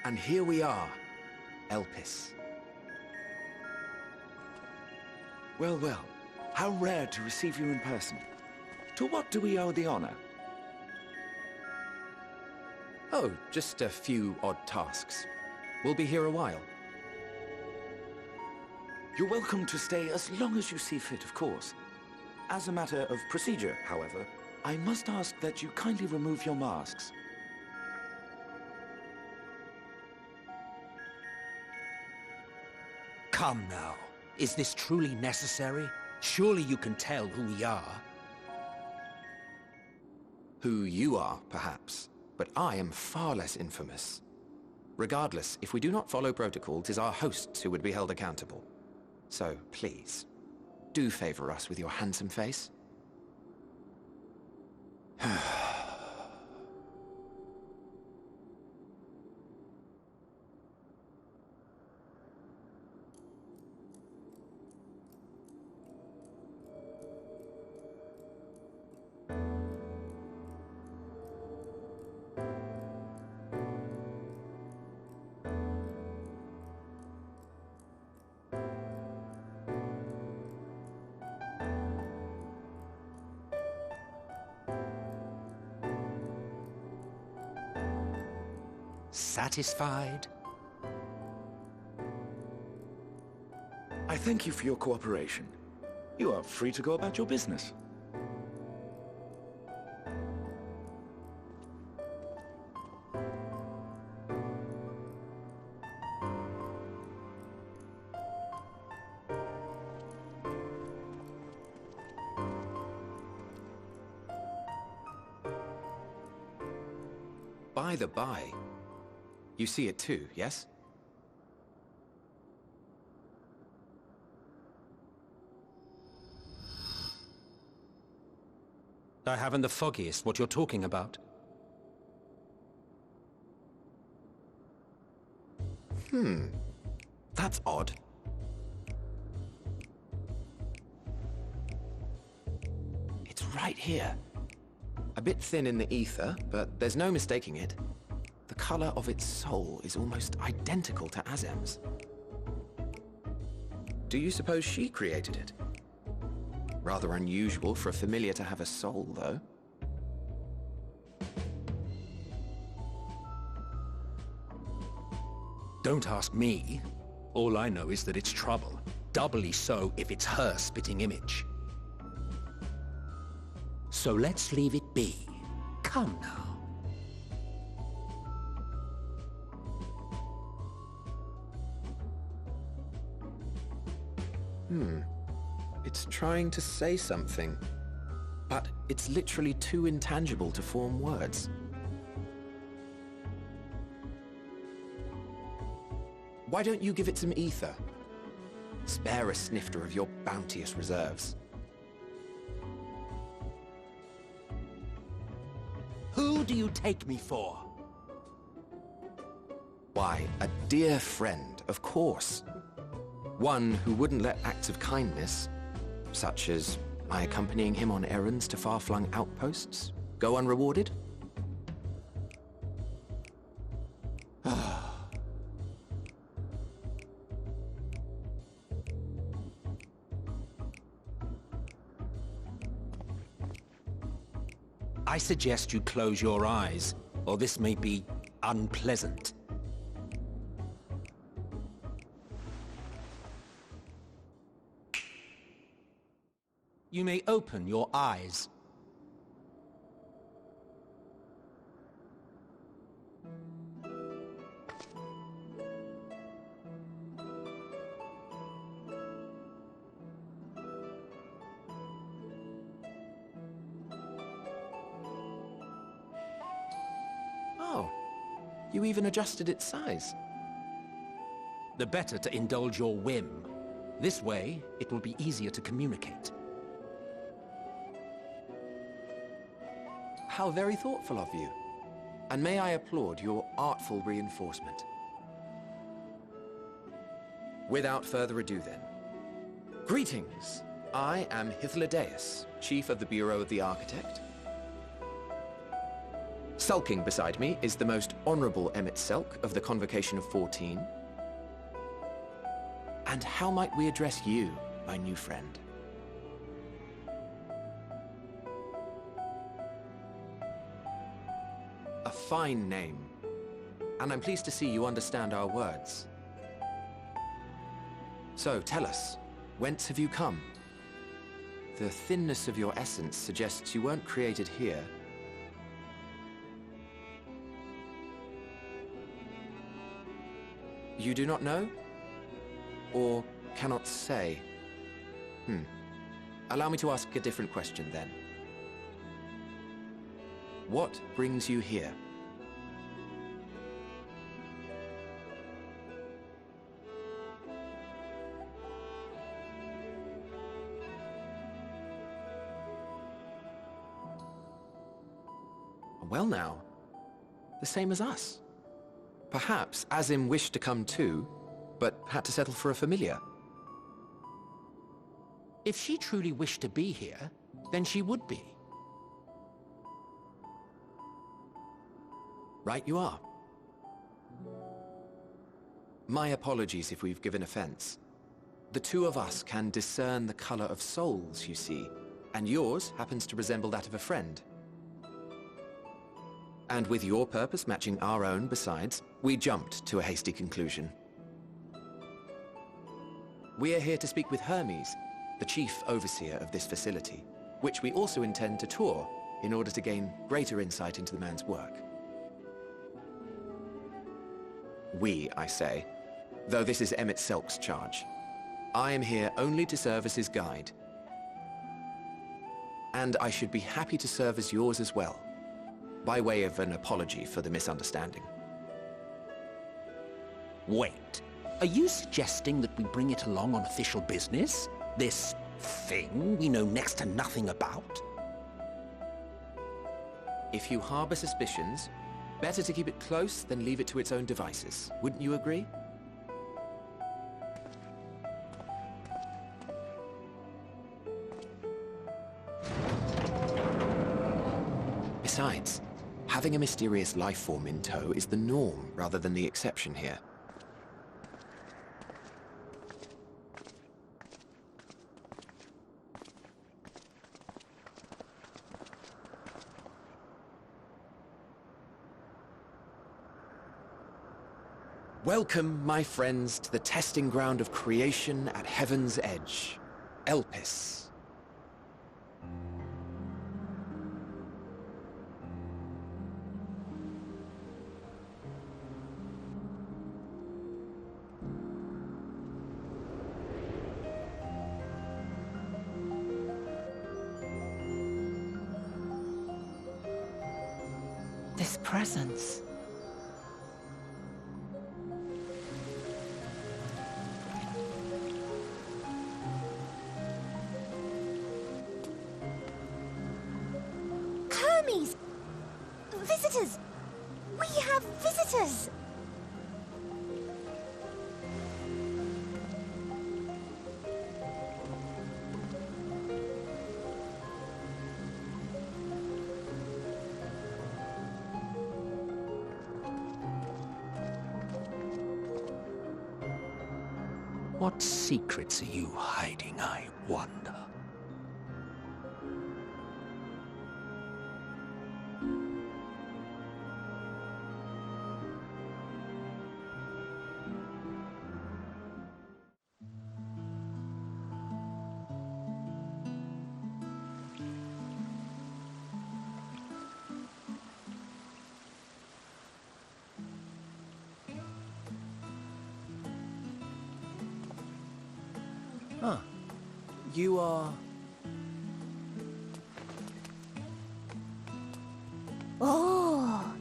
And here we are, Elpis. Well, well. How rare to receive you in person. To what do we owe the honor? Oh, just a few odd tasks. We'll be here a while. You're welcome to stay as long as you see fit, of course. As a matter of procedure, however, I must ask that you kindly remove your masks. Come now. Is this truly necessary? Surely you can tell who we are. Who you are, perhaps, but I am far less infamous. Regardless, if we do not follow protocol, 'tis our hosts who would be held accountable. So, please, do favor us with your handsome face. Satisfied? I thank you for your cooperation. You are free to go about your business. By the by, you see it too, yes? I haven't the foggiest what you're talking about. That's odd. It's right here. A bit thin in the ether, but there's no mistaking it. The color of its soul is almost identical to Azem's. Do you suppose she created it? Rather unusual for a familiar to have a soul, though. Don't ask me. All I know is that it's trouble. Doubly so if it's her spitting image. So let's leave it be. Come now. It's trying to say something, but it's literally too intangible to form words. Why don't you give it some ether? Spare a snifter of your bounteous reserves. Who do you take me for? Why, a dear friend, of course. One who wouldn't let acts of kindness, such as my accompanying him on errands to far-flung outposts, go unrewarded? I suggest you close your eyes, or this may be unpleasant. You may open your eyes. Oh, you even adjusted its size. The better to indulge your whim. This way, it will be easier to communicate. How very thoughtful of you. And may I applaud your artful reinforcement. Without further ado then. Greetings! I am Hythlodaeus, Chief of the Bureau of the Architect. Sulking beside me is the most honorable Emmett Selk of the Convocation of 14. And how might we address you, my new friend? A fine name, and I'm pleased to see you understand our words. So, tell us, whence have you come? The thinness of your essence suggests you weren't created here. You do not know? Or cannot say? Allow me to ask a different question then. What brings you here? Well now, the same as us. Perhaps Azim wished to come too, but had to settle for a familiar. If she truly wished to be here, then she would be. Right you are. My apologies if we've given offense. The two of us can discern the color of souls, you see, and yours happens to resemble that of a friend. And with your purpose matching our own besides, we jumped to a hasty conclusion. We are here to speak with Hermes, the chief overseer of this facility, which we also intend to tour in order to gain greater insight into the man's work. We, I say, though this is Emmett Selk's charge. I am here only to serve as his guide. And I should be happy to serve as yours as well, by way of an apology for the misunderstanding. Wait, are you suggesting that we bring it along on official business? This thing we know next to nothing about? If you harbor suspicions, better to keep it close than leave it to its own devices. Wouldn't you agree? Besides, having a mysterious life form in tow is the norm rather than the exception here. Welcome, my friends, to the testing ground of creation at Heaven's Edge, Elpis. This presence. Hermes! Visitors! We have visitors! What secrets are you hiding, I wonder? Huh. You are... Oh!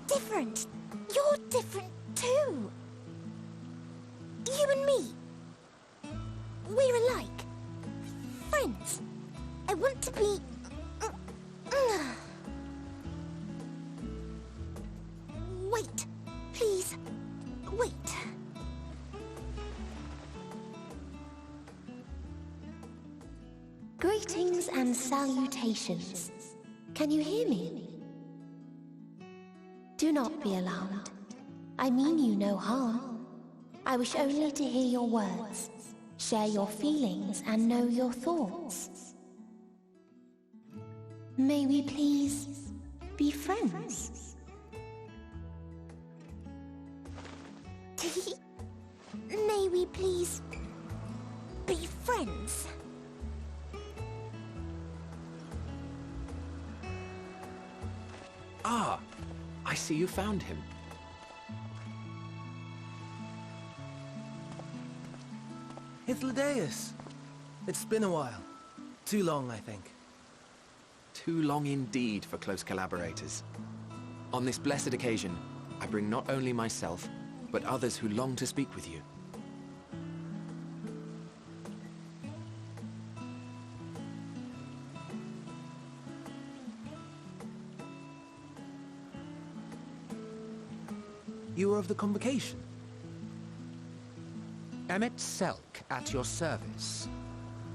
Different. You're different too. You and me. We're alike. Friends. I want to be... Wait. Please. Wait. Greetings and salutations. Can you hear me? Do not be alarmed. I mean you no harm. I wish only to hear your words, share your feelings, and know your thoughts. May we please be friends? May we please be friends? Ah, I see you found him. It's Ladeus. It's been a while. Too long, I think. Too long indeed for close collaborators. On this blessed occasion, I bring not only myself, but others who long to speak with you. You are of the Convocation? Emmet Selk at your service.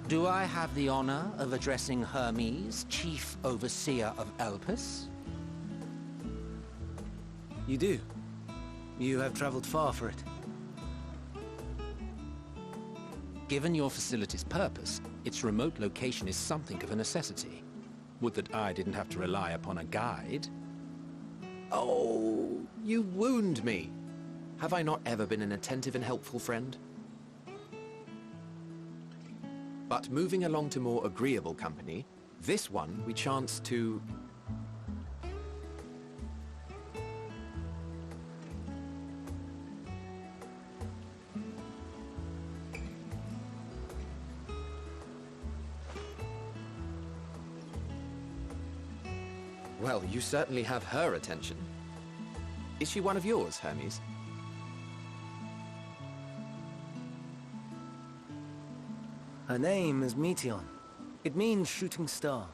Do I have the honor of addressing Hermes, Chief Overseer of Elpis? You do. You have traveled far for it. Given your facility's purpose, its remote location is something of a necessity. Would that I didn't have to rely upon a guide. Oh, you wound me. Have I not ever been an attentive and helpful friend? But moving along to more agreeable company, this one we chance to... Well, you certainly have her attention. Is she one of yours, Hermes? Her name is Meteon. It means shooting star.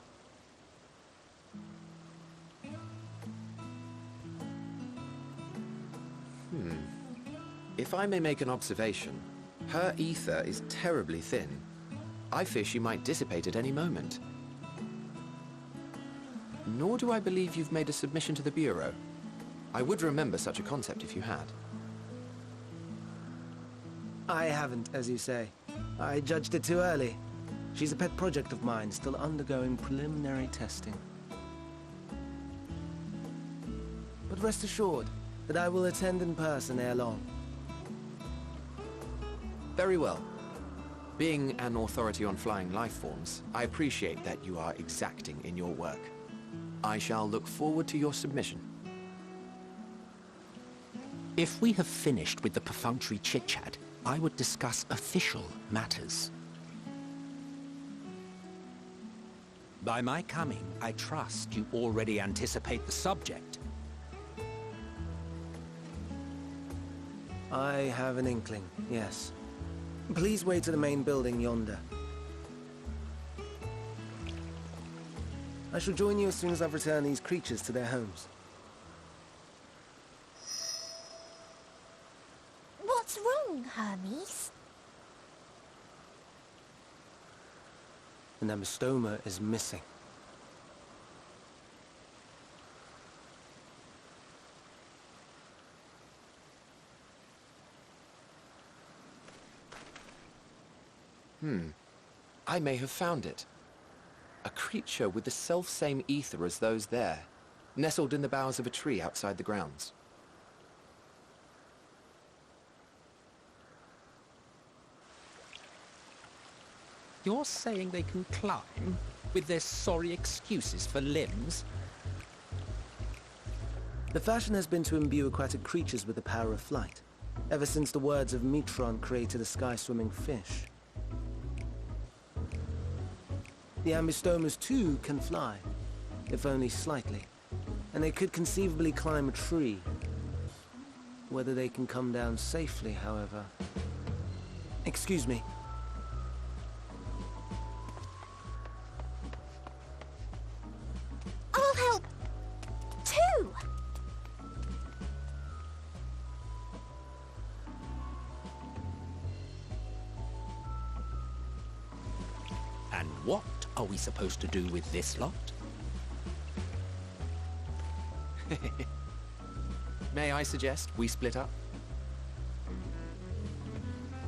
If I may make an observation, her ether is terribly thin. I fear she might dissipate at any moment. Nor do I believe you've made a submission to the Bureau. I would remember such a concept if you had. I haven't, as you say. I judged it too early. She's a pet project of mine, still undergoing preliminary testing. But rest assured that I will attend in person ere long. Very well. Being an authority on flying life forms, I appreciate that you are exacting in your work. I shall look forward to your submission. If we have finished with the perfunctory chit-chat, I would discuss official matters. By my coming, I trust you already anticipate the subject. I have an inkling, yes. Please wait to the main building yonder. I shall join you as soon as I've returned these creatures to their homes. What's wrong, Hermes? The Namastoma is missing. I may have found it. A creature with the self-same ether as those there, nestled in the boughs of a tree outside the grounds. You're saying they can climb, with their sorry excuses for limbs? The fashion has been to imbue aquatic creatures with the power of flight, ever since the words of Metron created a sky-swimming fish. The Ambistomas too can fly, if only slightly, and they could conceivably climb a tree. Whether they can come down safely, however... Excuse me. I'll help, too! And what are we supposed to do with this lot? May I suggest we split up?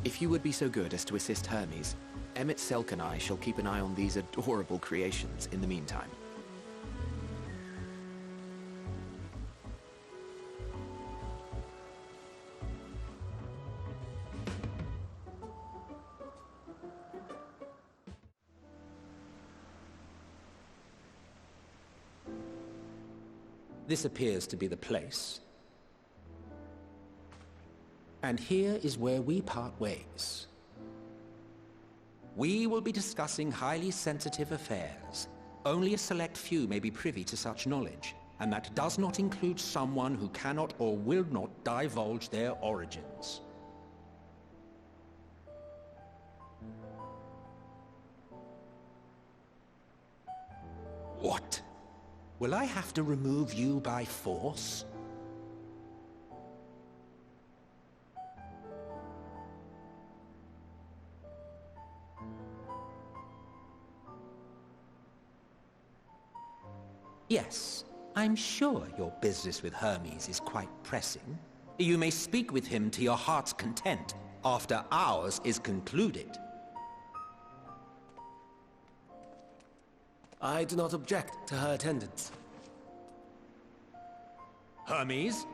If you would be so good as to assist Hermes, Emmett Selk and I shall keep an eye on these adorable creations in the meantime. This appears to be the place. And here is where we part ways. We will be discussing highly sensitive affairs. Only a select few may be privy to such knowledge, and that does not include someone who cannot or will not divulge their origins. What? Will I have to remove you by force? Yes, I'm sure your business with Hermes is quite pressing. You may speak with him to your heart's content after ours is concluded. I do not object to her attendance. Hermes,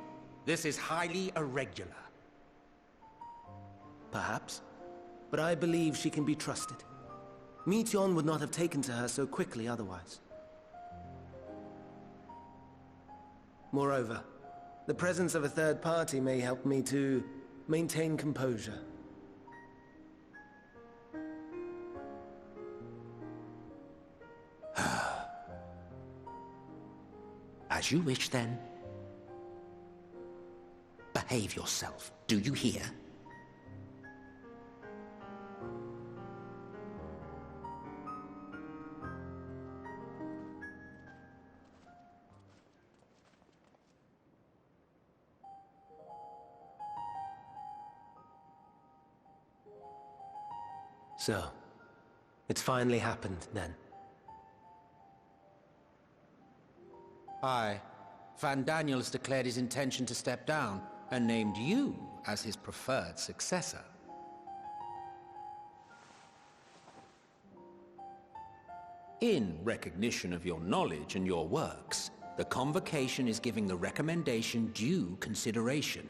this is highly irregular. Perhaps, but I believe she can be trusted. Metron would not have taken to her so quickly otherwise. Moreover, the presence of a third party may help me to maintain composure. As you wish, then. Behave yourself, do you hear? So, it's finally happened, then. Aye. Van Daniel has declared his intention to step down, and named you as his preferred successor. In recognition of your knowledge and your works, the Convocation is giving the recommendation due consideration.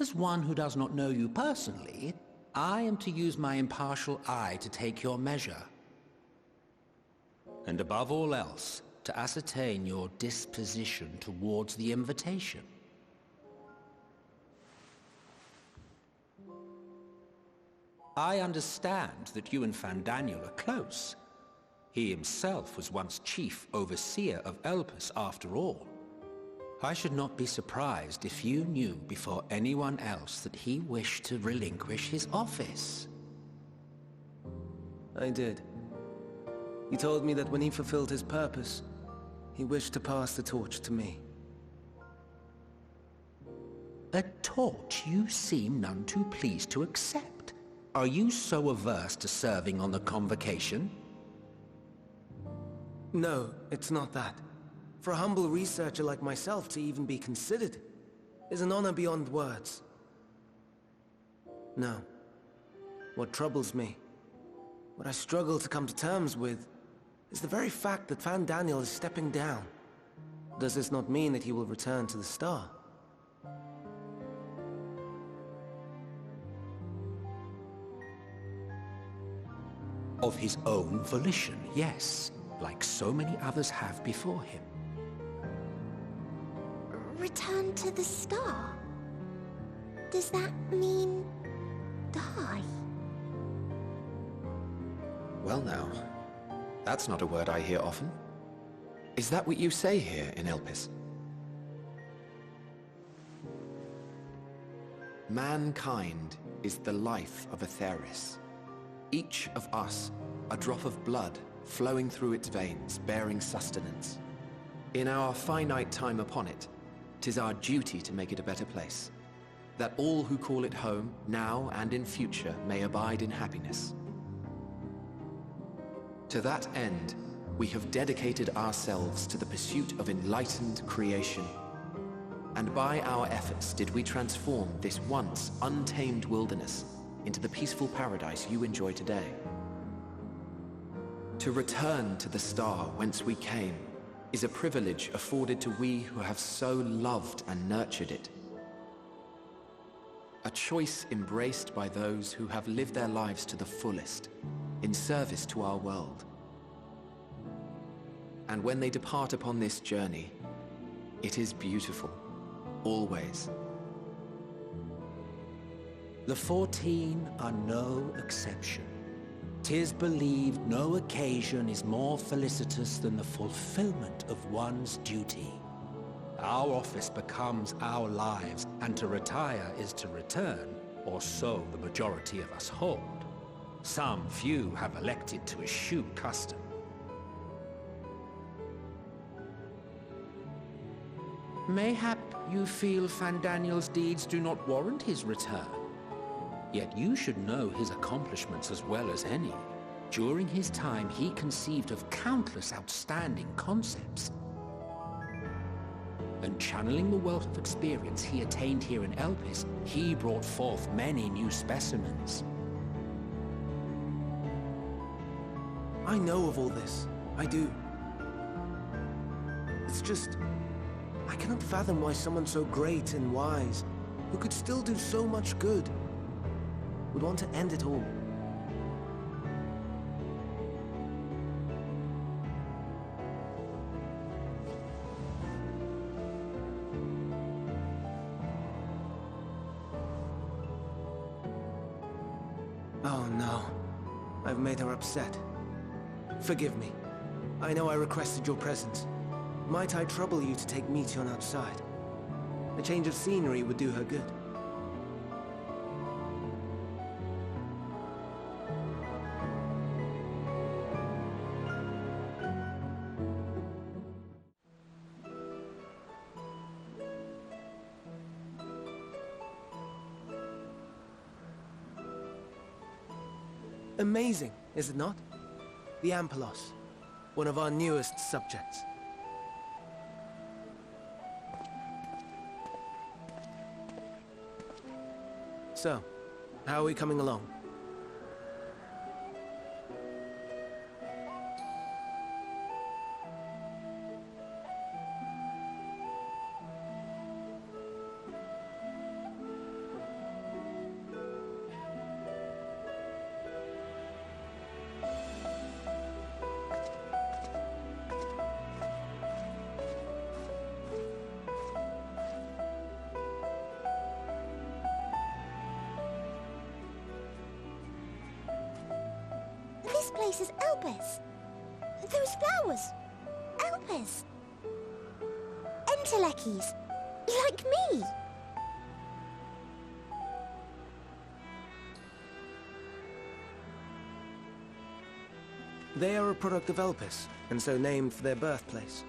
As one who does not know you personally, I am to use my impartial eye to take your measure. And above all else, to ascertain your disposition towards the invitation. I understand that you and Van Daniel are close. He himself was once chief overseer of Elpis after all. I should not be surprised if you knew before anyone else that he wished to relinquish his office. I did. He told me that when he fulfilled his purpose, he wished to pass the torch to me. A torch you seem none too pleased to accept. Are you so averse to serving on the Convocation? No, it's not that. For a humble researcher like myself to even be considered is an honor beyond words. No. What troubles me, what I struggle to come to terms with, is the very fact that Van Daniel is stepping down. Does this not mean that he will return to the Star? Of his own volition, yes, like so many others have before him. Return to the Star? Does that mean die? Well now, that's not a word I hear often. Is that what you say here in Elpis? Mankind is the life of Aetheris. Each of us, a drop of blood flowing through its veins, bearing sustenance. In our finite time upon it, 'tis our duty to make it a better place, that all who call it home, now and in future, may abide in happiness. To that end, we have dedicated ourselves to the pursuit of enlightened creation. And by our efforts did we transform this once untamed wilderness into the peaceful paradise you enjoy today. To return to the Star whence we came is a privilege afforded to we who have so loved and nurtured it. A choice embraced by those who have lived their lives to the fullest, in service to our world. And when they depart upon this journey, it is beautiful, always. The 14 are no exception. 'Tis believed no occasion is more felicitous than the fulfillment of one's duty. Our office becomes our lives, and to retire is to return, or so the majority of us hold. Some few have elected to eschew custom. Mayhap you feel Van Daniel's deeds do not warrant his return. Yet you should know his accomplishments as well as any. During his time, he conceived of countless outstanding concepts. And channeling the wealth of experience he attained here in Elpis, he brought forth many new specimens. I know of all this. I do. It's just, I cannot fathom why someone so great and wise, who could still do so much good, would want to end it all. Oh no. I've made her upset. Forgive me. I know I requested your presence. Might I trouble you to take Meteon outside? A change of scenery would do her good. Amazing, is it not? The Ampelos, one of our newest subjects. So, how are we coming along? This place is Elpis. Those flowers. Elpis. Entelekis. Like me. They are a product of Elpis, and so named for their birthplace.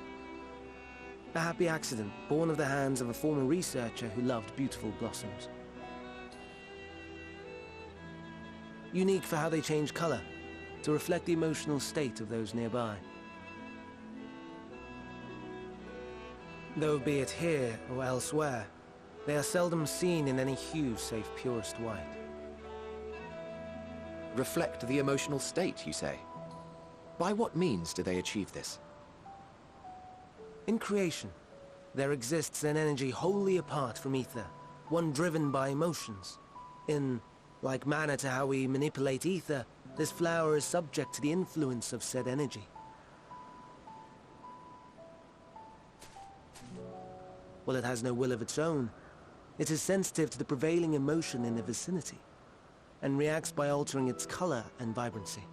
A happy accident, born of the hands of a former researcher who loved beautiful blossoms. Unique for how they change color, to reflect the emotional state of those nearby. Though be it here or elsewhere, they are seldom seen in any hue save purest white. Reflect the emotional state, you say? By what means do they achieve this? In creation, there exists an energy wholly apart from ether, one driven by emotions. In like manner to how we manipulate ether, this flower is subject to the influence of said energy. While it has no will of its own, it is sensitive to the prevailing emotion in the vicinity, and reacts by altering its color and vibrancy.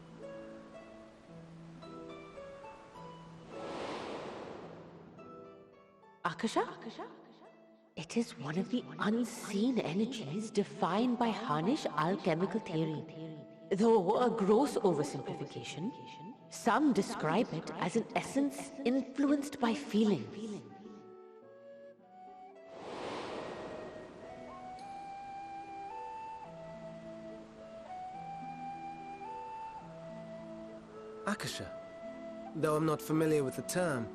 Akasha? It is one of the unseen energies defined by Harnish alchemical theory. Though a gross oversimplification, some describe it as an essence influenced by feeling. Akasha. Though I'm not familiar with the term,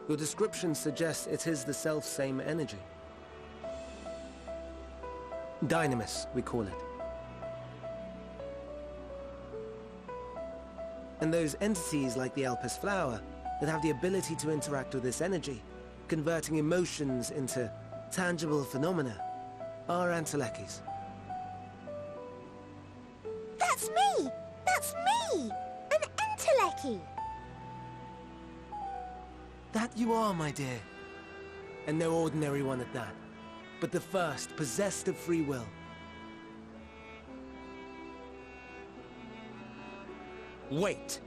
your description suggests it is the self-same energy. Dynamis, we call it. And those entities like the Elpis flower that have the ability to interact with this energy, converting emotions into tangible phenomena, are Entelekis. That's me! That's me! An Enteleki! That you are, my dear. And no ordinary one at that, but the first possessed of free will. Wait!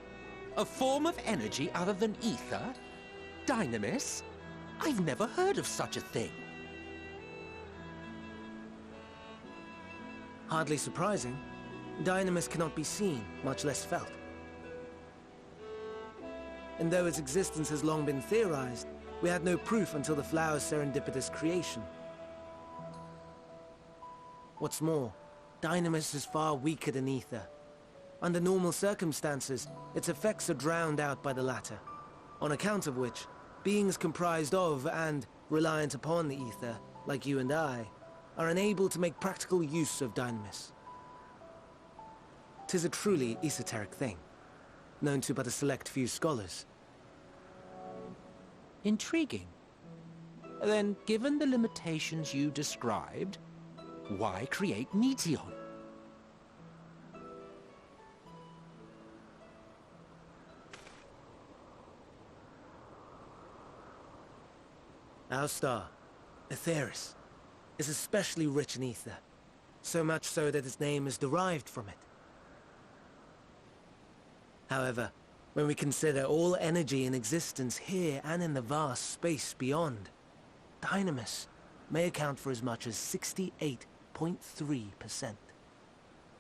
A form of energy other than ether? Dynamis? I've never heard of such a thing. Hardly surprising. Dynamis cannot be seen, much less felt. And though its existence has long been theorized, we had no proof until the flower's serendipitous creation. What's more, Dynamis is far weaker than ether. Under normal circumstances, its effects are drowned out by the latter, on account of which, beings comprised of and reliant upon the ether, like you and I, are unable to make practical use of Dynamis. 'Tis a truly esoteric thing, known to but a select few scholars. Intriguing. Then, given the limitations you described, why create Meteon? Our star, Aetheris, is especially rich in ether, so much so that its name is derived from it. However, when we consider all energy in existence here and in the vast space beyond, Dynamis may account for as much as 68.3%.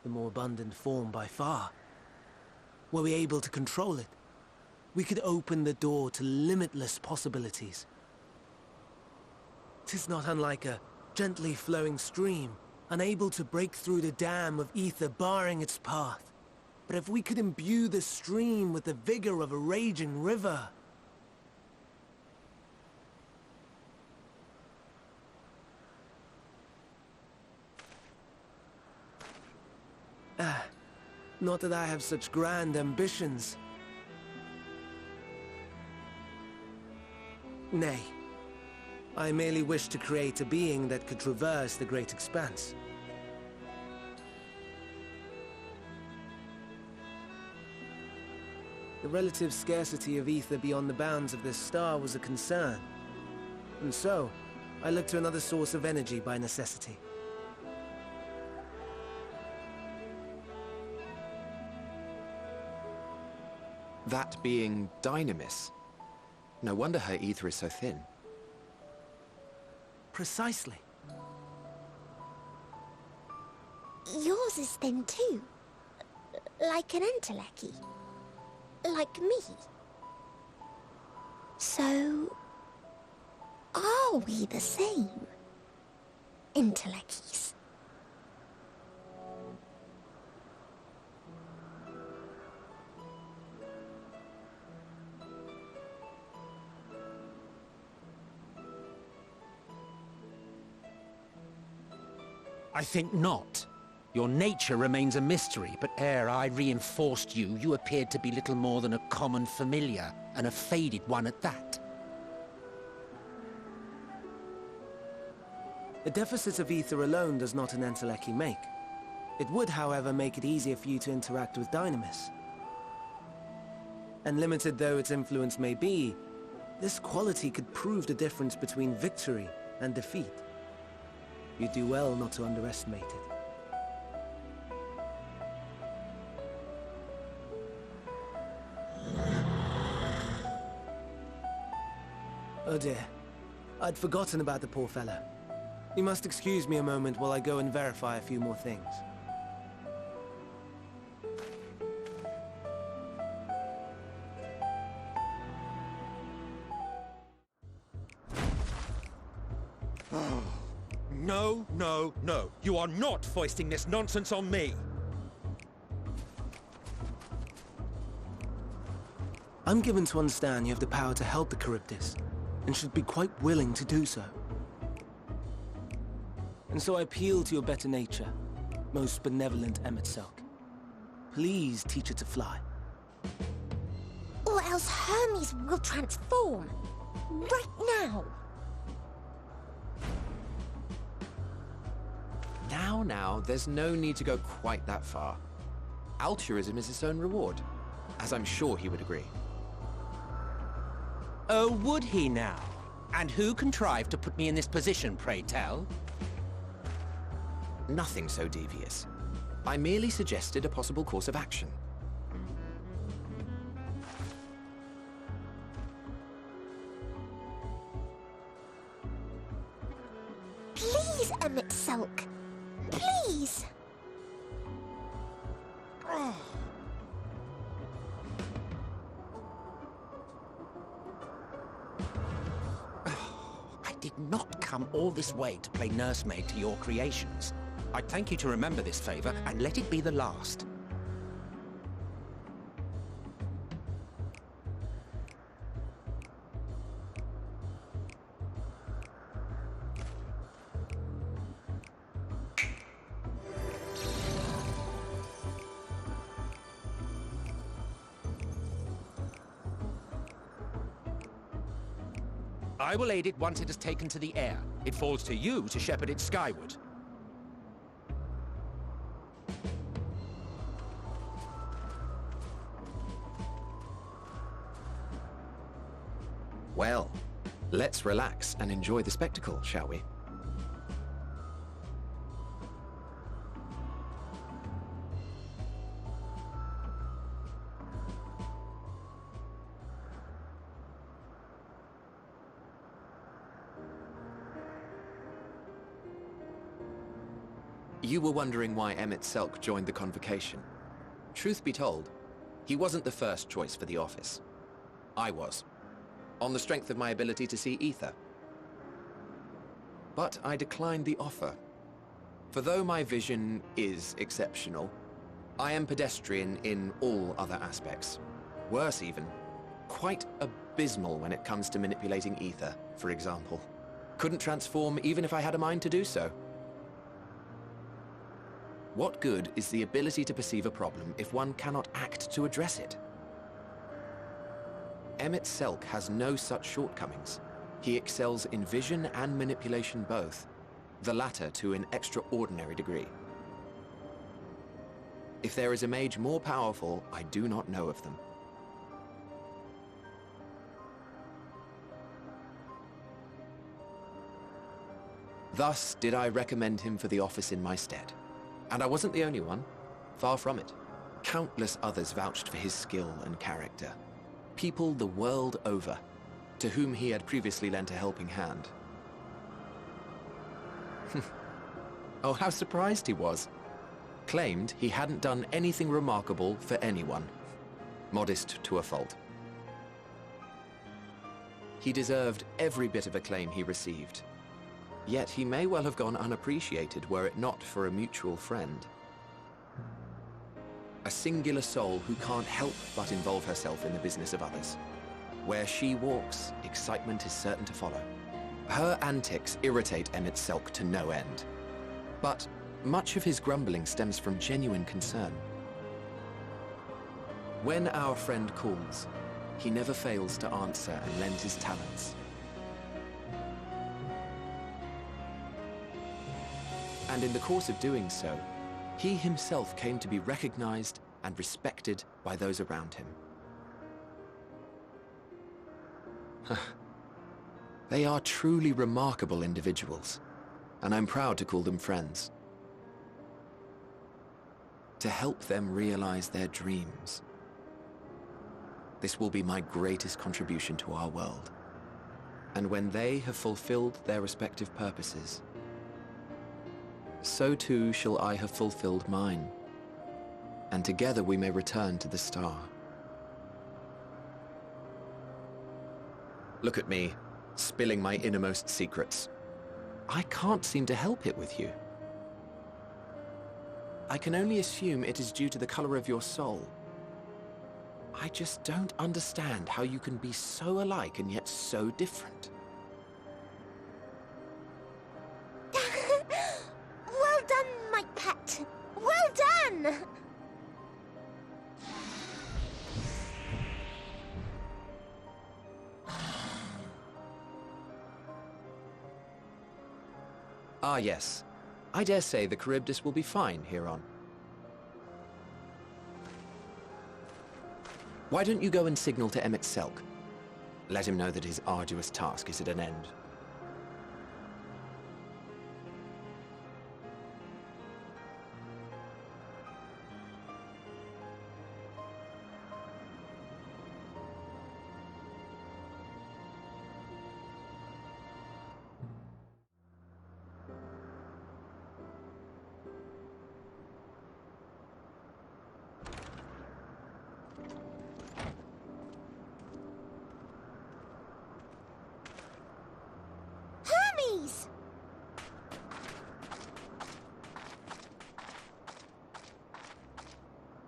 The more abundant form by far. Were we able to control it, we could open the door to limitless possibilities. 'Tis not unlike a gently flowing stream, unable to break through the dam of ether barring its path, But if we could imbue the stream with the vigor of a raging river... Not that I have such grand ambitions. Nay. I merely wish to create a being that could traverse the great expanse. The relative scarcity of ether beyond the bounds of this star was a concern. And so, I looked to another source of energy by necessity. That being Dynamis. No wonder her ether is so thin. Precisely. Yours is thin too. Like an entelechy. Like me. So... are we the same? Entelecchies. I think not. Your nature remains a mystery, but ere I reinforced you, you appeared to be little more than a common familiar, and a faded one at that. A deficit of ether alone does not an entelechy make. It would, however, make it easier for you to interact with Dynamis. And limited though its influence may be, this quality could prove the difference between victory and defeat. You do well not to underestimate it. Oh dear. I'd forgotten about the poor fella. You must excuse me a moment while I go and verify a few more things. No, no, no. You are not foisting this nonsense on me. I'm given to understand you have the power to help the Charybdis, and should be quite willing to do so. And so I appeal to your better nature, most benevolent Emet-Selch. Please teach her to fly. Or else Hermes will transform. Right now. Now, there's no need to go quite that far. Altruism is its own reward, as I'm sure he would agree. Oh, would he now? And who contrived to put me in this position, pray tell? Nothing so devious. I merely suggested a possible course of action. Please, Emet-Selch. Please! I did not come all this way to play nursemaid to your creations. I'd thank you to remember this favor, and let it be the last. I will aid it once it has taken to the air. It falls to you to shepherd it skyward. Well, let's relax and enjoy the spectacle, shall we? You were wondering why Emet-Selch joined the convocation. Truth be told, he wasn't the first choice for the office. I was, on the strength of my ability to see ether. But I declined the offer. For though my vision is exceptional, I am pedestrian in all other aspects. Worse even, quite abysmal when it comes to manipulating ether, for example. Couldn't transform even if I had a mind to do so. What good is the ability to perceive a problem if one cannot act to address it? Emmett Selk has no such shortcomings. He excels in vision and manipulation both, the latter to an extraordinary degree. If there is a mage more powerful, I do not know of them. Thus did I recommend him for the office in my stead. And I wasn't the only one. Far from it. Countless others vouched for his skill and character. People the world over, to whom he had previously lent a helping hand. Oh, how surprised he was. Claimed he hadn't done anything remarkable for anyone. Modest to a fault. He deserved every bit of acclaim he received. Yet he may well have gone unappreciated were it not for a mutual friend. A singular soul who can't help but involve herself in the business of others. Where she walks, excitement is certain to follow. Her antics irritate Emmett Selk to no end. But much of his grumbling stems from genuine concern. When our friend calls, he never fails to answer and lend his talents. And in the course of doing so, he himself came to be recognized and respected by those around him. They are truly remarkable individuals, and I'm proud to call them friends. To help them realize their dreams. This will be my greatest contribution to our world. And when they have fulfilled their respective purposes, so too shall I have fulfilled mine, and together we may return to the star. Look at me, spilling my innermost secrets. I can't seem to help it with you. I can only assume it is due to the color of your soul. I just don't understand how you can be so alike and yet so different. Well done, my pet. Well done! Ah, yes. I dare say the Charybdis will be fine here on. Why don't you go and signal to Emmett Selk? Let him know that his arduous task is at an end.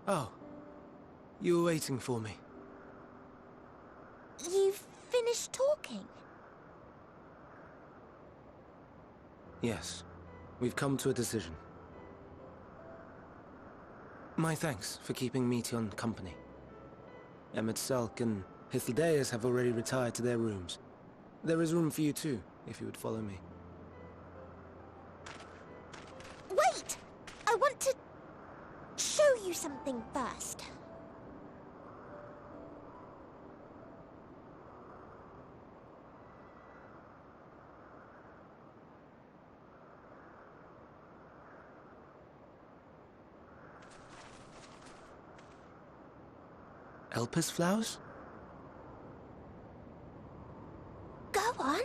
Oh. You were waiting for me. You've finished talking? Yes. We've come to a decision. My thanks for keeping Meteon company. Emmett Selk and Hythlodaeus have already retired to their rooms. There is room for you too, if you would follow me. Wait! I want to show you something first. Elpis flowers? Go on.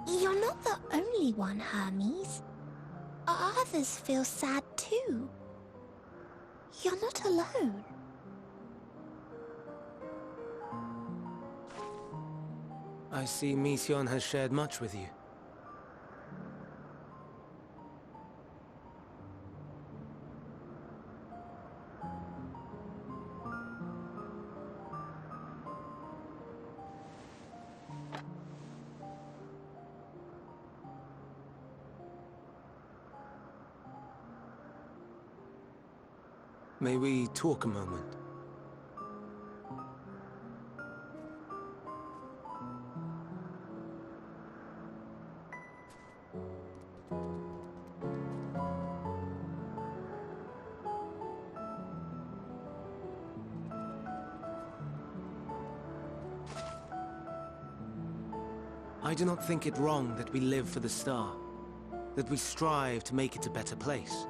You're not the only one, Hermes. Others feel sad too. You're not alone. I see Mission has shared much with you. May we talk a moment? I do not think it wrong that we live for the star, that we strive to make it a better place.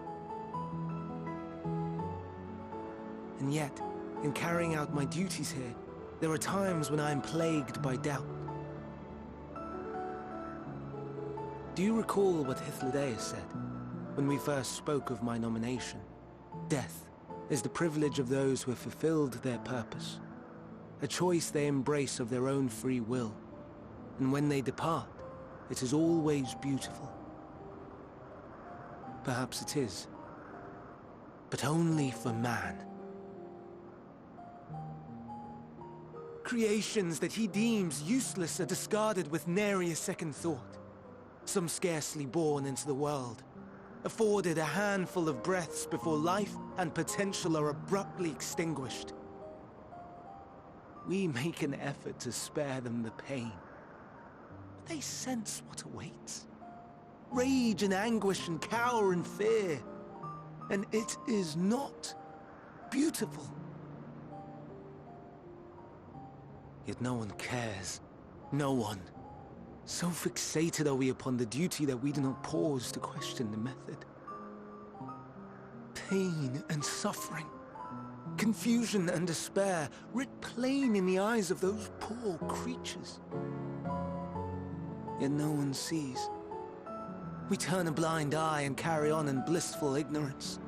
And yet, in carrying out my duties here, there are times when I am plagued by doubt. Do you recall what Hythlodaeus said, when we first spoke of my nomination? Death is the privilege of those who have fulfilled their purpose, a choice they embrace of their own free will. And when they depart, it is always beautiful. Perhaps it is, but only for man. Creations that he deems useless are discarded with nary a second thought. Some scarcely born into the world, afforded a handful of breaths before life and potential are abruptly extinguished. We make an effort to spare them the pain. They sense what awaits. Rage and anguish and cower and fear. And it is not beautiful. Yet no one cares. No one. So fixated are we upon the duty that we do not pause to question the method. Pain and suffering, confusion and despair, writ plain in the eyes of those poor creatures. Yet no one sees. We turn a blind eye and carry on in blissful ignorance.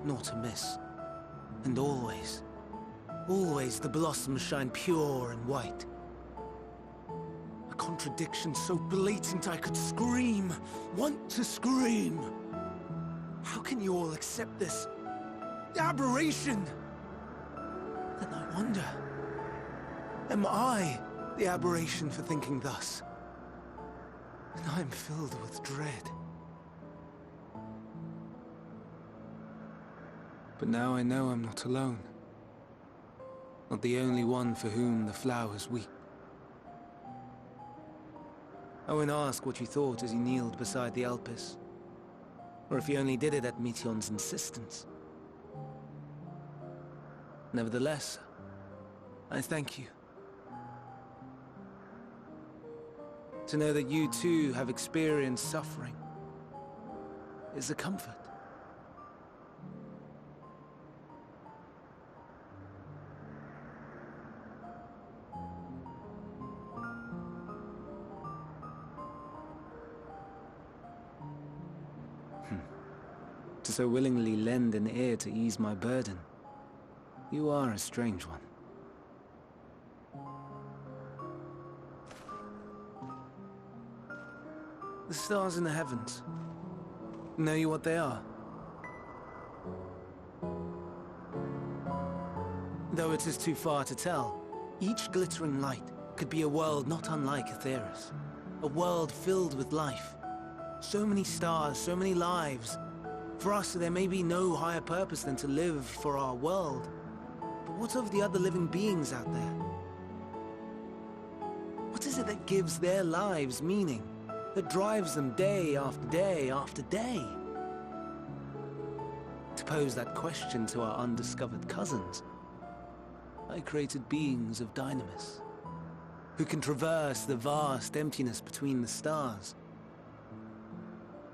Nor to miss. And always, always the blossoms shine pure and white. A contradiction so blatant I could scream, want to scream. How can you all accept this aberration? Then I wonder, am I the aberration for thinking thus? And I am filled with dread. But now I know I'm not alone. Not the only one for whom the flowers weep. I won't ask what you thought as you kneeled beside the Alpes, or if you only did it at Meteon's insistence. Nevertheless, I thank you. To know that you too have experienced suffering is a comfort. To so willingly lend an ear to ease my burden, you are a strange one. The stars in the heavens. Know you what they are? Though it is too far to tell, each glittering light could be a world not unlike Aetheris. A world filled with life. So many stars, so many lives. For us, there may be no higher purpose than to live for our world. But what of the other living beings out there? What is it that gives their lives meaning? That drives them day after day after day? To pose that question to our undiscovered cousins, I created beings of dynamis, who can traverse the vast emptiness between the stars.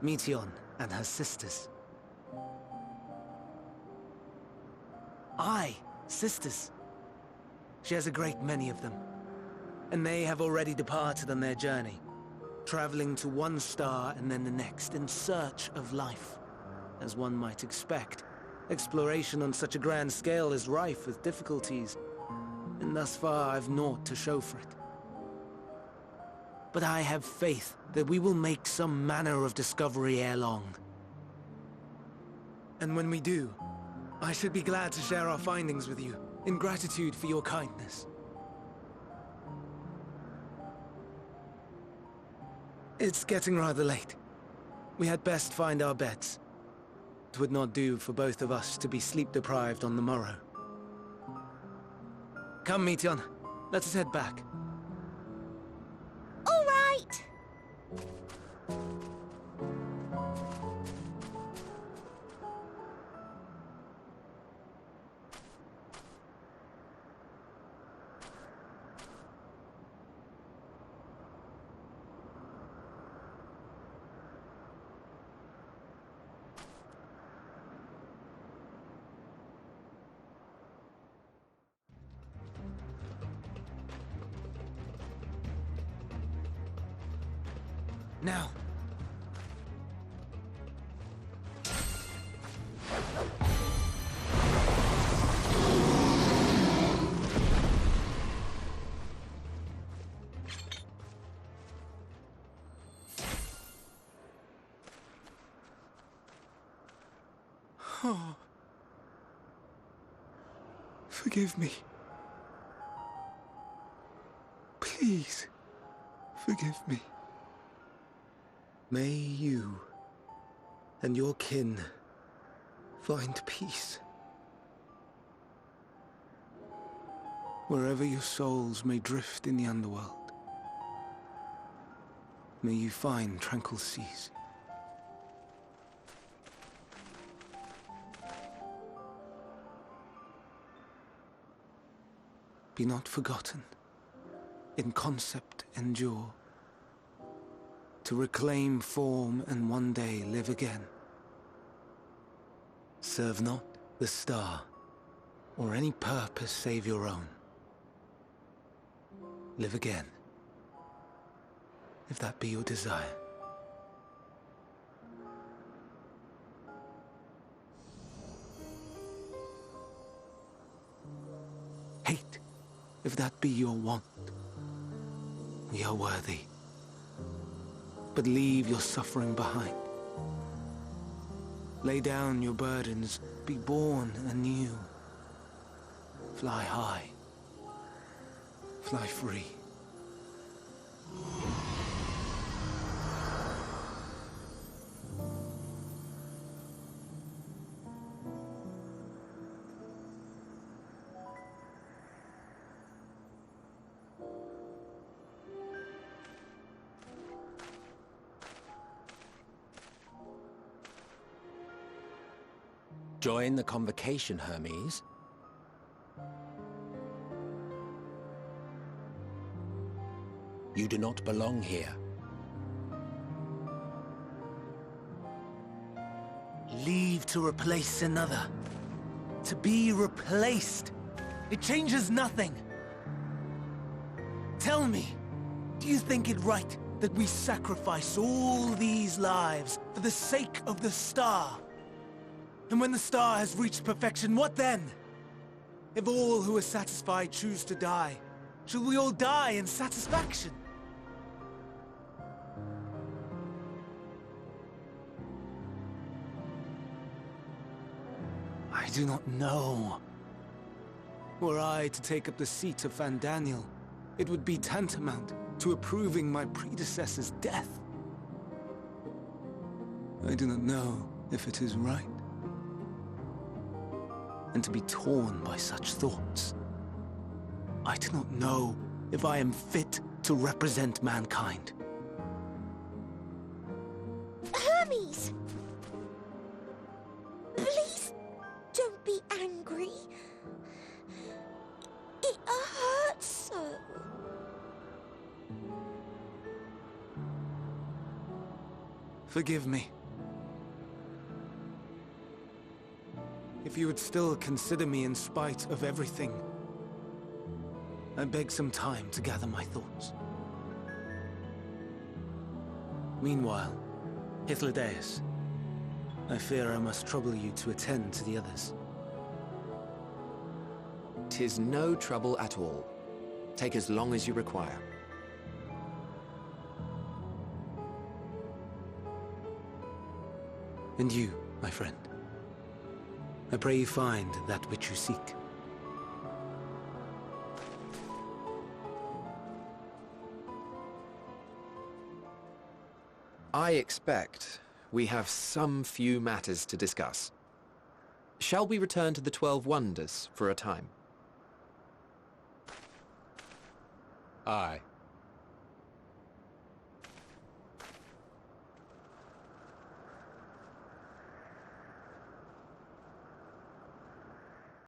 Meteon and her sisters. Aye, sisters. She has a great many of them, and they have already departed on their journey. traveling to one star and then the next in search of life. As one might expect, exploration on such a grand scale is rife with difficulties, and thus far I've naught to show for it. But I have faith that we will make some manner of discovery ere long. And when we do, I should be glad to share our findings with you, in gratitude for your kindness. It's getting rather late. We had best find our beds. It would not do for both of us to be sleep-deprived on the morrow. Come, Meteion. Let us head back. All right! Now. Oh. Forgive me. Please, forgive me. May you and your kin find peace. Wherever your souls may drift in the underworld, may you find tranquil seas. Be not forgotten, in concept endure, to reclaim form and one day live again. Serve not the star, or any purpose save your own. Live again, if that be your desire. Hate, if that be your want. We are worthy. But leave your suffering behind. Lay down your burdens, be born anew. Fly high, fly free. Join the convocation, Hermes. You do not belong here. Leave to replace another. To be replaced. It changes nothing. Tell me, do you think it right that we sacrifice all these lives for the sake of the star? And when the star has reached perfection, what then? If all who are satisfied choose to die, shall we all die in satisfaction? I do not know. Were I to take up the seat of Fandaniel, it would be tantamount to approving my predecessor's death. I do not know if it is right. And to be torn by such thoughts. I do not know if I am fit to represent mankind. Hermes! Please don't be angry. It hurts so. Forgive me. If you would still consider me in spite of everything, I beg some time to gather my thoughts. Meanwhile, Hythlodaeus, I fear I must trouble you to attend to the others. 'Tis no trouble at all. Take as long as you require. And you, my friend, I pray you find that which you seek. I expect we have some few matters to discuss. Shall we return to the 12 Wonders for a time? Aye.